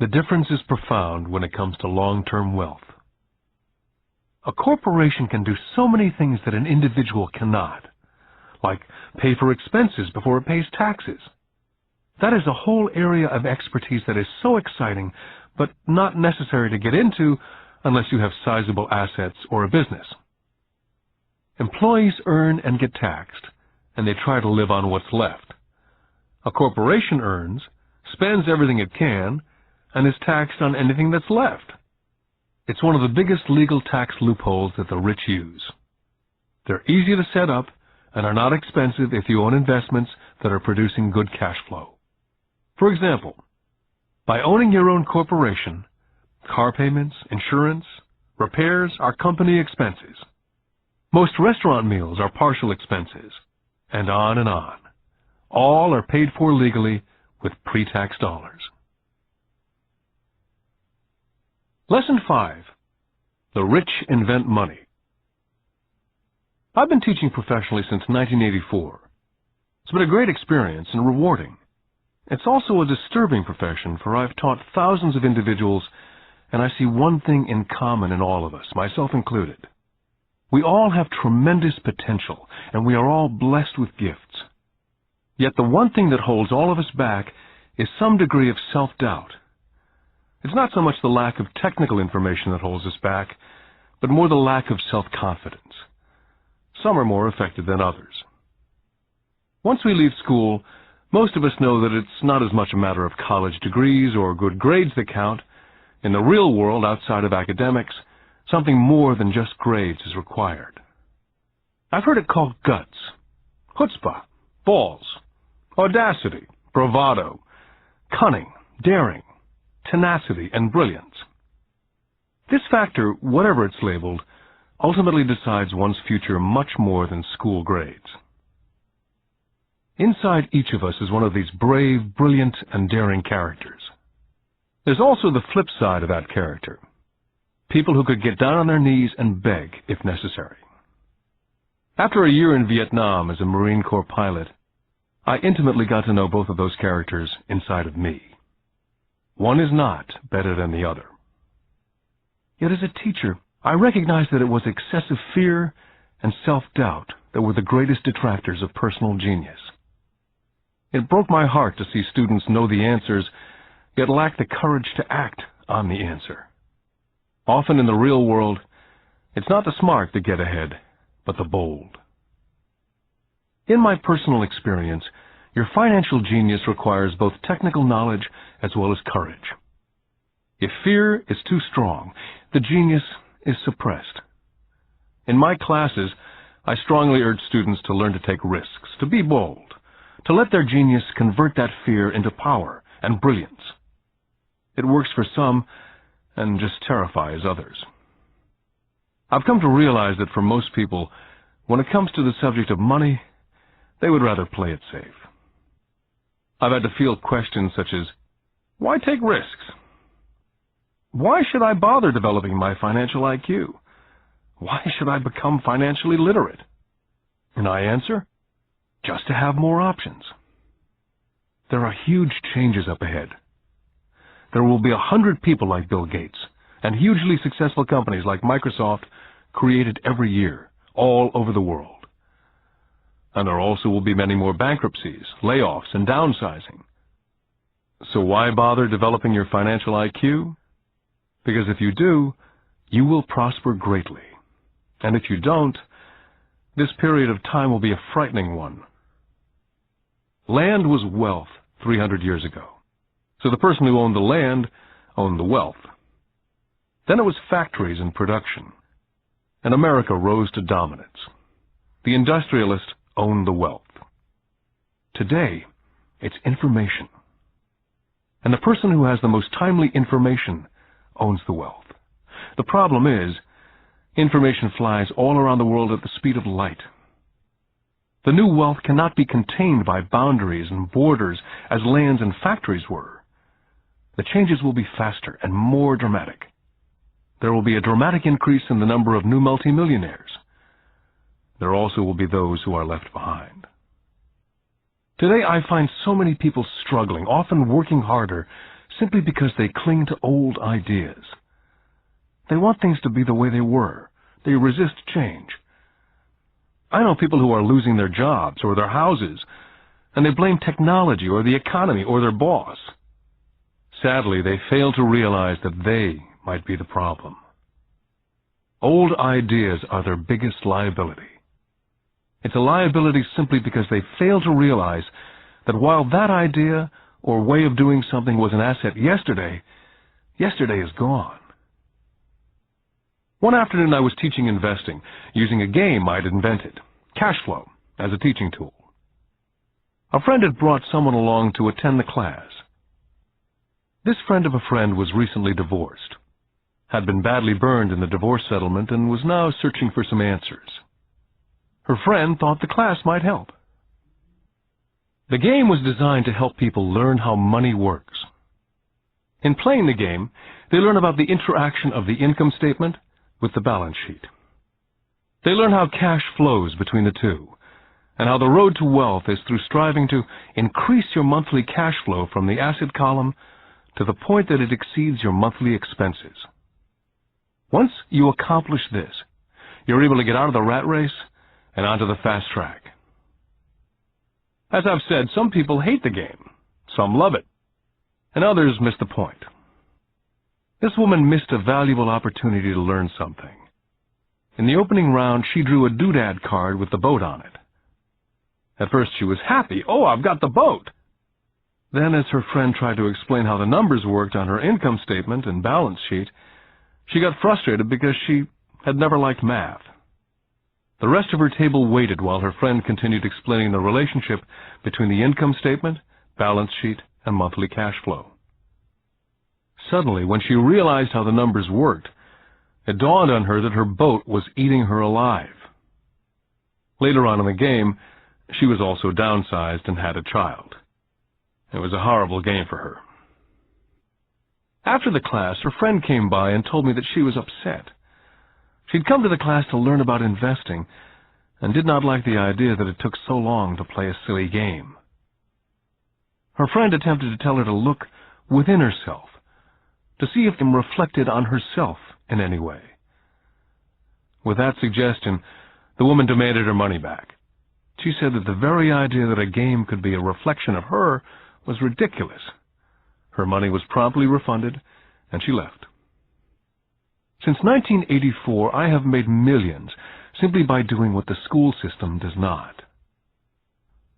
The difference is profound when it comes to long-term wealth. A corporation can do so many things that an individual cannot, like pay for expenses before it pays taxes. That is a whole area of expertise that is so exciting, but not necessary to get into unless you have sizable assets or a business. Employees earn and get taxed, and they try to live on what's left. A corporation earns, spends everything it can, and is taxed on anything that's left. It's one of the biggest legal tax loopholes that the rich use. They're easy to set up and are not expensive if you own investments that are producing good cash flow. For example, by owning your own corporation, car payments, insurance, repairs are company expenses. Most restaurant meals are partial expenses, and on and on. All are paid for legally with pre-tax dollars. Lesson 5. The Rich Invent Money. I've been teaching professionally since 1984. It's been a great experience and rewarding. It's also a disturbing profession, for I've taught thousands of individuals, and I see one thing in common in all of us, myself included. We all have tremendous potential, and we are all blessed with gifts. Yet the one thing that holds all of us back is some degree of self-doubt. It's not so much the lack of technical information that holds us back, but more the lack of self-confidence. Some are more affected than others. Once we leave school, most of us know that it's not as much a matter of college degrees or good grades that count. In the real world, outside of academics, something more than just grades is required. I've heard it called guts, chutzpah, balls, audacity, bravado, cunning, daring, tenacity, and brilliance. This factor, whatever it's labeled, ultimately decides one's future much more than school grades. Inside each of us is one of these brave, brilliant, and daring characters. There's also the flip side of that character, people who could get down on their knees and beg if necessary. After a year in Vietnam as a Marine Corps pilot, I intimately got to know both of those characters inside of me. One is not better than the other. Yet as a teacher, I recognized that it was excessive fear and self-doubt that were the greatest detractors of personal genius. It broke my heart to see students know the answers, yet lack the courage to act on the answer. Often in the real world, it's not the smart that get ahead, but the bold. In my personal experience, your financial genius requires both technical knowledge as well as courage. If fear is too strong, the genius is suppressed. In my classes, I strongly urge students to learn to take risks, to be bold, to let their genius convert that fear into power and brilliance. It works for some and just terrifies others. I've come to realize that for most people, when it comes to the subject of money, they would rather play it safe. I've had to field questions such as, why take risks? Why should I bother developing my financial IQ? Why should I become financially literate? And I answer, just to have more options. There are huge changes up ahead. There will be 100 people like Bill Gates and hugely successful companies like Microsoft created every year, all over the world. And there also will be many more bankruptcies, layoffs, and downsizing. So why bother developing your financial IQ? Because if you do, you will prosper greatly. And if you don't, this period of time will be a frightening one. Land was wealth 300 years ago. So the person who owned the land owned the wealth. Then it was factories and production. And America rose to dominance. The industrialist owned the wealth. Today, it's information. And the person who has the most timely information owns the wealth. The problem is, information flies all around the world at the speed of light. The new wealth cannot be contained by boundaries and borders as lands and factories were. The changes will be faster and more dramatic. There will be a dramatic increase in the number of new multimillionaires. There also will be those who are left behind. Today I find so many people struggling, often working harder, simply because they cling to old ideas. They want things to be the way they were. They resist change. I know people who are losing their jobs or their houses, and they blame technology or the economy or their boss. Sadly, they fail to realize that they might be the problem. Old ideas are their biggest liability. It's a liability simply because they fail to realize that while that idea or way of doing something was an asset yesterday, yesterday is gone. One afternoon I was teaching investing, using a game I'd invented, cash flow, as a teaching tool. A friend had brought someone along to attend the class. This friend of a friend was recently divorced, had been badly burned in the divorce settlement, and was now searching for some answers. Her friend thought the class might help. The game was designed to help people learn how money works. In playing the game, they learn about the interaction of the income statement with the balance sheet. They learn how cash flows between the two, and how the road to wealth is through striving to increase your monthly cash flow from the asset column to the point that it exceeds your monthly expenses. Once you accomplish this, you're able to get out of the rat race and onto the fast track. As I've said, some people hate the game, some love it, and others miss the point. This woman missed a valuable opportunity to learn something. In the opening round, she drew a doodad card with the boat on it. At first she was happy. Oh, I've got the boat! Then, as her friend tried to explain how the numbers worked on her income statement and balance sheet, she got frustrated because she had never liked math. The rest of her table waited while her friend continued explaining the relationship between the income statement, balance sheet, and monthly cash flow. Suddenly, when she realized how the numbers worked, it dawned on her that her boat was eating her alive. Later on in the game, she was also downsized and had a child. It was a horrible game for her. After the class, her friend came by and told me that she was upset. She'd come to the class to learn about investing and did not like the idea that it took so long to play a silly game. Her friend attempted to tell her to look within herself, to see if it reflected on herself in any way. With that suggestion, the woman demanded her money back. She said that the very idea that a game could be a reflection of her was ridiculous. Her money was promptly refunded, and she left. Since 1984, I have made millions simply by doing what the school system does not.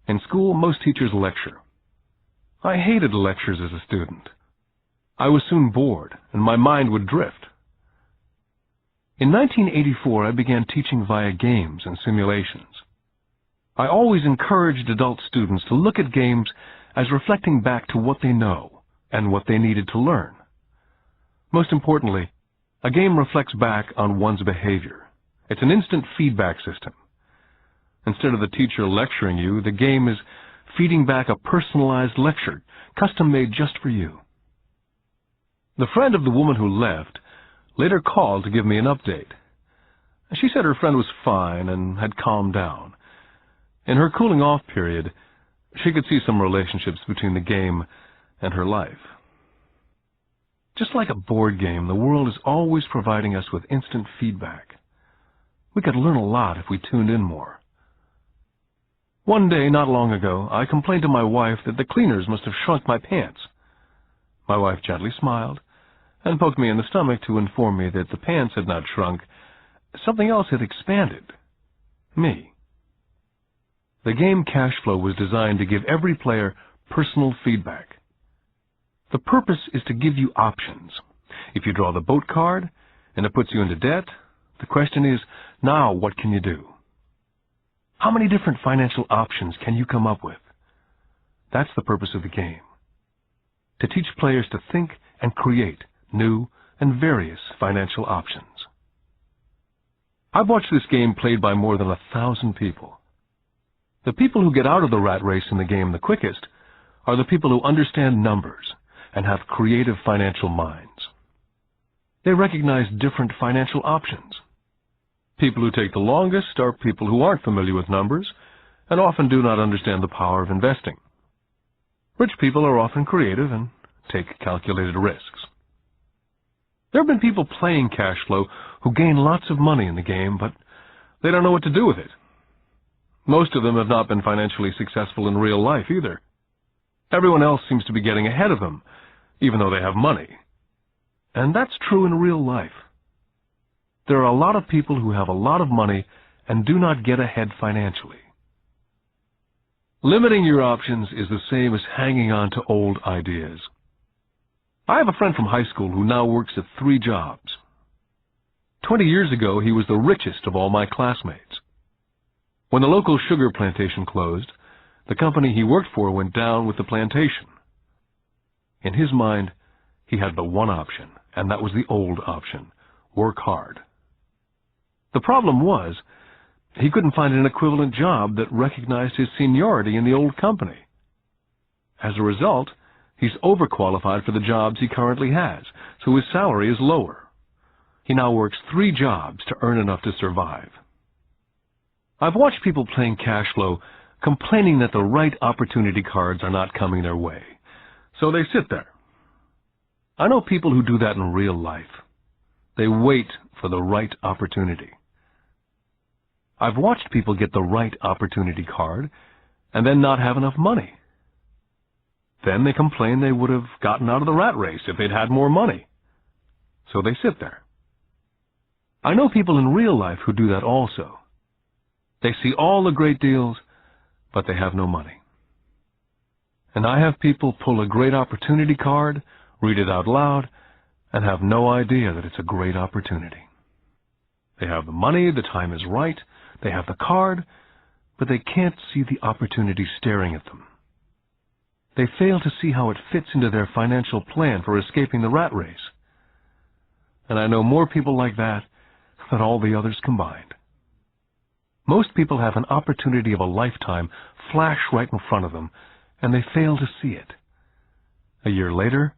In school, most teachers lecture. I hated lectures as a student. I was soon bored, and my mind would drift. In 1984, I began teaching via games and simulations. I always encouraged adult students to look at games as reflecting back to what they know and what they needed to learn. Most importantly, a game reflects back on one's behavior. It's an instant feedback system. Instead of the teacher lecturing you, the game is feeding back a personalized lecture, custom-made just for you. The friend of the woman who left later called to give me an update. She said her friend was fine and had calmed down. In her cooling-off period, she could see some relationships between the game and her life. Just like a board game, the world is always providing us with instant feedback. We could learn a lot if we tuned in more. One day, not long ago, I complained to my wife that the cleaners must have shrunk my pants. My wife gently smiled and poked me in the stomach to inform me that the pants had not shrunk. Something else had expanded. Me. The game Cash Flow was designed to give every player personal feedback. The purpose is to give you options. If you draw the boat card and it puts you into debt, the question is, now what can you do? How many different financial options can you come up with? That's the purpose of the game. To teach players to think and create new and various financial options. I've watched this game played by more than 1,000 people. The people who get out of the rat race in the game the quickest are the people who understand numbers and have creative financial minds. They recognize different financial options. People who take the longest are people who aren't familiar with numbers and often do not understand the power of investing. Rich people are often creative and take calculated risks. There have been people playing Cash Flow who gain lots of money in the game, but they don't know what to do with it. Most of them have not been financially successful in real life either. Everyone else seems to be getting ahead of them, even though they have money. And that's true in real life. There are a lot of people who have a lot of money and do not get ahead financially. Limiting your options is the same as hanging on to old ideas. I have a friend from high school who now works at 3 jobs. 20 years ago, he was the richest of all my classmates. When the local sugar plantation closed, the company he worked for went down with the plantation. In his mind, he had the one option, and that was the old option: work hard. The problem was, he couldn't find an equivalent job that recognized his seniority in the old company. As a result, he's overqualified for the jobs he currently has, so his salary is lower. He now works 3 jobs to earn enough to survive. I've watched people playing Cash Flow complaining that the right opportunity cards are not coming their way, so they sit there. I know people who do that in real life. They wait for the right opportunity. I've watched people get the right opportunity card and then not have enough money. Then they complain they would have gotten out of the rat race if they'd had more money. So they sit there. I know people in real life who do that also. They see all the great deals, but they have no money. And I have people pull a great opportunity card, read it out loud, and have no idea that it's a great opportunity. They have the money, the time is right, they have the card, but they can't see the opportunity staring at them. They fail to see how it fits into their financial plan for escaping the rat race. And I know more people like that than all the others combined. Most people have an opportunity of a lifetime flash right in front of them, and they fail to see it. A year later,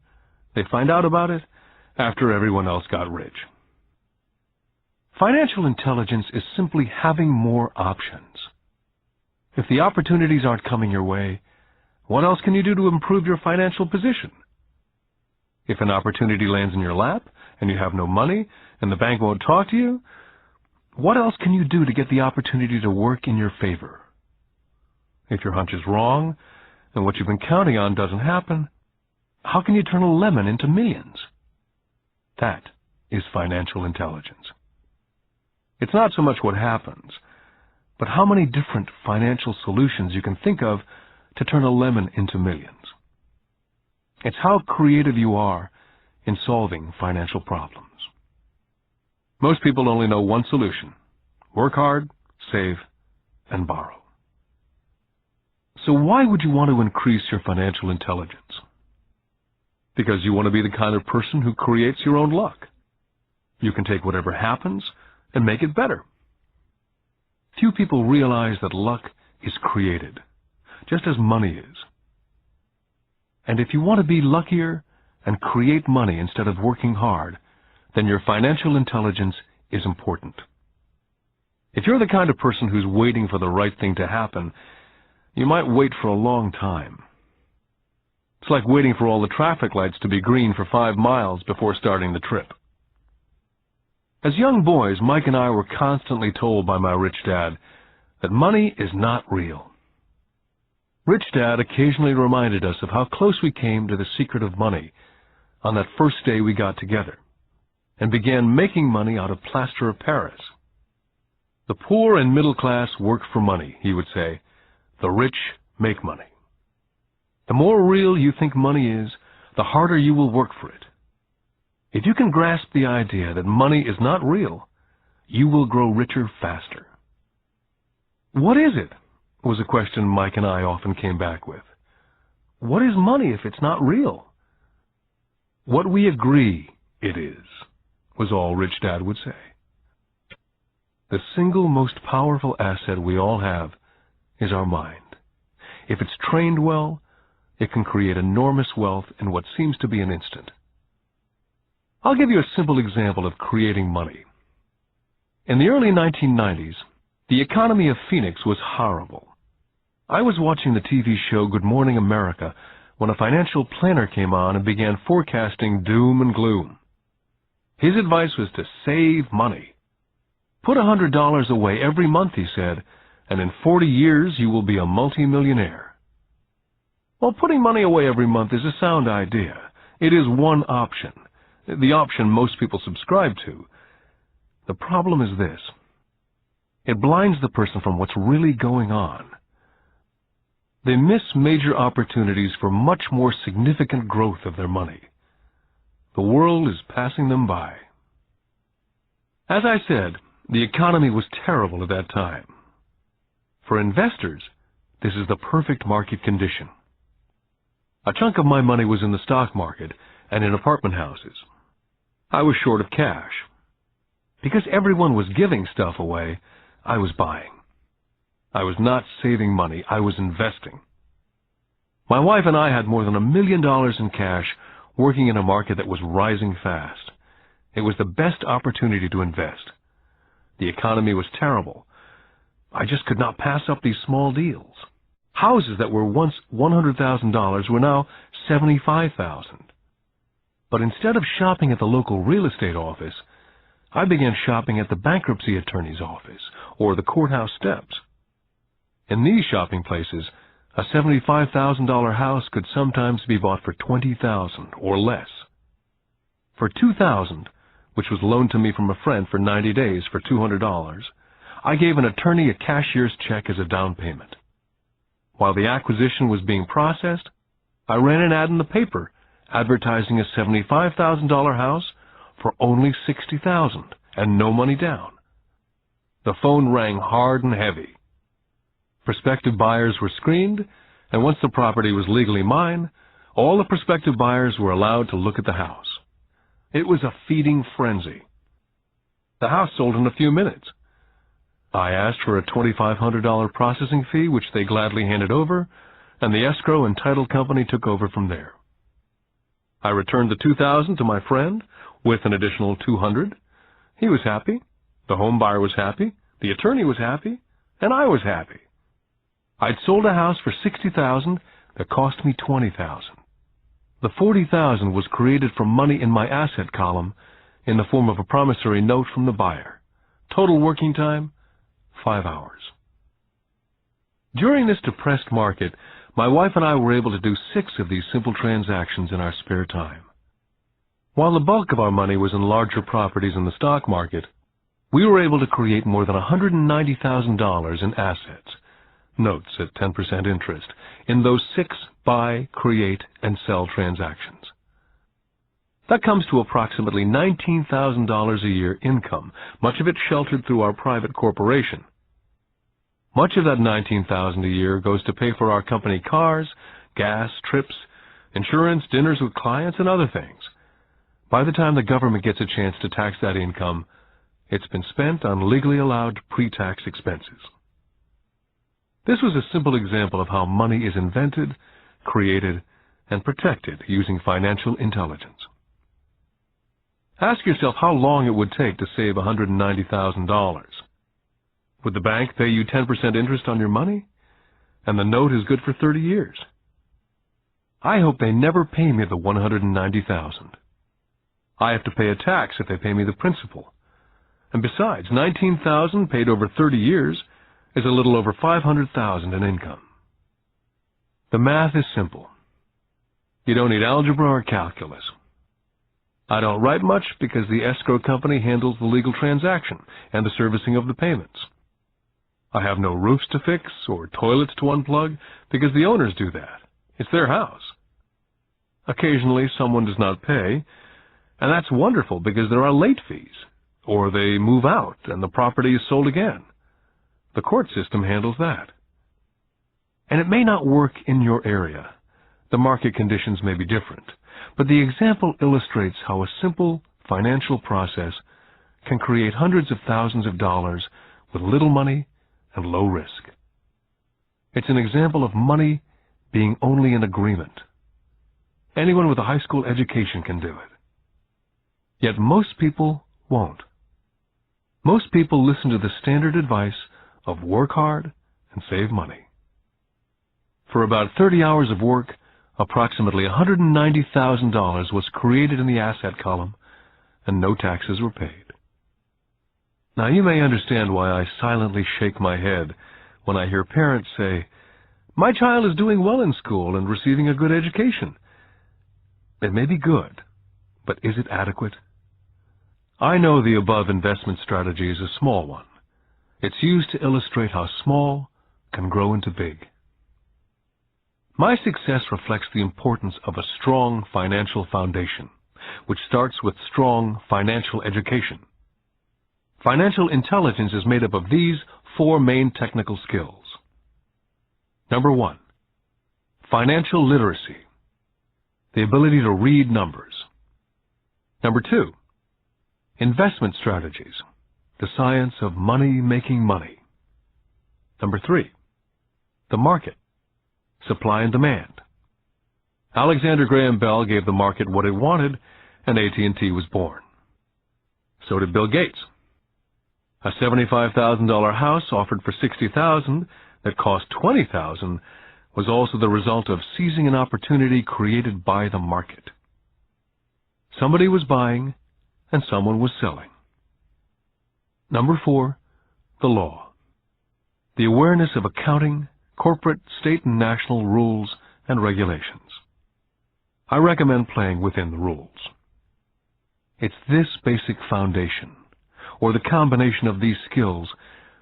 They find out about it after everyone else got rich. Financial intelligence is simply having more options. If the opportunities aren't coming your way, what else can you do to improve your financial position? If an opportunity lands in your lap and you have no money and the bank won't talk to you, what else can you do to get the opportunity to work in your favor? If your hunch is wrong and what you've been counting on doesn't happen, how can you turn a lemon into millions? That is financial intelligence. It's not so much what happens, but how many different financial solutions you can think of to turn a lemon into millions. It's how creative you are in solving financial problems. Most people only know one solution: work hard, save, and borrow. So why would you want to increase your financial intelligence? Because you want to be the kind of person who creates your own luck. You can take whatever happens and make it better. Few people realize that luck is created, just as money is. And if you want to be luckier and create money instead of working hard, then your financial intelligence is important. If you're the kind of person who's waiting for the right thing to happen, you might wait for a long time. It's like waiting for all the traffic lights to be green for 5 miles before starting the trip. As young boys, Mike and I were constantly told by my rich dad that money is not real. Rich Dad occasionally reminded us of how close we came to the secret of money on that first day we got together and began making money out of plaster of Paris. The poor and middle class work for money, he would say. The rich make money. The more real you think money is, the harder you will work for it. If you can grasp the idea that money is not real, you will grow richer faster. What is it? Was a question Mike and I often came back with. What is money if it's not real? What we agree it is, was all Rich Dad would say. The single most powerful asset we all have is our mind. If it's trained well, it can create enormous wealth in what seems to be an instant. I'll give you a simple example of creating money. In the early 1990s, the economy of Phoenix was horrible. I was watching the TV show Good Morning America when a financial planner came on and began forecasting doom and gloom. His advice was to save money. Put $100 away every month, he said, and in 40 years you will be a multimillionaire. Well, putting money away every month is a sound idea. It is one option, the option most people subscribe to. The problem is this: it blinds the person from what's really going on. They miss major opportunities for much more significant growth of their money. The world is passing them by. As I said, the economy was terrible at that time. For investors, this is the perfect market condition. A chunk of my money was in the stock market and in apartment houses. I was short of cash. Because everyone was giving stuff away, I was buying. I was not saving money, I was investing. My wife and I had more than $1 million in cash working in a market that was rising fast. It was the best opportunity to invest. The economy was terrible. I just could not pass up these small deals. Houses that were once $100,000 were now $75,000. But instead of shopping at the local real estate office, I began shopping at the bankruptcy attorney's office or the courthouse steps. In these shopping places, a $75,000 house could sometimes be bought for $20,000 or less. For $2,000, which was loaned to me from a friend for 90 days for $200, I gave an attorney a cashier's check as a down payment. While the acquisition was being processed, I ran an ad in the paper advertising a $75,000 house for only $60,000 and no money down. The phone rang hard and heavy. Prospective buyers were screened, and once the property was legally mine, all the prospective buyers were allowed to look at the house. It was a feeding frenzy. The house sold in a few minutes. I asked for a $2,500 processing fee, which they gladly handed over, and the escrow and title company took over from there. I returned the $2,000 to my friend with an additional $200. He was happy, the home buyer was happy, the attorney was happy, and I was happy. I'd sold a house for $60,000 that cost me $20,000. The $40,000 was created from money in my asset column in the form of a promissory note from the buyer. Total working time, 5 hours. During this depressed market, my wife and I were able to do 6 of these simple transactions in our spare time. While the bulk of our money was in larger properties in the stock market, we were able to create more than $190,000 in assets, notes at 10% interest, in those 6 buy, create, and sell transactions. That comes to approximately $19,000 a year income, much of it sheltered through our private corporation. Much of that $19,000 a year goes to pay for our company cars, gas, trips, insurance, dinners with clients, and other things. By the time the government gets a chance to tax that income, it's been spent on legally allowed pre-tax expenses. This was a simple example of how money is invented, created, and protected using financial intelligence. Ask yourself how long it would take to save $190,000. Would the bank pay you 10% interest on your money? And the note is good for 30 years. I hope they never pay me the $190,000. I have to pay a tax if they pay me the principal. And besides, $19,000 paid over 30 years is a little over $500,000 in income. The math is simple. You don't need algebra or calculus. I don't write much because the escrow company handles the legal transaction and the servicing of the payments. I have no roofs to fix or toilets to unplug because the owners do that. It's their house. Occasionally someone does not pay, and that's wonderful because there are late fees, or they move out and the property is sold again. The court system handles that. And it may not work in your area. The market conditions may be different, but the example illustrates how a simple financial process can create hundreds of thousands of dollars with little money and low risk. It's an example of money being only an agreement. Anyone with a high school education can do it. Yet most people won't. Most people listen to the standard advice of work hard and save money. For about 30 hours of work, approximately $190,000 was created in the asset column, and no taxes were paid. Now you may understand why I silently shake my head when I hear parents say, "My child is doing well in school and receiving a good education." It may be good, but is it adequate? I know the above investment strategy is a small one. It's used to illustrate how small can grow into big. My success reflects the importance of a strong financial foundation, which starts with strong financial education. Financial intelligence is made up of these 4 main technical skills. Number 1, financial literacy, the ability to read numbers. Number 2, investment strategies, the science of making money. Number 3, the market, supply and demand. Alexander Graham Bell gave the market what it wanted, and AT&T was born. So did Bill Gates. A $75,000 house offered for $60,000 that cost $20,000 was also the result of seizing an opportunity created by the market. Somebody was buying and someone was selling. Number 4, the law. The awareness of accounting, corporate, state, and national rules and regulations. I recommend playing within the rules. It's this basic foundation, or the combination of these skills,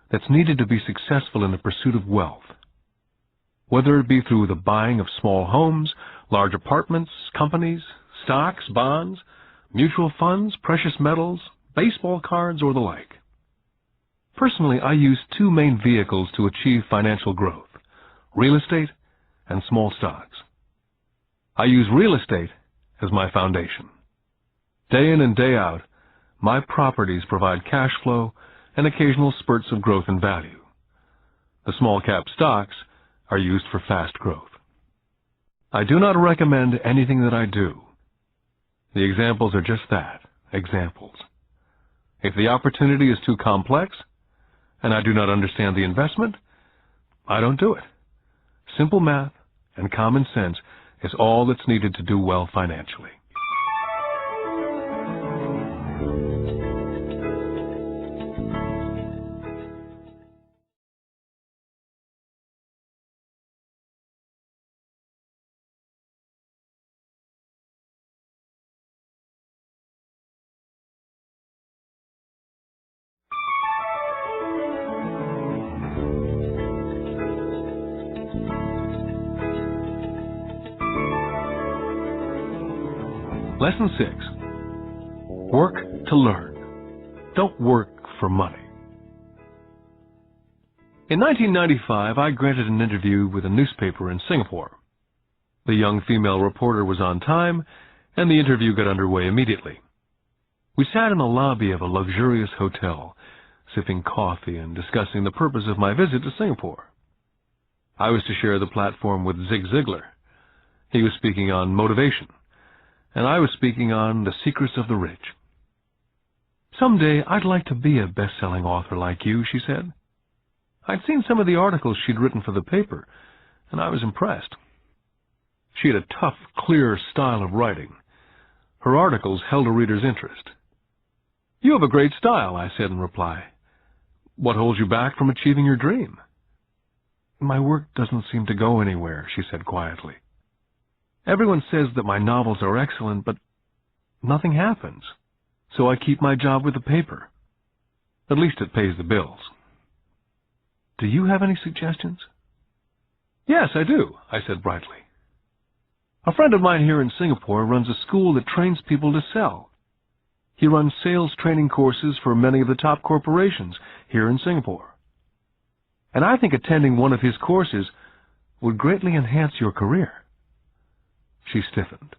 that's needed to be successful in the pursuit of wealth. Whether it be through the buying of small homes, large apartments, companies, stocks, bonds, mutual funds, precious metals, baseball cards, or the like. Personally, I use 2 main vehicles to achieve financial growth: real estate and small stocks. I use real estate as my foundation. Day in and day out, my properties provide cash flow and occasional spurts of growth in value. The small cap stocks are used for fast growth. I do not recommend anything that I do, The examples are just that, examples. If the opportunity is too complex, and I do not understand the investment, I don't do it. Simple math and common sense is all that's needed to do well financially. Lesson 6. Work to learn. Don't work for money. In 1995, I granted an interview with a newspaper in Singapore. The young female reporter was on time, and the interview got underway immediately. We sat in the lobby of a luxurious hotel, sipping coffee and discussing the purpose of my visit to Singapore. I was to share the platform with Zig Ziglar. He was speaking on motivation, and I was speaking on the secrets of the rich. "Someday I'd like to be a best-selling author like you," she said. I'd seen some of the articles she'd written for the paper, and I was impressed. She had a tough, clear style of writing. Her articles held a reader's interest. "You have a great style," I said in reply. "What holds you back from achieving your dream?" "My work doesn't seem to go anywhere," she said quietly. "Everyone says that my novels are excellent, but nothing happens. So I keep my job with the paper. At least it pays the bills." "Do you have any suggestions?" "Yes, I do," I said brightly. "A friend of mine here in Singapore runs a school that trains people to sell. He runs sales training courses for many of the top corporations here in Singapore. And I think attending one of his courses would greatly enhance your career." She stiffened.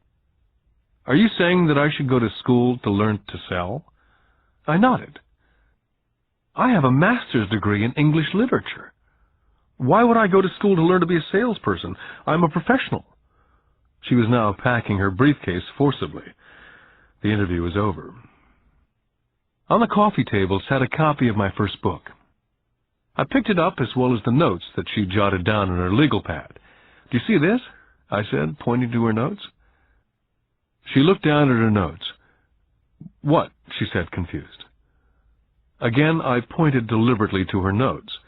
"Are you saying that I should go to school to learn to sell?" I nodded. "I have a master's degree in English literature. Why would I go to school to learn to be a salesperson? I'm a professional." She was now packing her briefcase forcibly. The interview was over. On the coffee table sat a copy of my first book. I picked it up as well as the notes that she jotted down on her legal pad. "Do you see this?" I said, pointing to her notes. She looked down at her notes. "What?" she said, confused. Again, I pointed deliberately to her notes.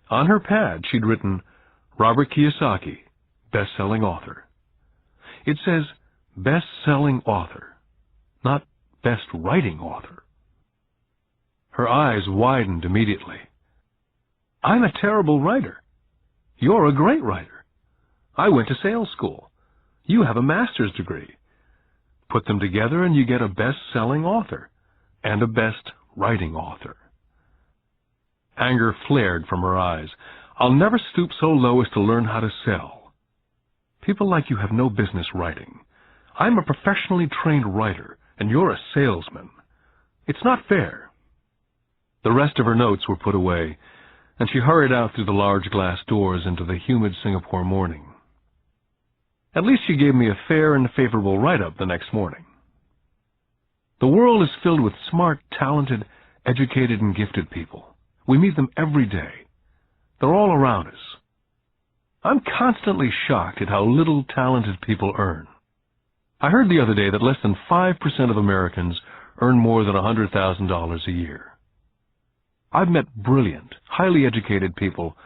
On her pad, she'd written, "Robert Kiyosaki, best-selling author." It says, best-selling author, not best-writing author. Her eyes widened immediately. "I'm a terrible writer. You're a great writer. I went to sales school. You have a master's degree. Put them together and you get a best-selling author and a best-writing author." Anger flared from her eyes. "I'll never stoop so low as to learn how to sell. People like you have no business writing. I'm a professionally trained writer, and you're a salesman. It's not fair." The rest of her notes were put away, and she hurried out through the large glass doors into the humid Singapore morning. At least she gave me a fair and favorable write-up the next morning. The world is filled with smart, talented, educated, and gifted people. We meet them every day. They're all around us. I'm constantly shocked at how little talented people earn. I heard the other day that less than 5% of Americans earn more than $100,000 a year. I've met brilliant, highly educated people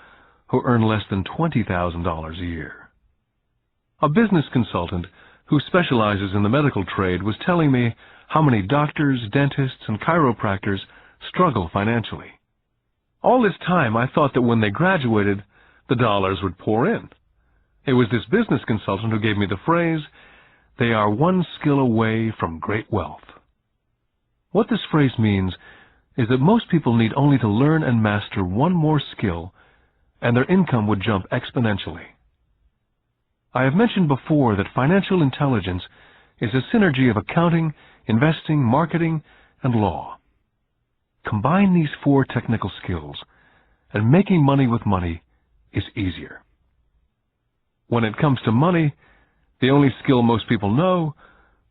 who earn less than $20,000 a year. A business consultant who specializes in the medical trade was telling me how many doctors, dentists, and chiropractors struggle financially. All this time, I thought that when they graduated, the dollars would pour in. It was this business consultant who gave me the phrase, "They are one skill away from great wealth." What this phrase means is that most people need only to learn and master one more skill, and their income would jump exponentially. I have mentioned before that financial intelligence is a synergy of accounting, investing, marketing, and law. Combine these 4 technical skills, and making money with money is easier. When it comes to money, the only skill most people know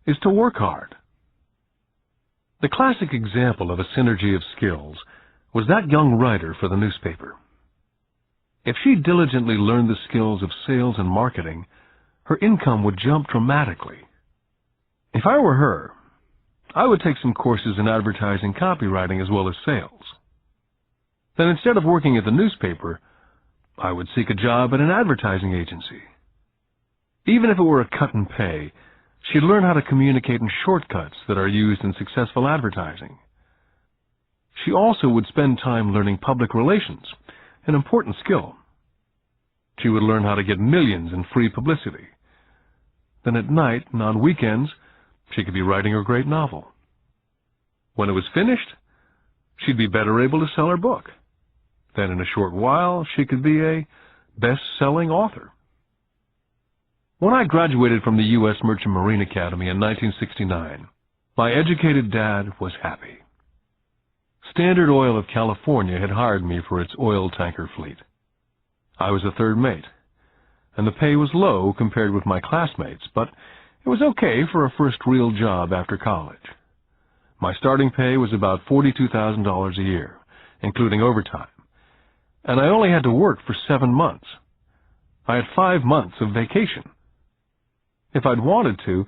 is to work hard. The classic example of a synergy of skills was that young writer for the newspaper. If she diligently learned the skills of sales and marketing, her income would jump dramatically. If I were her, I would take some courses in advertising copywriting as well as sales. Then instead of working at the newspaper, I would seek a job at an advertising agency. Even if it were a cut in pay, she'd learn how to communicate in shortcuts that are used in successful advertising. She also would spend time learning public relations, an important skill. She would learn how to get millions in free publicity. Then at night and on weekends, she could be writing her great novel. When it was finished, she'd be better able to sell her book. Then in a short while, she could be a best-selling author. When I graduated from the U.S. Merchant Marine Academy in 1969, my educated dad was happy. Standard Oil of California had hired me for its oil tanker fleet. I was a third mate, and the pay was low compared with my classmates, but it was okay for a first real job after college. My starting pay was about $42,000 a year, including overtime, and I only had to work for 7 months. I had 5 months of vacation. If I'd wanted to,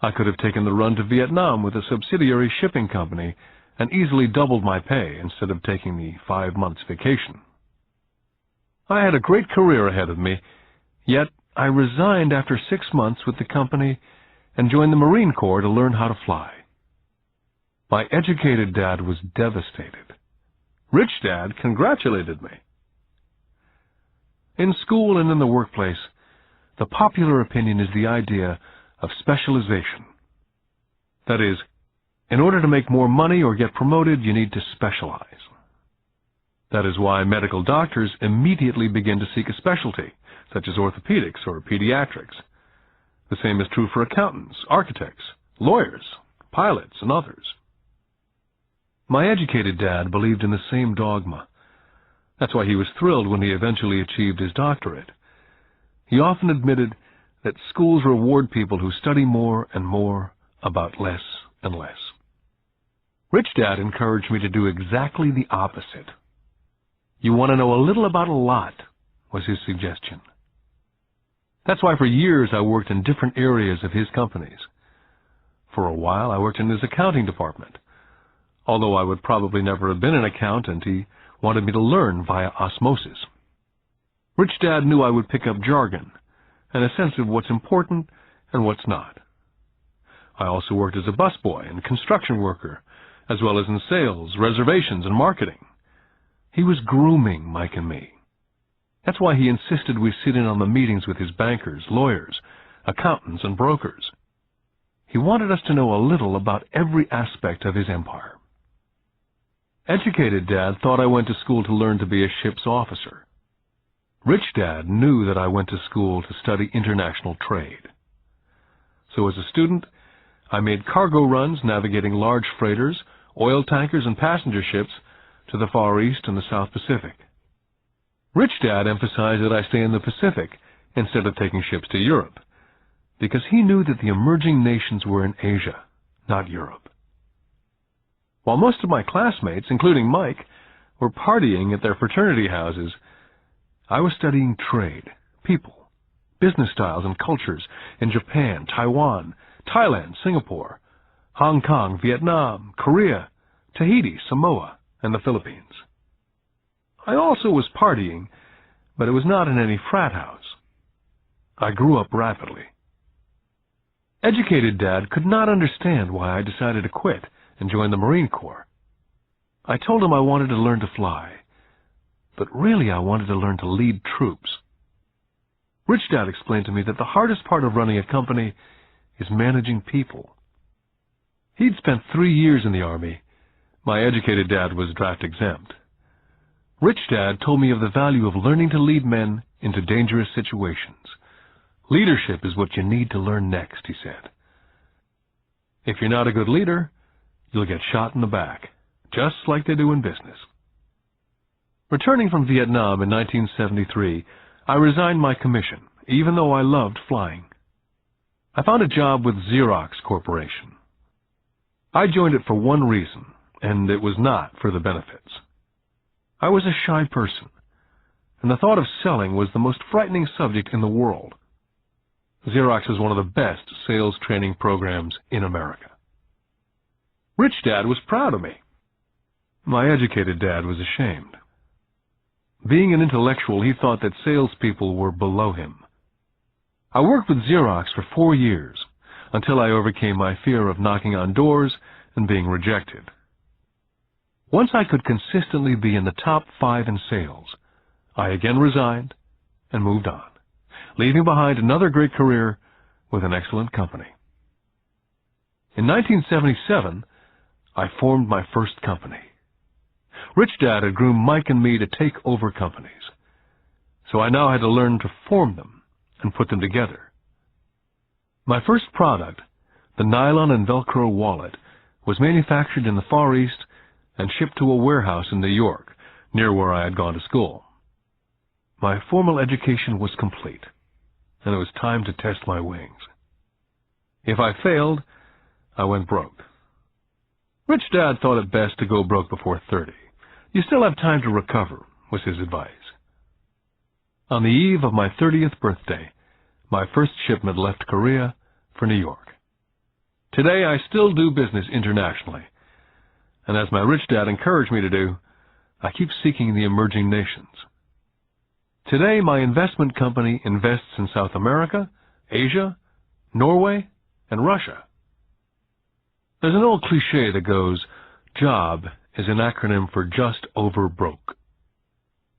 I could have taken the run to Vietnam with a subsidiary shipping company and easily doubled my pay instead of taking the 5 months vacation. I had a great career ahead of me, yet I resigned after 6 months with the company and joined the Marine Corps to learn how to fly. My educated dad was devastated. Rich Dad congratulated me. In school and in the workplace, the popular opinion is the idea of specialization. That is, in order to make more money or get promoted, you need to specialize. That is why medical doctors immediately begin to seek a specialty, such as orthopedics or pediatrics. The same is true for accountants, architects, lawyers, pilots, and others. My educated dad believed in the same dogma. That's why he was thrilled when he eventually achieved his doctorate. He often admitted that schools reward people who study more and more about less and less. Rich Dad encouraged me to do exactly the opposite. You want to know a little about a lot, was his suggestion. That's why for years I worked in different areas of his companies. For a while I worked in his accounting department. Although I would probably never have been an accountant, he wanted me to learn via osmosis. Rich Dad knew I would pick up jargon and a sense of what's important and what's not. I also worked as a busboy and construction worker, as well as in sales, reservations, and marketing. He was grooming Mike and me. That's why he insisted we sit in on the meetings with his bankers, lawyers, accountants, and brokers. He wanted us to know a little about every aspect of his empire. Educated Dad thought I went to school to learn to be a ship's officer. Rich Dad knew that I went to school to study international trade. So as a student, I made cargo runs navigating large freighters, oil tankers, and passenger ships to the Far East and the South Pacific. Rich Dad emphasized that I stay in the Pacific instead of taking ships to Europe, because he knew that the emerging nations were in Asia, not Europe. While most of my classmates, including Mike, were partying at their fraternity houses, I was studying trade, people, business styles and cultures in Japan, Taiwan, Thailand, Singapore, Hong Kong, Vietnam, Korea, Tahiti, Samoa, and the Philippines. I also was partying, but it was not in any frat house. I grew up rapidly. Educated Dad could not understand why I decided to quit and join the Marine Corps. I told him I wanted to learn to fly, but really I wanted to learn to lead troops. Rich Dad explained to me that the hardest part of running a company is managing people. He'd spent 3 years in the Army. My educated dad was draft exempt. Rich Dad told me of the value of learning to lead men into dangerous situations. Leadership is what you need to learn next, he said. If you're not a good leader, you'll get shot in the back, just like they do in business. Returning from Vietnam in 1973, I resigned my commission, even though I loved flying. I found a job with Xerox Corporation. I joined it for one reason, and it was not for the benefits. I was a shy person, and the thought of selling was the most frightening subject in the world. Xerox is one of the best sales training programs in America. Rich Dad was proud of me. My educated dad was ashamed. Being an intellectual, he thought that salespeople were below him. I worked with Xerox for 4 years, until I overcame my fear of knocking on doors and being rejected. Once I could consistently be in the top 5 in sales, I again resigned and moved on, leaving behind another great career with an excellent company. In 1977, I formed my first company. Rich Dad had groomed Mike and me to take over companies, so I now had to learn to form them and put them together. My first product, the nylon and Velcro wallet, was manufactured in the Far East and shipped to a warehouse in New York, near where I had gone to school. My formal education was complete, and it was time to test my wings. If I failed, I went broke. Rich Dad thought it best to go broke before 30. You still have time to recover, was his advice. On the eve of my 30th birthday, my first shipment left Korea for New York. Today, I still do business internationally, and as my rich dad encouraged me to do, I keep seeking the emerging nations. Today, my investment company invests in South America, Asia, Norway, and Russia. There's an old cliché that goes, JOB is an acronym for just over broke.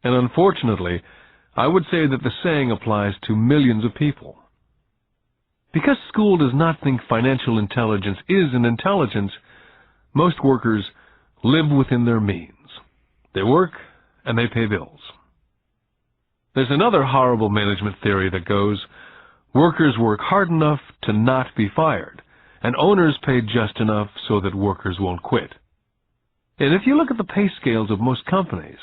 And unfortunately, I would say that the saying applies to millions of people. Because school does not think financial intelligence is an intelligence, most workers live within their means. They work and they pay bills. There's another horrible management theory that goes, workers work hard enough to not be fired, and owners pay just enough so that workers won't quit. And if you look at the pay scales of most companies,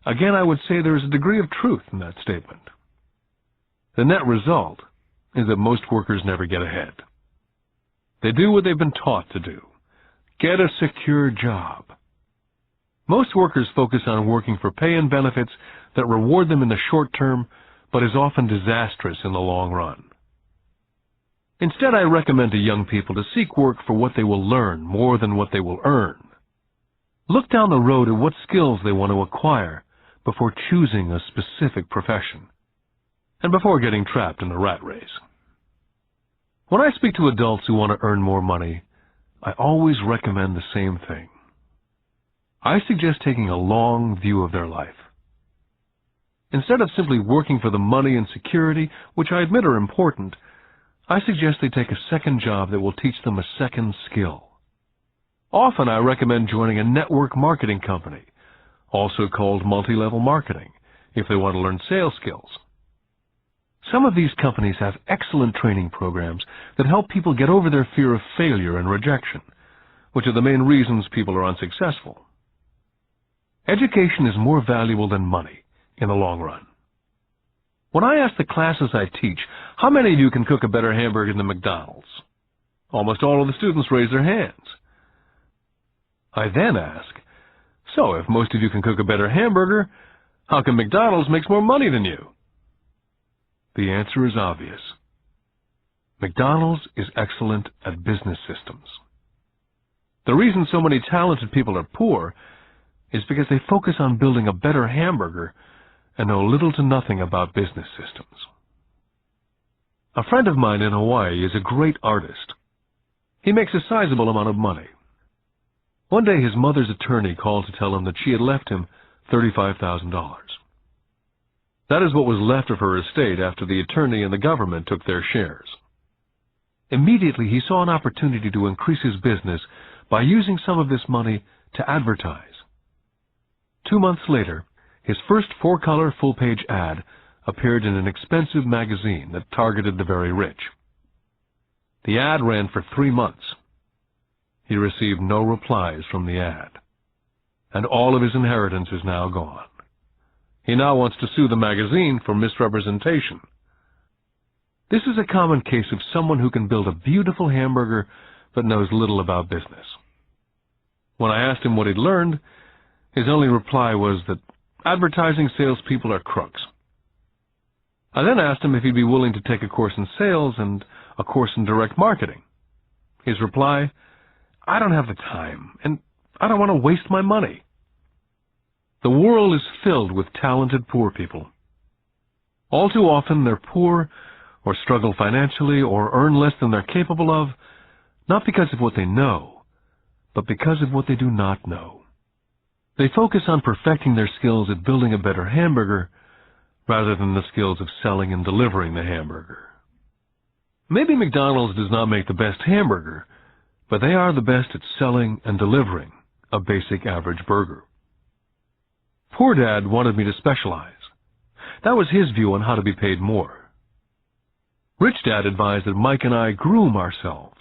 again I would say there is a degree of truth in that statement. The net result is that most workers never get ahead. They do what they've been taught to do. Get a secure job. Most workers focus on working for pay and benefits that reward them in the short term, but is often disastrous in the long run. Instead, I recommend to young people to seek work for what they will learn more than what they will earn. Look down the road at what skills they want to acquire before choosing a specific profession, and before getting trapped in a rat race. When I speak to adults who want to earn more money, I always recommend the same thing. I suggest taking a long view of their life. Instead of simply working for the money and security, which I admit are important, I suggest they take a second job that will teach them a second skill. Often I recommend joining a network marketing company, also called multi-level marketing, if they want to learn sales skills. Some of these companies have excellent training programs that help people get over their fear of failure and rejection, which are the main reasons people are unsuccessful. Education is more valuable than money in the long run. When I ask the classes I teach, how many of you can cook a better hamburger than McDonald's? Almost all of the students raise their hands. I then ask, so if most of you can cook a better hamburger, how come McDonald's makes more money than you? The answer is obvious. McDonald's is excellent at business systems. The reason so many talented people are poor is because they focus on building a better hamburger and know little to nothing about business systems. A friend of mine in Hawaii is a great artist. He makes a sizable amount of money. One day his mother's attorney called to tell him that she had left him $35,000. That is what was left of her estate after the attorney and the government took their shares. Immediately he saw an opportunity to increase his business by using some of this money to advertise. 2 months later, his first 4-color full-page ad appeared in an expensive magazine that targeted the very rich. The ad ran for 3 months. He received no replies from the ad, and all of his inheritance is now gone. He now wants to sue the magazine for misrepresentation. This is a common case of someone who can build a beautiful hamburger but knows little about business. When I asked him what he'd learned, his only reply was that advertising salespeople are crooks. I then asked him if he'd be willing to take a course in sales and a course in direct marketing. His reply, "I don't have the time, and I don't want to waste my money." The world is filled with talented poor people. All too often they're poor or struggle financially or earn less than they're capable of, not because of what they know, but because of what they do not know. They focus on perfecting their skills at building a better hamburger rather than the skills of selling and delivering the hamburger. Maybe McDonald's does not make the best hamburger, but they are the best at selling and delivering a basic average burger. Poor Dad wanted me to specialize. That was his view on how to be paid more. Rich Dad advised that Mike and I groom ourselves.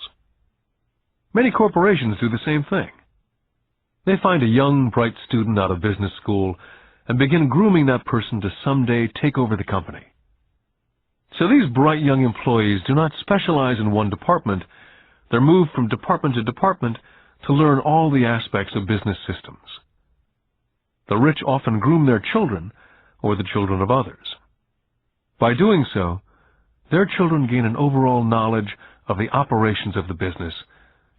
Many corporations do the same thing. They find a young, bright student out of business school and begin grooming that person to someday take over the company. So these bright young employees do not specialize in one department. They're moved from department to department to learn all the aspects of business systems. The rich often groom their children or the children of others. By doing so, their children gain an overall knowledge of the operations of the business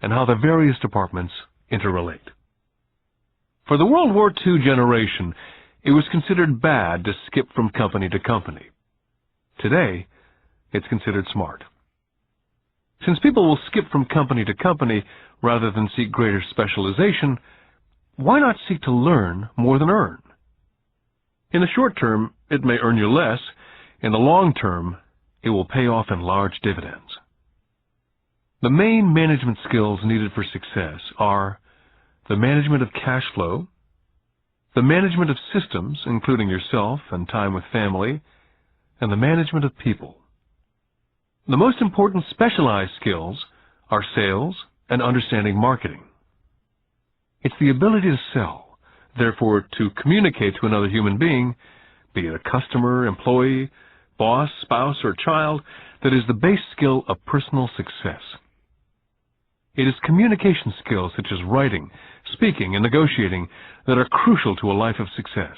and how the various departments interrelate. For the World War II generation, it was considered bad to skip from company to company. Today, it's considered smart. Since people will skip from company to company rather than seek greater specialization, why not seek to learn more than earn? In the short term, it may earn you less. In the long term, it will pay off in large dividends. The main management skills needed for success are the management of cash flow, the management of systems, including yourself and time with family, and the management of people. The most important specialized skills are sales and understanding marketing. It's the ability to sell, therefore to communicate to another human being, be it a customer, employee, boss, spouse, or child, that is the base skill of personal success. It is communication skills such as writing, speaking, and negotiating that are crucial to a life of success.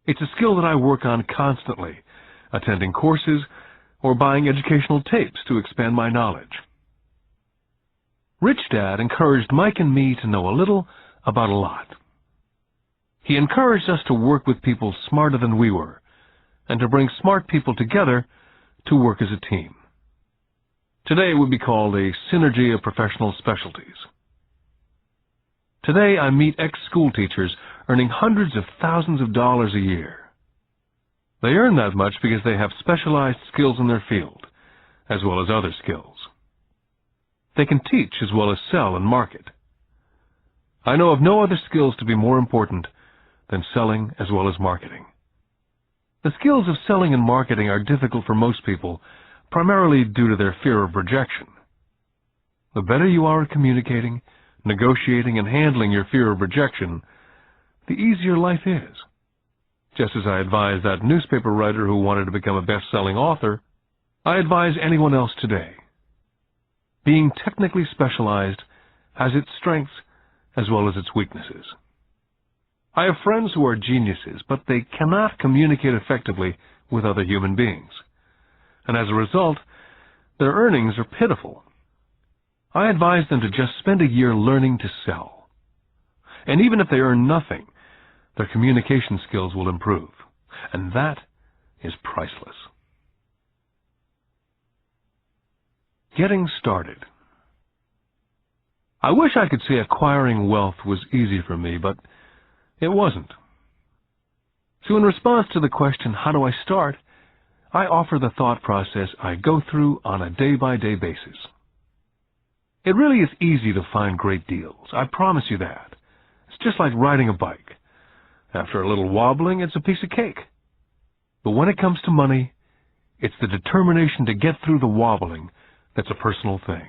It's a skill that I work on constantly, attending courses or buying educational tapes to expand my knowledge. Rich Dad encouraged Mike and me to know a little about a lot. He encouraged us to work with people smarter than we were, and to bring smart people together to work as a team. Today it would be called a synergy of professional specialties. Today I meet ex-school teachers earning hundreds of thousands of dollars a year. They earn that much because they have specialized skills in their field, as well as other skills. They can teach as well as sell and market. I know of no other skills to be more important than selling as well as marketing. The skills of selling and marketing are difficult for most people, primarily due to their fear of rejection. The better you are at communicating, negotiating, and handling your fear of rejection, the easier life is. Just as I advise that newspaper writer who wanted to become a best-selling author, I advise anyone else today. Being technically specialized has its strengths as well as its weaknesses. I have friends who are geniuses, but they cannot communicate effectively with other human beings. And as a result, their earnings are pitiful. I advise them to just spend a year learning to sell. And even if they earn nothing, their communication skills will improve. And that is priceless. Getting started. I wish I could say acquiring wealth was easy for me, but it wasn't. So in response to the question, how do I start, I offer the thought process I go through on a day-by-day basis. It really is easy to find great deals. I promise you that. It's just like riding a bike. After a little wobbling, it's a piece of cake. But when it comes to money, it's the determination to get through the wobbling that's a personal thing.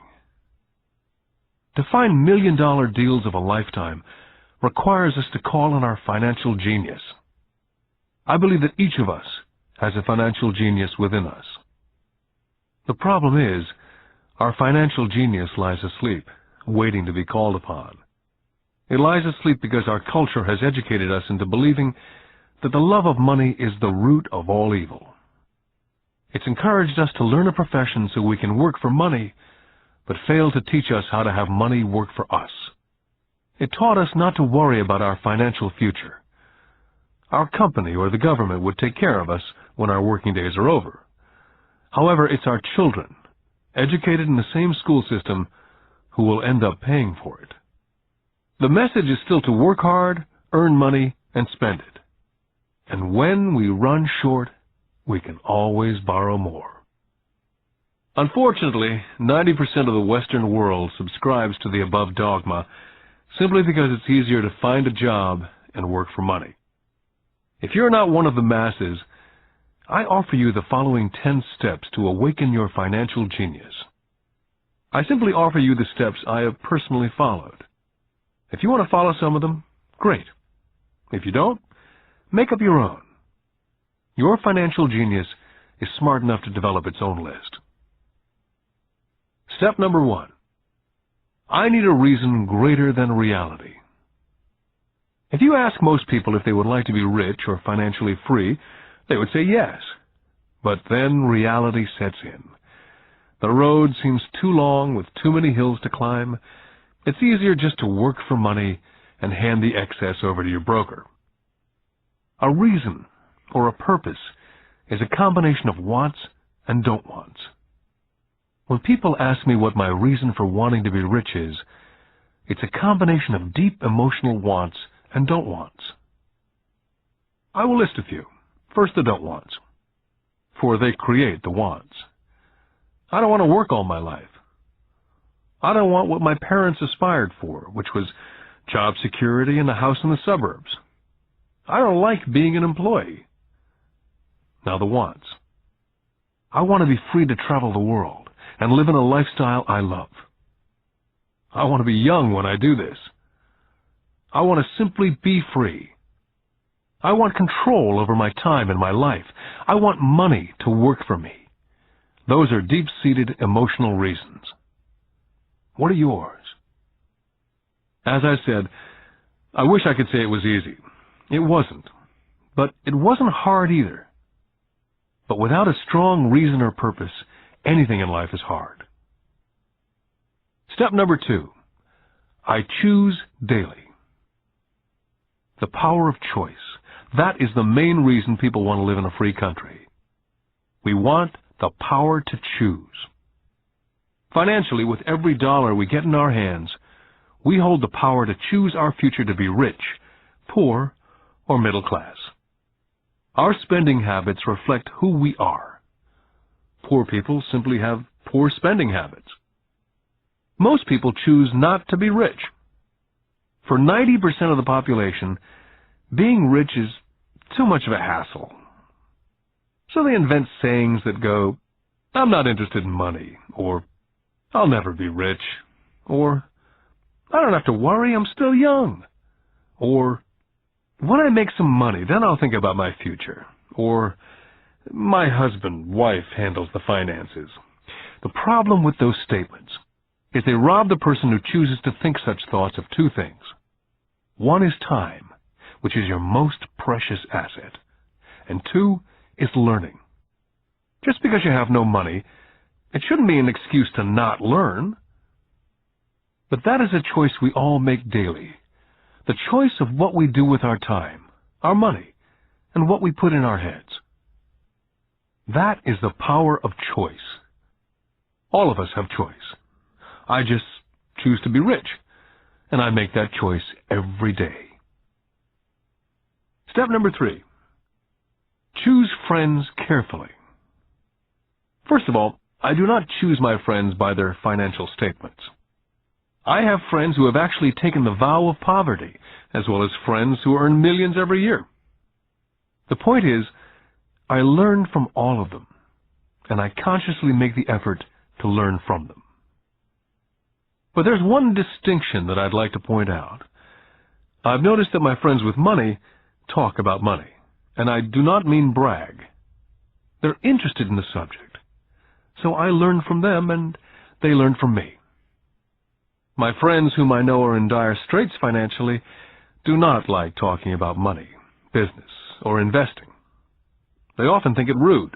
To find million-dollar deals of a lifetime requires us to call on our financial genius. I believe that each of us has a financial genius within us. The problem is, our financial genius lies asleep, waiting to be called upon. It lies asleep because our culture has educated us into believing that the love of money is the root of all evil. It's encouraged us to learn a profession so we can work for money, but failed to teach us how to have money work for us. It taught us not to worry about our financial future. Our company or the government would take care of us when our working days are over. However, it's our children, educated in the same school system, who will end up paying for it. The message is still to work hard, earn money, and spend it. And when we run short, we can always borrow more. Unfortunately, 90% of the Western world subscribes to the above dogma simply because it's easier to find a job and work for money. If you're not one of the masses, I offer you the following 10 steps to awaken your financial genius. I simply offer you the steps I have personally followed. If you want to follow some of them, great. If you don't, make up your own. Your financial genius is smart enough to develop its own list. Step number 1. I need a reason greater than reality. If you ask most people if they would like to be rich or financially free, they would say yes. But then reality sets in. The road seems too long with too many hills to climb. It's easier just to work for money and hand the excess over to your broker. A reason or a purpose is a combination of wants and don't wants. When people ask me what my reason for wanting to be rich is, it's a combination of deep emotional wants and don't wants. I will list a few. First, the don't wants, for they create the wants. I don't want to work all my life. I don't want what my parents aspired for, which was job security and a house in the suburbs. I don't like being an employee. Now the wants. I want to be free to travel the world and live in a lifestyle I love. I want to be young when I do this. I want to simply be free. I want control over my time and my life. I want money to work for me. Those are deep-seated emotional reasons. What are yours? As I said, I wish I could say it was easy. It wasn't. But it wasn't hard either. But without a strong reason or purpose, anything in life is hard. Step number 2. I choose daily. The power of choice. That is the main reason people want to live in a free country. We want the power to choose. Financially, with every dollar we get in our hands, we hold the power to choose our future to be rich, poor, or middle class. Our spending habits reflect who we are. Poor people simply have poor spending habits. Most people choose not to be rich. For 90% of the population, being rich is too much of a hassle. So they invent sayings that go, "I'm not interested in money," or "I'll never be rich," or "I don't have to worry, I'm still young," or "When I make some money, then I'll think about my future," or "My wife handles the finances." The problem with those statements is they rob the person who chooses to think such thoughts of two things. One is time, which is your most precious asset, and 2 is learning. Just because you have no money, it shouldn't be an excuse to not learn. But that is a choice we all make daily. The choice of what we do with our time, our money, and what we put in our heads. That is the power of choice. All of us have choice. I just choose to be rich, and I make that choice every day. Step number 3. Choose friends carefully. First of all, I do not choose my friends by their financial statements. I have friends who have actually taken the vow of poverty, as well as friends who earn millions every year. The point is, I learn from all of them, and I consciously make the effort to learn from them. But there's one distinction that I'd like to point out. I've noticed that my friends with money talk about money, and I do not mean brag. They're interested in the subject. so I learned from them and they learned from me. My friends whom I know are in dire straits financially do not like talking about money, business, or investing. They often think it rude.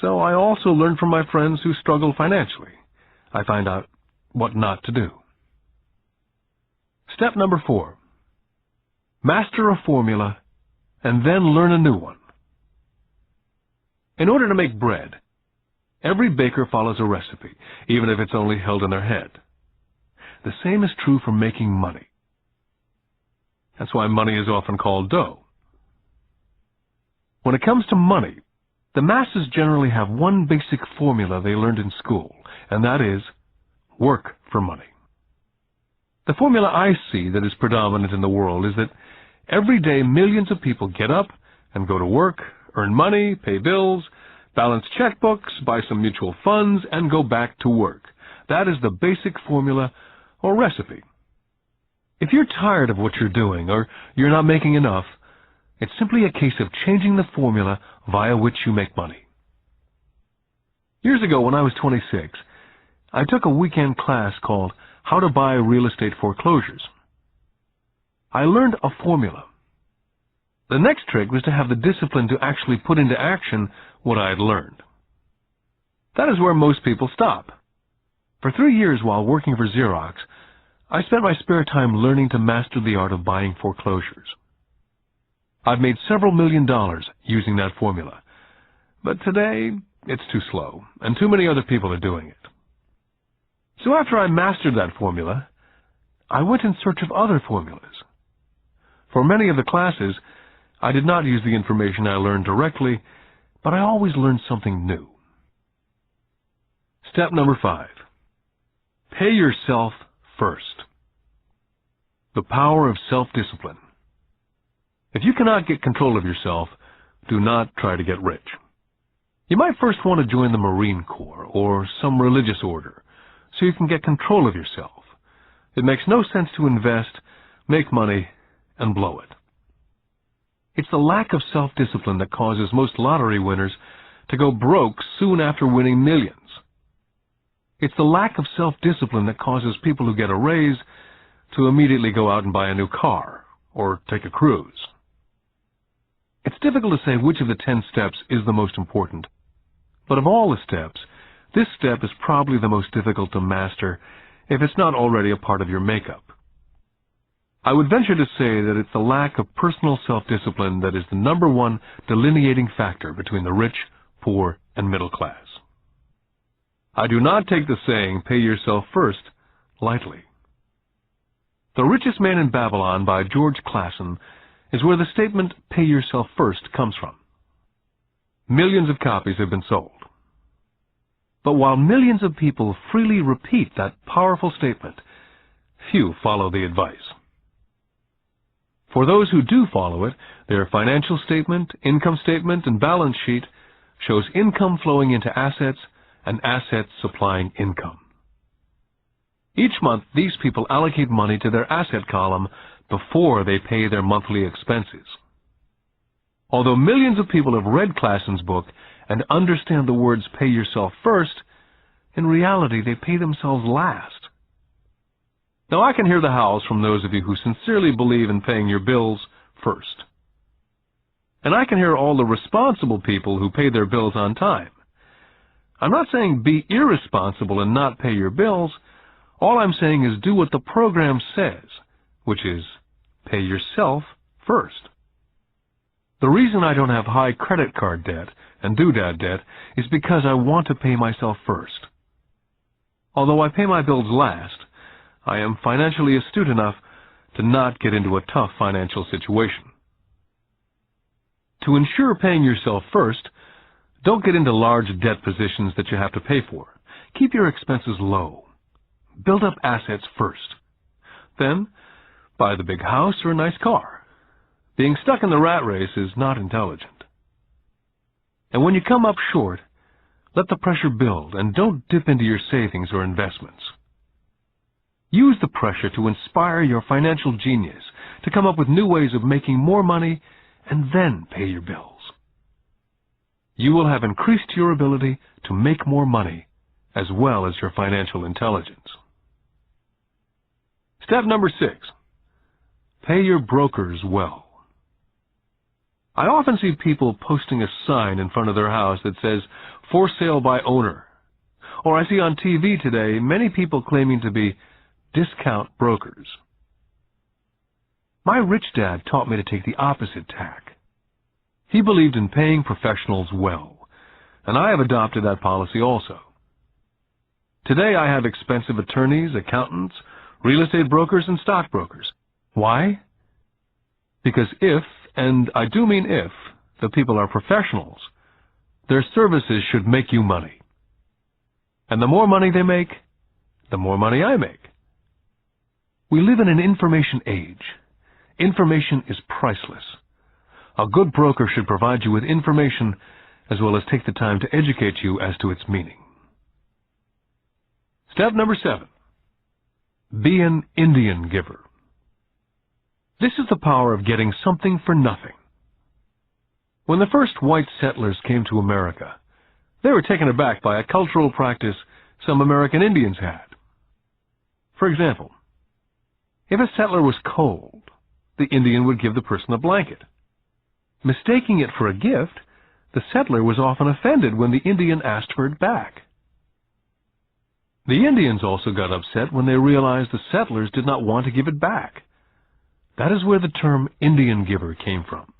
So I also learn from my friends who struggle financially. I find out what not to do. Step number 4. Master a formula and then learn a new one. In order to make bread, every baker follows a recipe, even if it's only held in their head. The same is true for making money. That's why money is often called dough. When it comes to money, the masses generally have one basic formula they learned in school, and that is work for money. The formula I see that is predominant in the world is that every day millions of people get up and go to work, earn money, pay bills, balance checkbooks, buy some mutual funds, and go back to work. That is the basic formula or recipe. If you're tired of what you're doing or you're not making enough, it's simply a case of changing the formula via which you make money. Years ago, when I was 26, I took a weekend class called How to Buy Real Estate Foreclosures. I learned a formula. The next trick was to have the discipline to actually put into action what I had learned. That is where most people stop. For 3 years while working for Xerox, I spent my spare time learning to master the art of buying foreclosures. I've made several $1 million using that formula, but today it's too slow, and too many other people are doing it. So after I mastered that formula, I went in search of other formulas. For many of the classes, I did not use the information I learned directly, but I always learned something new. Step number 5. Pay yourself first. The power of self-discipline. If you cannot get control of yourself, do not try to get rich. You might first want to join the Marine Corps or some religious order, so you can get control of yourself. It makes no sense to invest, make money, and blow it. It's the lack of self-discipline that causes most lottery winners to go broke soon after winning millions. It's the lack of self-discipline that causes people who get a raise to immediately go out and buy a new car or take a cruise. It's difficult to say which of the 10 steps is the most important, but of all the steps, this step is probably the most difficult to master if it's not already a part of your makeup. I would venture to say that it's the lack of personal self-discipline that is the #1 delineating factor between the rich, poor, and middle class. I do not take the saying, pay yourself first, lightly. The Richest Man in Babylon by George Clason is where the statement, pay yourself first, comes from. Millions of copies have been sold. But while millions of people freely repeat that powerful statement, few follow the advice. For those who do follow it, their financial statement, income statement, and balance sheet shows income flowing into assets and assets supplying income. Each month, these people allocate money to their asset column before they pay their monthly expenses. Although millions of people have read Clason's book and understand the words pay yourself first, in reality they pay themselves last. Now I can hear the howls from those of you who sincerely believe in paying your bills first. And I can hear all the responsible people who pay their bills on time. I'm not saying be irresponsible and not pay your bills. All I'm saying is do what the program says, which is pay yourself first. The reason I don't have high credit card debt and doodad debt is because I want to pay myself first. Although I pay my bills last, I am financially astute enough to not get into a tough financial situation. To ensure paying yourself first, don't get into large debt positions that you have to pay for. Keep your expenses low. Build up assets first. Then, buy the big house or a nice car. Being stuck in the rat race is not intelligent. And when you come up short, let the pressure build and don't dip into your savings or investments. Use the pressure to inspire your financial genius to come up with new ways of making more money and then pay your bills. you will have increased your ability to make more money as well as your financial intelligence. Step number 6. Pay your brokers well. I often see people posting a sign in front of their house that says, "For sale by owner." Or I see on TV today many people claiming to be discount brokers. My rich dad taught me to take the opposite tack. He believed in paying professionals well, and I have adopted that policy also. Today I have expensive attorneys, accountants, real estate brokers, and stockbrokers. Why? Because if, and I do mean if, the people are professionals, their services should make you money. And the more money they make, the more money I make. We live in an information age. Information is priceless. A good broker should provide you with information as well as take the time to educate you as to its meaning. Step number 7. Be an Indian giver. This is the power of getting something for nothing. When the first white settlers came to America, they were taken aback by a cultural practice some American Indians had. For example, if a settler was cold, the Indian would give the person a blanket. Mistaking it for a gift, the settler was often offended when the Indian asked for it back. The Indians also got upset when they realized the settlers did not want to give it back. That is where the term Indian giver came from.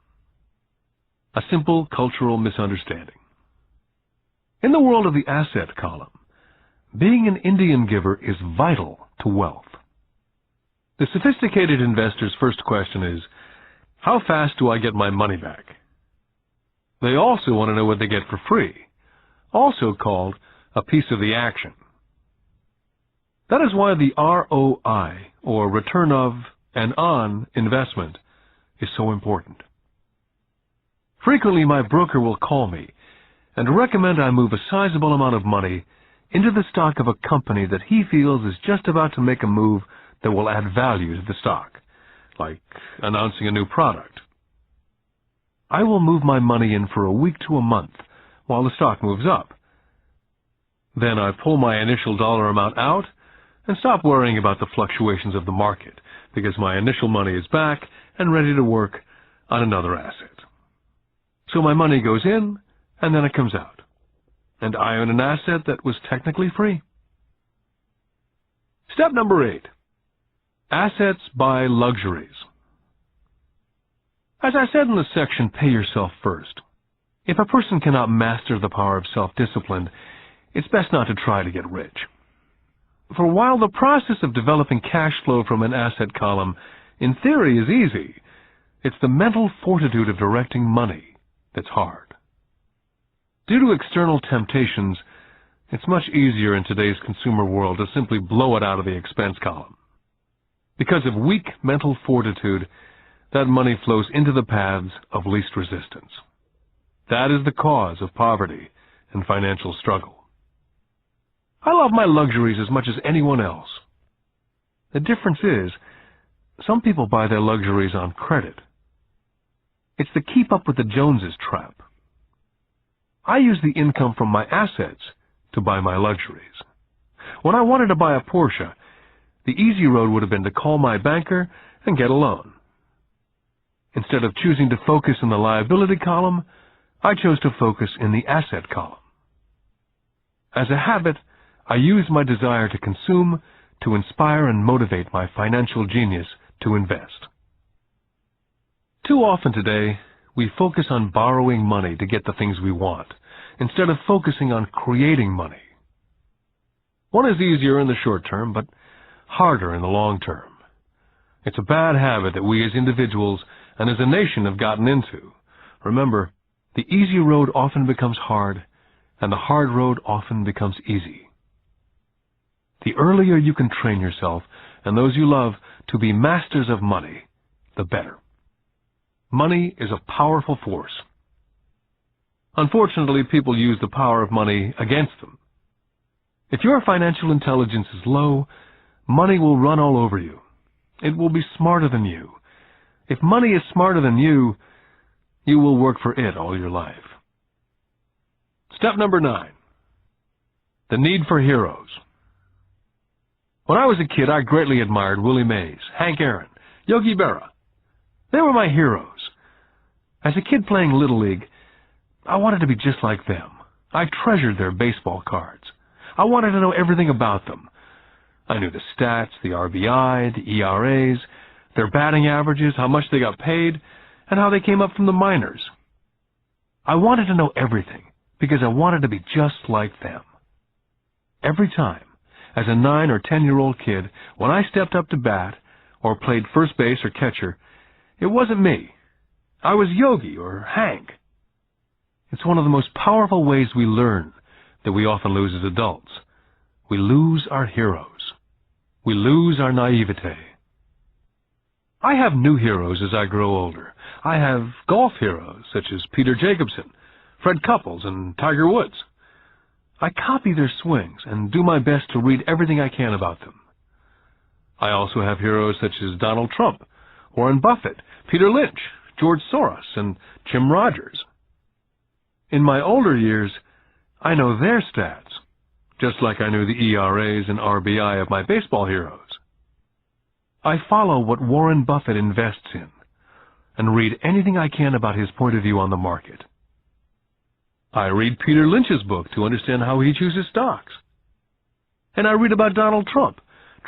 A simple cultural misunderstanding. In the world of the asset column, being an Indian giver is vital to wealth. The sophisticated investor's first question is, how fast do I get my money back? They also want to know what they get for free, also called a piece of the action. That is why the ROI, or return of and on investment, is so important. Frequently, my broker will call me and recommend I move a sizable amount of money into the stock of a company that he feels is just about to make a move that will add value to the stock, like announcing a new product. I will move my money in for a week to a month while the stock moves up. Then I pull my initial dollar amount out and stop worrying about the fluctuations of the market, because my initial money is back and ready to work on another asset. So my money goes in, and then it comes out, and I own an asset that was technically free. Step number 8. Assets buy luxuries. As I said in the section, pay yourself first. If a person cannot master the power of self-discipline, it's best not to try to get rich. For while the process of developing cash flow from an asset column in theory is easy, it's the mental fortitude of directing money that's hard. Due to external temptations, it's much easier in today's consumer world to simply blow it out of the expense column. Because of weak mental fortitude, that money flows into the paths of least resistance. That is the cause of poverty and financial struggle. I love my luxuries as much as anyone else. The difference is, some people buy their luxuries on credit. It's the keep up with the Joneses trap. I use the income from my assets to buy my luxuries. When I wanted to buy a Porsche, the easy road would have been to call my banker and get a loan. Instead of choosing to focus in the liability column, I chose to focus in the asset column. As a habit, I use my desire to consume to inspire and motivate my financial genius to invest. Too often today, we focus on borrowing money to get the things we want, instead of focusing on creating money. One is easier in the short term, but harder in the long term. It's a bad habit that we as individuals and as a nation have gotten into. Remember, the easy road often becomes hard, and the hard road often becomes easy. The earlier you can train yourself and those you love to be masters of money, the better. Money is a powerful force. Unfortunately, people use the power of money against them. If your financial intelligence is low, money will run all over you. It will be smarter than you. If money is smarter than you, you will work for it all your life. Step number 9. The need for heroes. When I was a kid, I greatly admired Willie Mays, Hank Aaron, Yogi Berra. They were my heroes. As a kid playing Little League, I wanted to be just like them. I treasured their baseball cards. I wanted to know everything about them. I knew the stats, the RBI, the ERAs, their batting averages, how much they got paid, and how they came up from the minors. I wanted to know everything because I wanted to be just like them. Every time, as a 9 or 10-year-old kid, when I stepped up to bat or played first base or catcher, it wasn't me. I was Yogi or Hank. It's one of the most powerful ways we learn that we often lose as adults. We lose our heroes. We lose our naivete. I have new heroes as I grow older. I have golf heroes such as Peter Jacobsen, Fred Couples, and Tiger Woods. I copy their swings and do my best to read everything I can about them. I also have heroes such as Donald Trump, Warren Buffett, Peter Lynch, George Soros, and Jim Rogers. In my older years, I know their stats, just like I knew the ERAs and RBI of my baseball heroes. I follow what Warren Buffett invests in and read anything I can about his point of view on the market. I read Peter Lynch's book to understand how he chooses stocks. And I read about Donald Trump,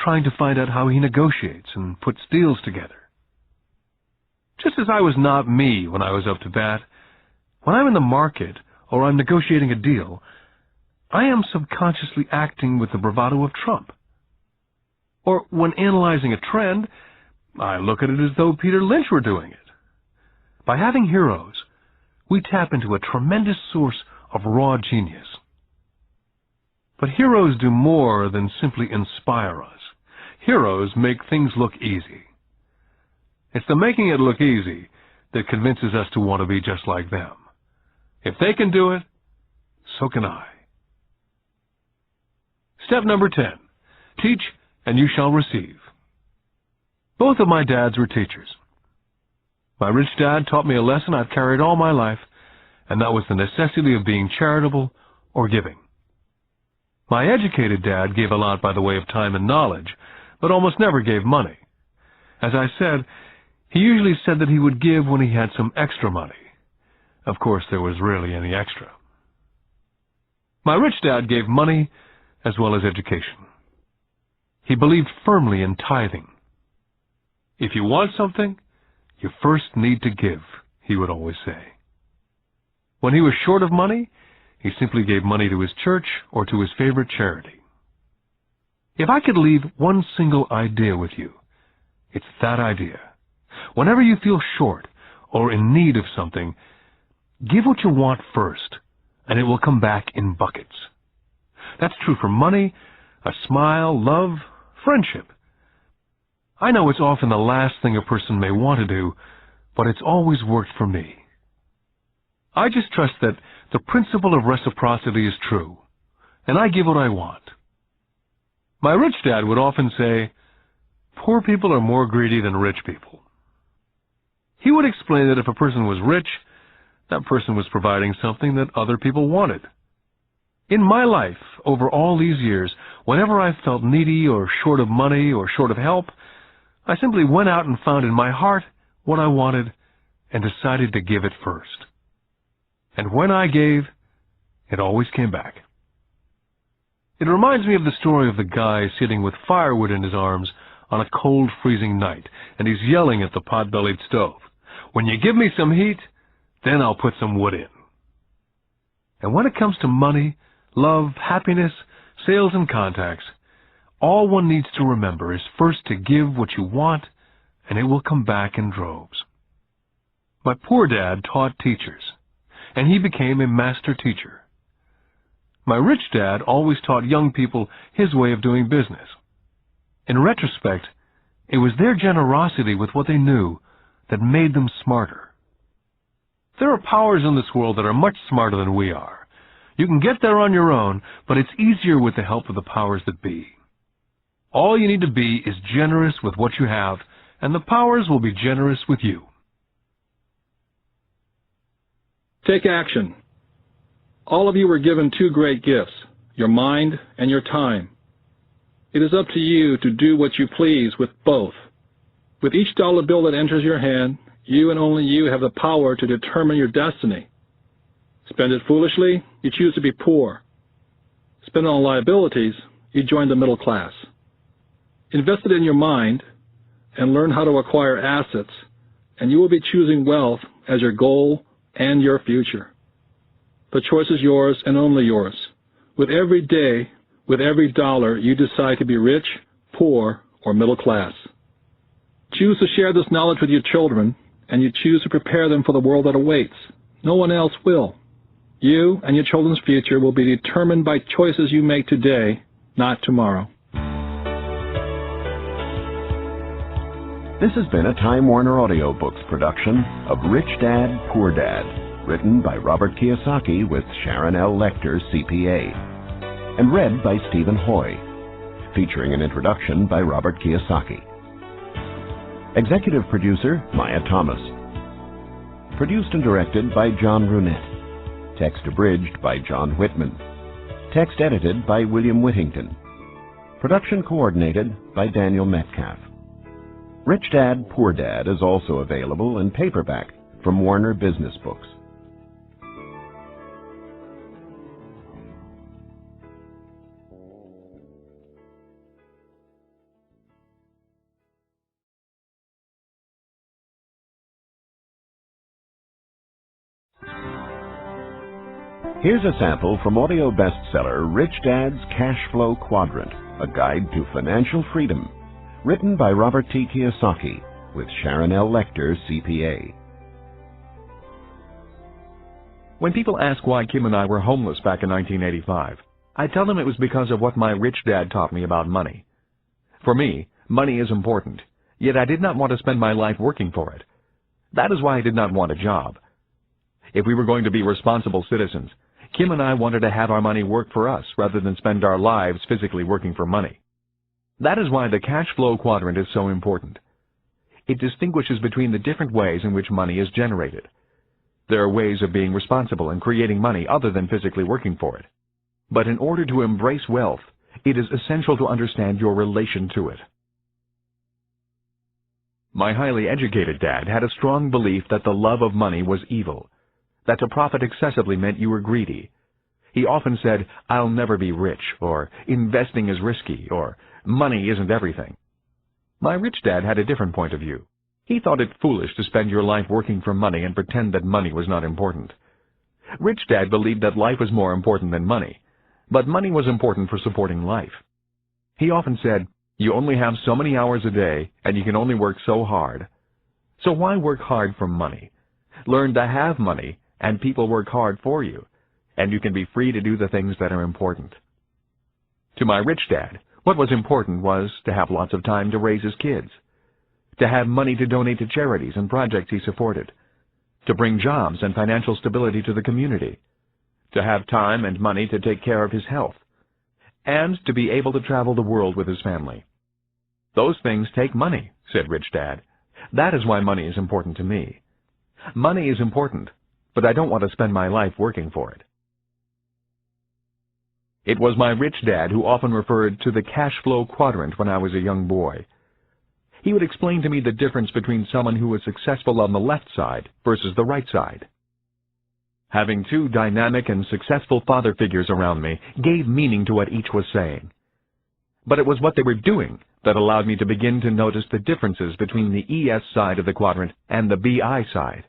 trying to find out how he negotiates and puts deals together. Just as I was not me when I was up to bat, when I'm in the market or I'm negotiating a deal, I am subconsciously acting with the bravado of Trump. Or when analyzing a trend, I look at it as though Peter Lynch were doing it. By having heroes, we tap into a tremendous source of raw genius. But heroes do more than simply inspire us. Heroes make things look easy. It's the making it look easy that convinces us to want to be just like them. If they can do it, so can I. Step number 10. Teach and you shall receive. Both of my dads were teachers. My rich dad taught me a lesson I've carried all my life, and that was the necessity of being charitable or giving. My educated dad gave a lot by the way of time and knowledge, but almost never gave money. As I said, he usually said that he would give when he had some extra money. Of course, there was rarely any extra. My rich dad gave money as well as education. He believed firmly in tithing. If you want something, you first need to give, he would always say. When he was short of money, he simply gave money to his church or to his favorite charity. If I could leave one single idea with you, it's that idea. Whenever you feel short or in need of something, give what you want first, and it will come back in buckets. That's true for money, a smile, love, friendship. I know it's often the last thing a person may want to do, but it's always worked for me. I just trust that the principle of reciprocity is true, and I give what I want. My rich dad would often say, poor people are more greedy than rich people. He would explain that if a person was rich, that person was providing something that other people wanted. In my life, over all these years, whenever I felt needy or short of money or short of help, I simply went out and found in my heart what I wanted and decided to give it first. And when I gave, it always came back. It reminds me of the story of the guy sitting with firewood in his arms on a cold, freezing night, and he's yelling at the pot-bellied stove, "When you give me some heat, then I'll put some wood in." And when it comes to money, love, happiness, sales, and contacts, all one needs to remember is first to give what you want, and it will come back in droves. My poor dad taught teachers, and he became a master teacher. My rich dad always taught young people his way of doing business. In retrospect, it was their generosity with what they knew that made them smarter. There are powers in this world that are much smarter than we are. You can get there on your own, but it's easier with the help of the powers that be. All you need to be is generous with what you have, and the powers will be generous with you. Take action. All of you were given two great gifts, your mind and your time. It is up to you to do what you please with both. With each dollar bill that enters your hand, you and only you have the power to determine your destiny. Spend it foolishly, you choose to be poor. Spend it on liabilities, you join the middle class. Invest it in your mind and learn how to acquire assets, and you will be choosing wealth as your goal and your future. The choice is yours and only yours. With every day, with every dollar, you decide to be rich, poor, or middle class. Choose to share this knowledge with your children, and you choose to prepare them for the world that awaits. No one else will. You and your children's future will be determined by choices you make today, not tomorrow. This has been a Time Warner Audiobooks production of Rich Dad, Poor Dad, written by Robert Kiyosaki with Sharon L. Lecter, CPA, and read by Stephen Hoy, featuring an introduction by Robert Kiyosaki. Executive producer, Maya Thomas. Produced and directed by John Brunette. Text abridged by John Whitman. Text edited by William Whittington. Production coordinated by Daniel Metcalf. Rich Dad, Poor Dad is also available in paperback from Warner Business Books. Here's a sample from audio bestseller Rich Dad's Cash Flow Quadrant, a guide to financial freedom, written by Robert T. Kiyosaki with Sharon L. Lecter, CPA. When people ask why Kim and I were homeless back in 1985, I tell them it was because of what my rich dad taught me about money. For me, money is important, yet I did not want to spend my life working for it. That is why I did not want a job. If we were going to be responsible citizens, Kim and I wanted to have our money work for us rather than spend our lives physically working for money. That is why the cash flow quadrant is so important. It distinguishes between the different ways in which money is generated. There are ways of being responsible and creating money other than physically working for it. But in order to embrace wealth, it is essential to understand your relation to it. My highly educated dad had a strong belief that the love of money was evil, that to profit excessively meant you were greedy. He often said, "I'll never be rich," or "investing is risky," or "money isn't everything." My rich dad had a different point of view. He thought it foolish to spend your life working for money and pretend that money was not important. Rich Dad believed that life was more important than money, but money was important for supporting life. He often said, "You only have so many hours a day, and you can only work so hard. So why work hard for money? Learn to have money, and people work hard for you, and you can be free to do the things that are important." To my rich dad, what was important was to have lots of time to raise his kids, to have money to donate to charities and projects he supported, to bring jobs and financial stability to the community, to have time and money to take care of his health, and to be able to travel the world with his family. "Those things take money," said Rich Dad. "That is why money is important to me. Money is important, but I don't want to spend my life working for it." It was my rich dad who often referred to the cash flow quadrant when I was a young boy. He would explain to me the difference between someone who was successful on the left side versus the right side. Having two dynamic and successful father figures around me gave meaning to what each was saying. But it was what they were doing that allowed me to begin to notice the differences between the ES side of the quadrant and the BI side.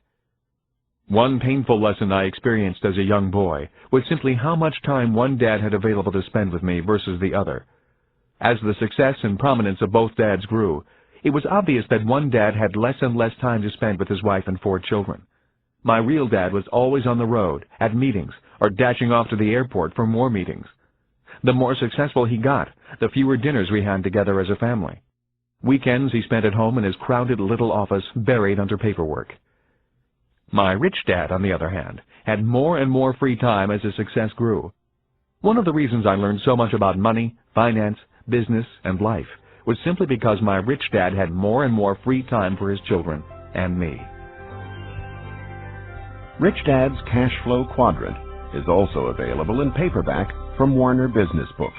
One painful lesson I experienced as a young boy was simply how much time one dad had available to spend with me versus the other. As the success and prominence of both dads grew, it was obvious that one dad had less and less time to spend with his wife and 4 children. My real dad was always on the road, at meetings, or dashing off to the airport for more meetings. The more successful he got, the fewer dinners we had together as a family. Weekends he spent at home in his crowded little office buried under paperwork. My rich dad, on the other hand, had more and more free time as his success grew. One of the reasons I learned so much about money, finance, business, and life was simply because my rich dad had more and more free time for his children and me. Rich Dad's Cash Flow Quadrant is also available in paperback from Warner Business Books.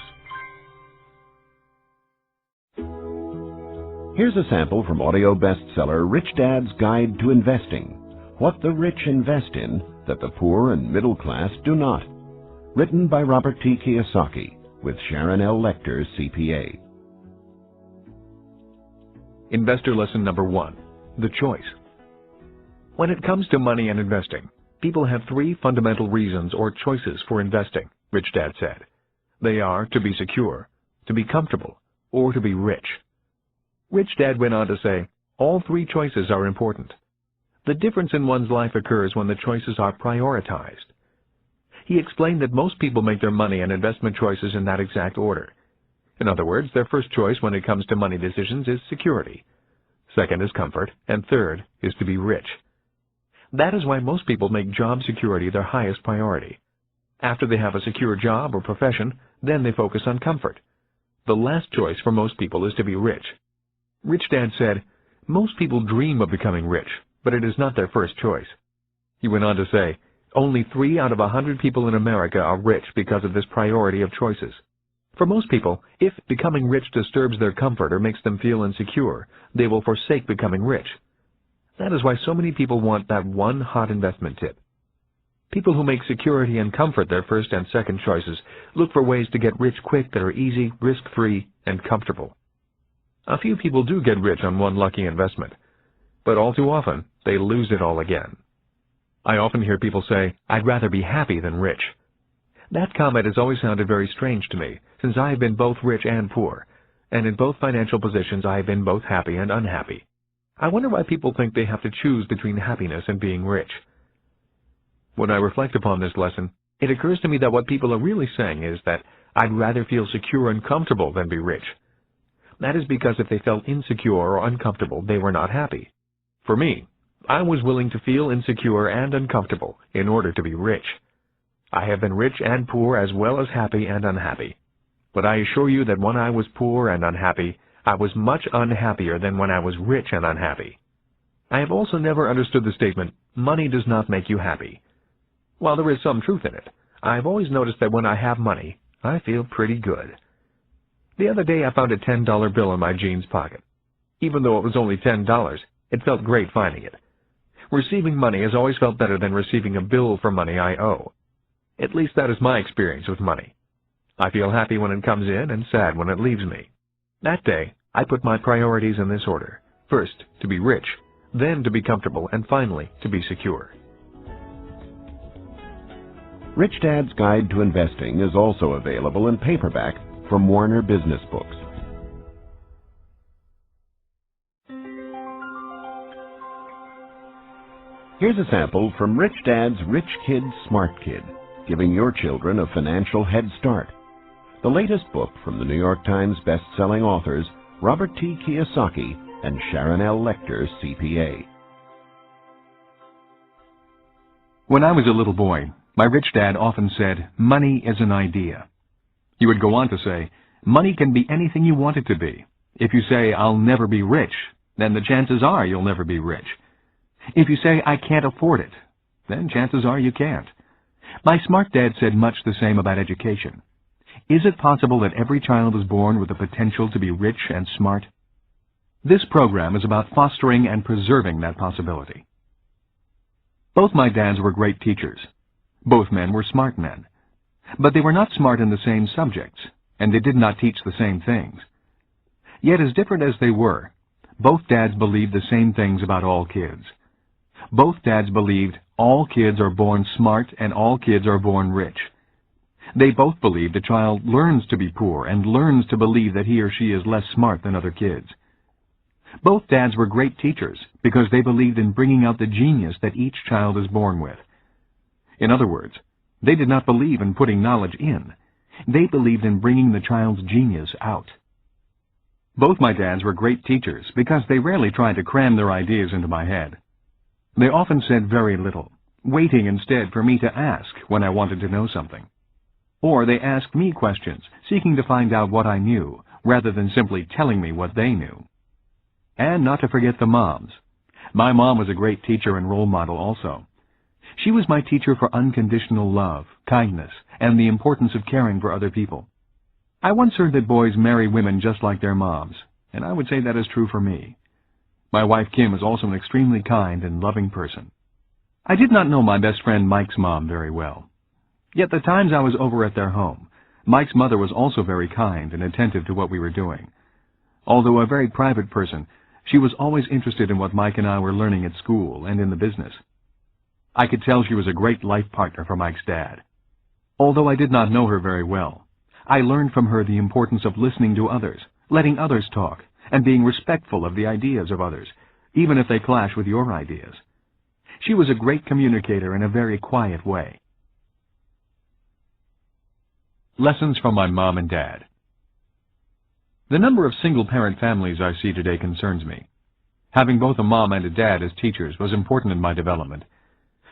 Here's a sample from audio bestseller Rich Dad's Guide to Investing: What the Rich Invest in That the Poor and Middle Class Do Not. Written by Robert T. Kiyosaki, with Sharon L. Lecter, CPA. Investor lesson number 1. The choice. When it comes to money and investing, people have 3 fundamental reasons or choices for investing, Rich Dad said. They are to be secure, to be comfortable, or to be rich. Rich Dad went on to say, all 3 choices are important. The difference in one's life occurs when the choices are prioritized. He explained that most people make their money and investment choices in that exact order. In other words, their first choice when it comes to money decisions is security. Second is comfort, and third is to be rich. That is why most people make job security their highest priority. After they have a secure job or profession, then they focus on comfort. The last choice for most people is to be rich. Rich Dad said, most people dream of becoming rich, but it is not their first choice. He went on to say, only 3 out of 100 people in America are rich because of this priority of choices. For most people, if becoming rich disturbs their comfort or makes them feel insecure, they will forsake becoming rich. That is why so many people want that one hot investment tip. People who make security and comfort their first and second choices look for ways to get rich quick that are easy, risk-free, and comfortable. A few people do get rich on one lucky investment, but all too often, they lose it all again. I often hear people say, I'd rather be happy than rich. That comment has always sounded very strange to me, since I have been both rich and poor, and in both financial positions I have been both happy and unhappy. I wonder why people think they have to choose between happiness and being rich. When I reflect upon this lesson, it occurs to me that what people are really saying is that I'd rather feel secure and comfortable than be rich. That is because if they felt insecure or uncomfortable, they were not happy. For me, I was willing to feel insecure and uncomfortable in order to be rich. I have been rich and poor as well as happy and unhappy. But I assure you that when I was poor and unhappy, I was much unhappier than when I was rich and unhappy. I have also never understood the statement, money does not make you happy. While there is some truth in it, I have always noticed that when I have money, I feel pretty good. The other day I found a $10 bill in my jeans pocket. Even though it was only $10, it felt great finding it. Receiving money has always felt better than receiving a bill for money I owe. At least that is my experience with money. I feel happy when it comes in and sad when it leaves me. That day, I put my priorities in this order. First, to be rich, then to be comfortable, and finally, to be secure. Rich Dad's Guide to Investing is also available in paperback from Warner Business Books. Here's a sample from Rich Dad's Rich Kid, Smart Kid, giving your children a financial head start. The latest book from the New York Times best-selling authors Robert T. Kiyosaki and Sharon L. Lecter, CPA. When I was a little boy, my rich dad often said, money is an idea. He would go on to say, money can be anything you want it to be. If you say, I'll never be rich, then the chances are you'll never be rich. If you say, I can't afford it, then chances are you can't. My smart dad said much the same about education. Is it possible that every child is born with the potential to be rich and smart? This program is about fostering and preserving that possibility. Both my dads were great teachers. Both men were smart men. But they were not smart in the same subjects, and they did not teach the same things. Yet as different as they were, both dads believed the same things about all kids. Both dads believed all kids are born smart and all kids are born rich. They both believed a child learns to be poor and learns to believe that he or she is less smart than other kids. Both dads were great teachers because they believed in bringing out the genius that each child is born with. In other words, they did not believe in putting knowledge in. They believed in bringing the child's genius out. Both my dads were great teachers because they rarely tried to cram their ideas into my head. They often said very little, waiting instead for me to ask when I wanted to know something. Or they asked me questions, seeking to find out what I knew, rather than simply telling me what they knew. And not to forget the moms. My mom was a great teacher and role model also. She was my teacher for unconditional love, kindness, and the importance of caring for other people. I once heard that boys marry women just like their moms, and I would say that is true for me. My wife Kim is also an extremely kind and loving person. I did not know my best friend Mike's mom very well. Yet the times I was over at their home, Mike's mother was also very kind and attentive to what we were doing. Although a very private person, she was always interested in what Mike and I were learning at school and in the business. I could tell she was a great life partner for Mike's dad. Although I did not know her very well, I learned from her the importance of listening to others, letting others talk, and being respectful of the ideas of others, even if they clash with your ideas. She was a great communicator in a very quiet way. Lessons from my mom and dad. The number of single-parent families I see today concerns me. Having both a mom and a dad as teachers was important in my development.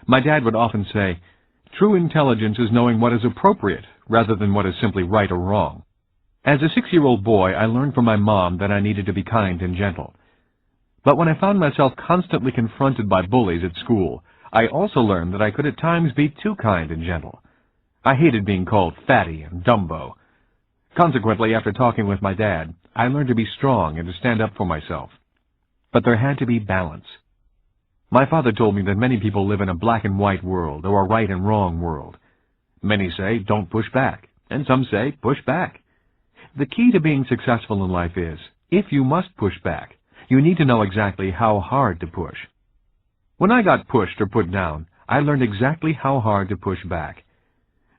My dad would often say, "True intelligence is knowing what is appropriate rather than what is simply right or wrong." As a 6-year-old boy, I learned from my mom that I needed to be kind and gentle. But when I found myself constantly confronted by bullies at school, I also learned that I could at times be too kind and gentle. I hated being called fatty and Dumbo. Consequently, after talking with my dad, I learned to be strong and to stand up for myself. But there had to be balance. My father told me that many people live in a black and white world or a right and wrong world. Many say, don't push back, and some say, push back. The key to being successful in life is, if you must push back, you need to know exactly how hard to push. When I got pushed or put down, I learned exactly how hard to push back.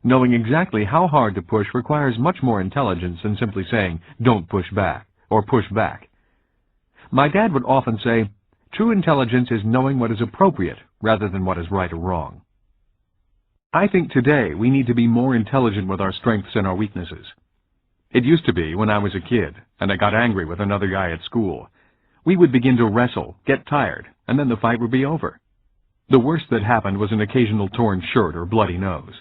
Knowing exactly how hard to push requires much more intelligence than simply saying, don't push back, or push back. My dad would often say, true intelligence is knowing what is appropriate rather than what is right or wrong. I think today we need to be more intelligent with our strengths and our weaknesses. It used to be when I was a kid, and I got angry with another guy at school. We would begin to wrestle, get tired, and then the fight would be over. The worst that happened was an occasional torn shirt or bloody nose.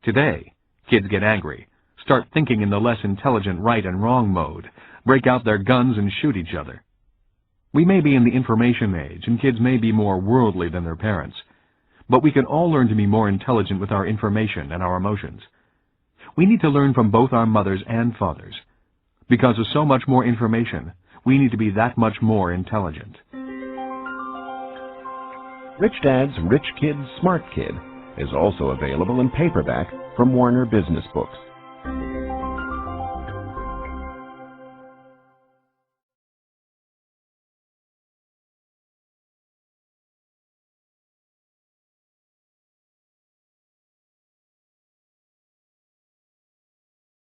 Today, kids get angry, start thinking in the less intelligent right and wrong mode, break out their guns and shoot each other. We may be in the information age, and kids may be more worldly than their parents, but we can all learn to be more intelligent with our information and our emotions. We need to learn from both our mothers and fathers. Because of so much more information, we need to be that much more intelligent. Rich Dad's Rich Kid, Smart Kid is also available in paperback from Warner Business Books.